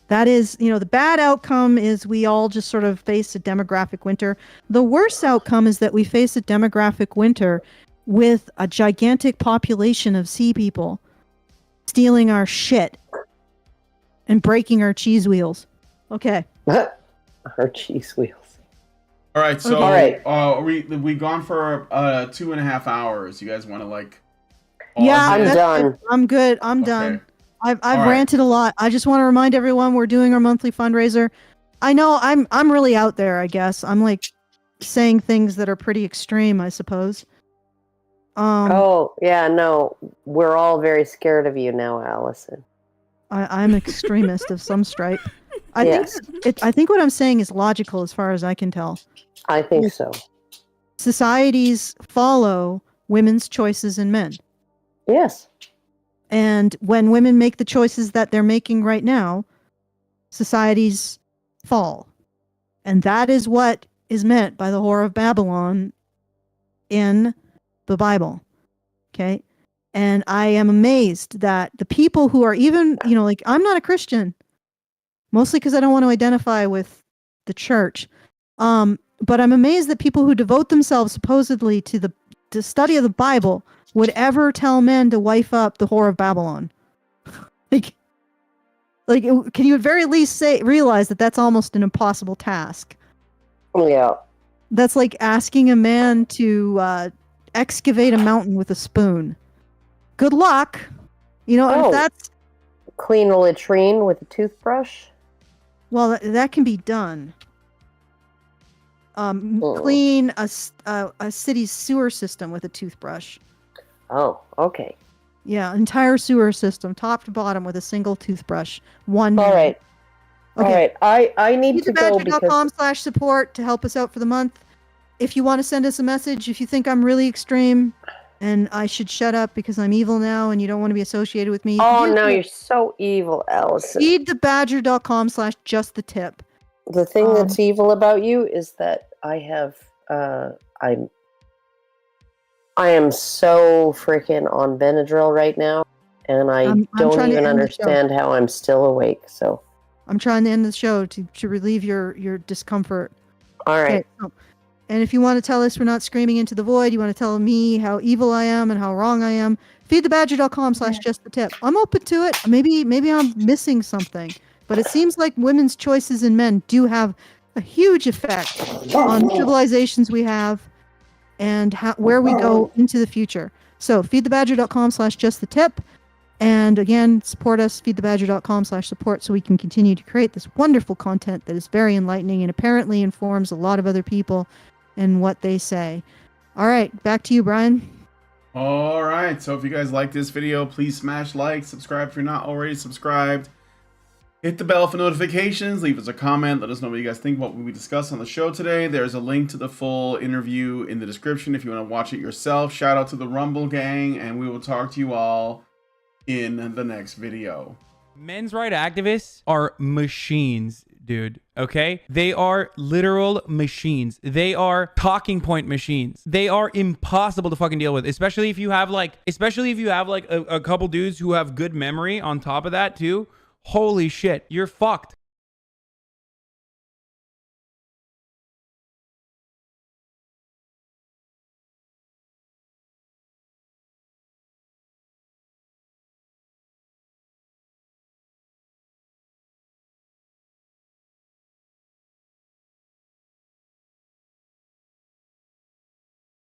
That is, the bad outcome is we all just sort of face a demographic winter. The worst outcome is that we face a demographic winter with a gigantic population of sea people stealing our shit and breaking our cheese wheels. Okay. Our cheese wheels. All right, so we gone for 2.5 hours. You guys want to I'm done. I'm good. I'm done. I've ranted a lot. I just want to remind everyone we're doing our monthly fundraiser. I know I'm really out there, I guess. I'm like saying things that are pretty extreme, I suppose. Oh, yeah, no. We're all very scared of you now, Allison. I'm an extremist of some stripe. I think what I'm saying is logical as far as I can tell. I think so. Societies follow women's choices in men. Yes. And when women make the choices that they're making right now, societies fall. And that is what is meant by the Whore of Babylon in the Bible. Okay? And I am amazed that the people who are even, I'm not a Christian, mostly because I don't want to identify with the church. But I'm amazed that people who devote themselves supposedly to the study of the Bible would ever tell men to wife up the Whore of Babylon. Like, can you at very least realize that that's almost an impossible task? Yeah. That's like asking a man to excavate a mountain with a spoon. Good luck. You know, Oh. if that's... Clean a latrine with a toothbrush? Well, that can be done. Clean a city's sewer system with a toothbrush. Oh, okay. Yeah, entire sewer system, top to bottom, with a single toothbrush. One man. All right. Okay. All right. I need to go because... BeTheBadger.com/support to help us out for the month. If you want to send us a message, if you think I'm really extreme and I should shut up because I'm evil now and you don't want to be associated with me. Oh, no, you're so evil, Allison. BeTheBadger.com/justthetip. The thing that's evil about you is that I have... I am so freaking on Benadryl right now, and I don't even understand how I'm still awake. So I'm trying to end the show to relieve your discomfort. All right. Okay, and if you want to tell us we're not screaming into the void, you want to tell me how evil I am and how wrong I am, feedthebadger.com/justthetip. I'm open to it. Maybe I'm missing something, but it seems like women's choices in men do have a huge effect on civilizations we have and where we go into the future. So feedthebadger.com/justthetip. And again, support us, feedthebadger.com/support, so we can continue to create this wonderful content that is very enlightening and apparently informs a lot of other people in what they say. All right, back to you, Brian. All right, so if you guys like this video, please smash like, subscribe if you're not already subscribed. Hit the bell for notifications, leave us a comment, let us know what you guys think about what we discussed on the show today. There's a link to the full interview in the description if you want to watch it yourself. Shout out to the Rumble gang, and we will talk to you all in the next video. Men's rights activists are machines, dude. Okay? They are literal machines. They are talking point machines. They are impossible to fucking deal with, especially if you have like a couple dudes who have good memory on top of that too. Holy shit, you're fucked.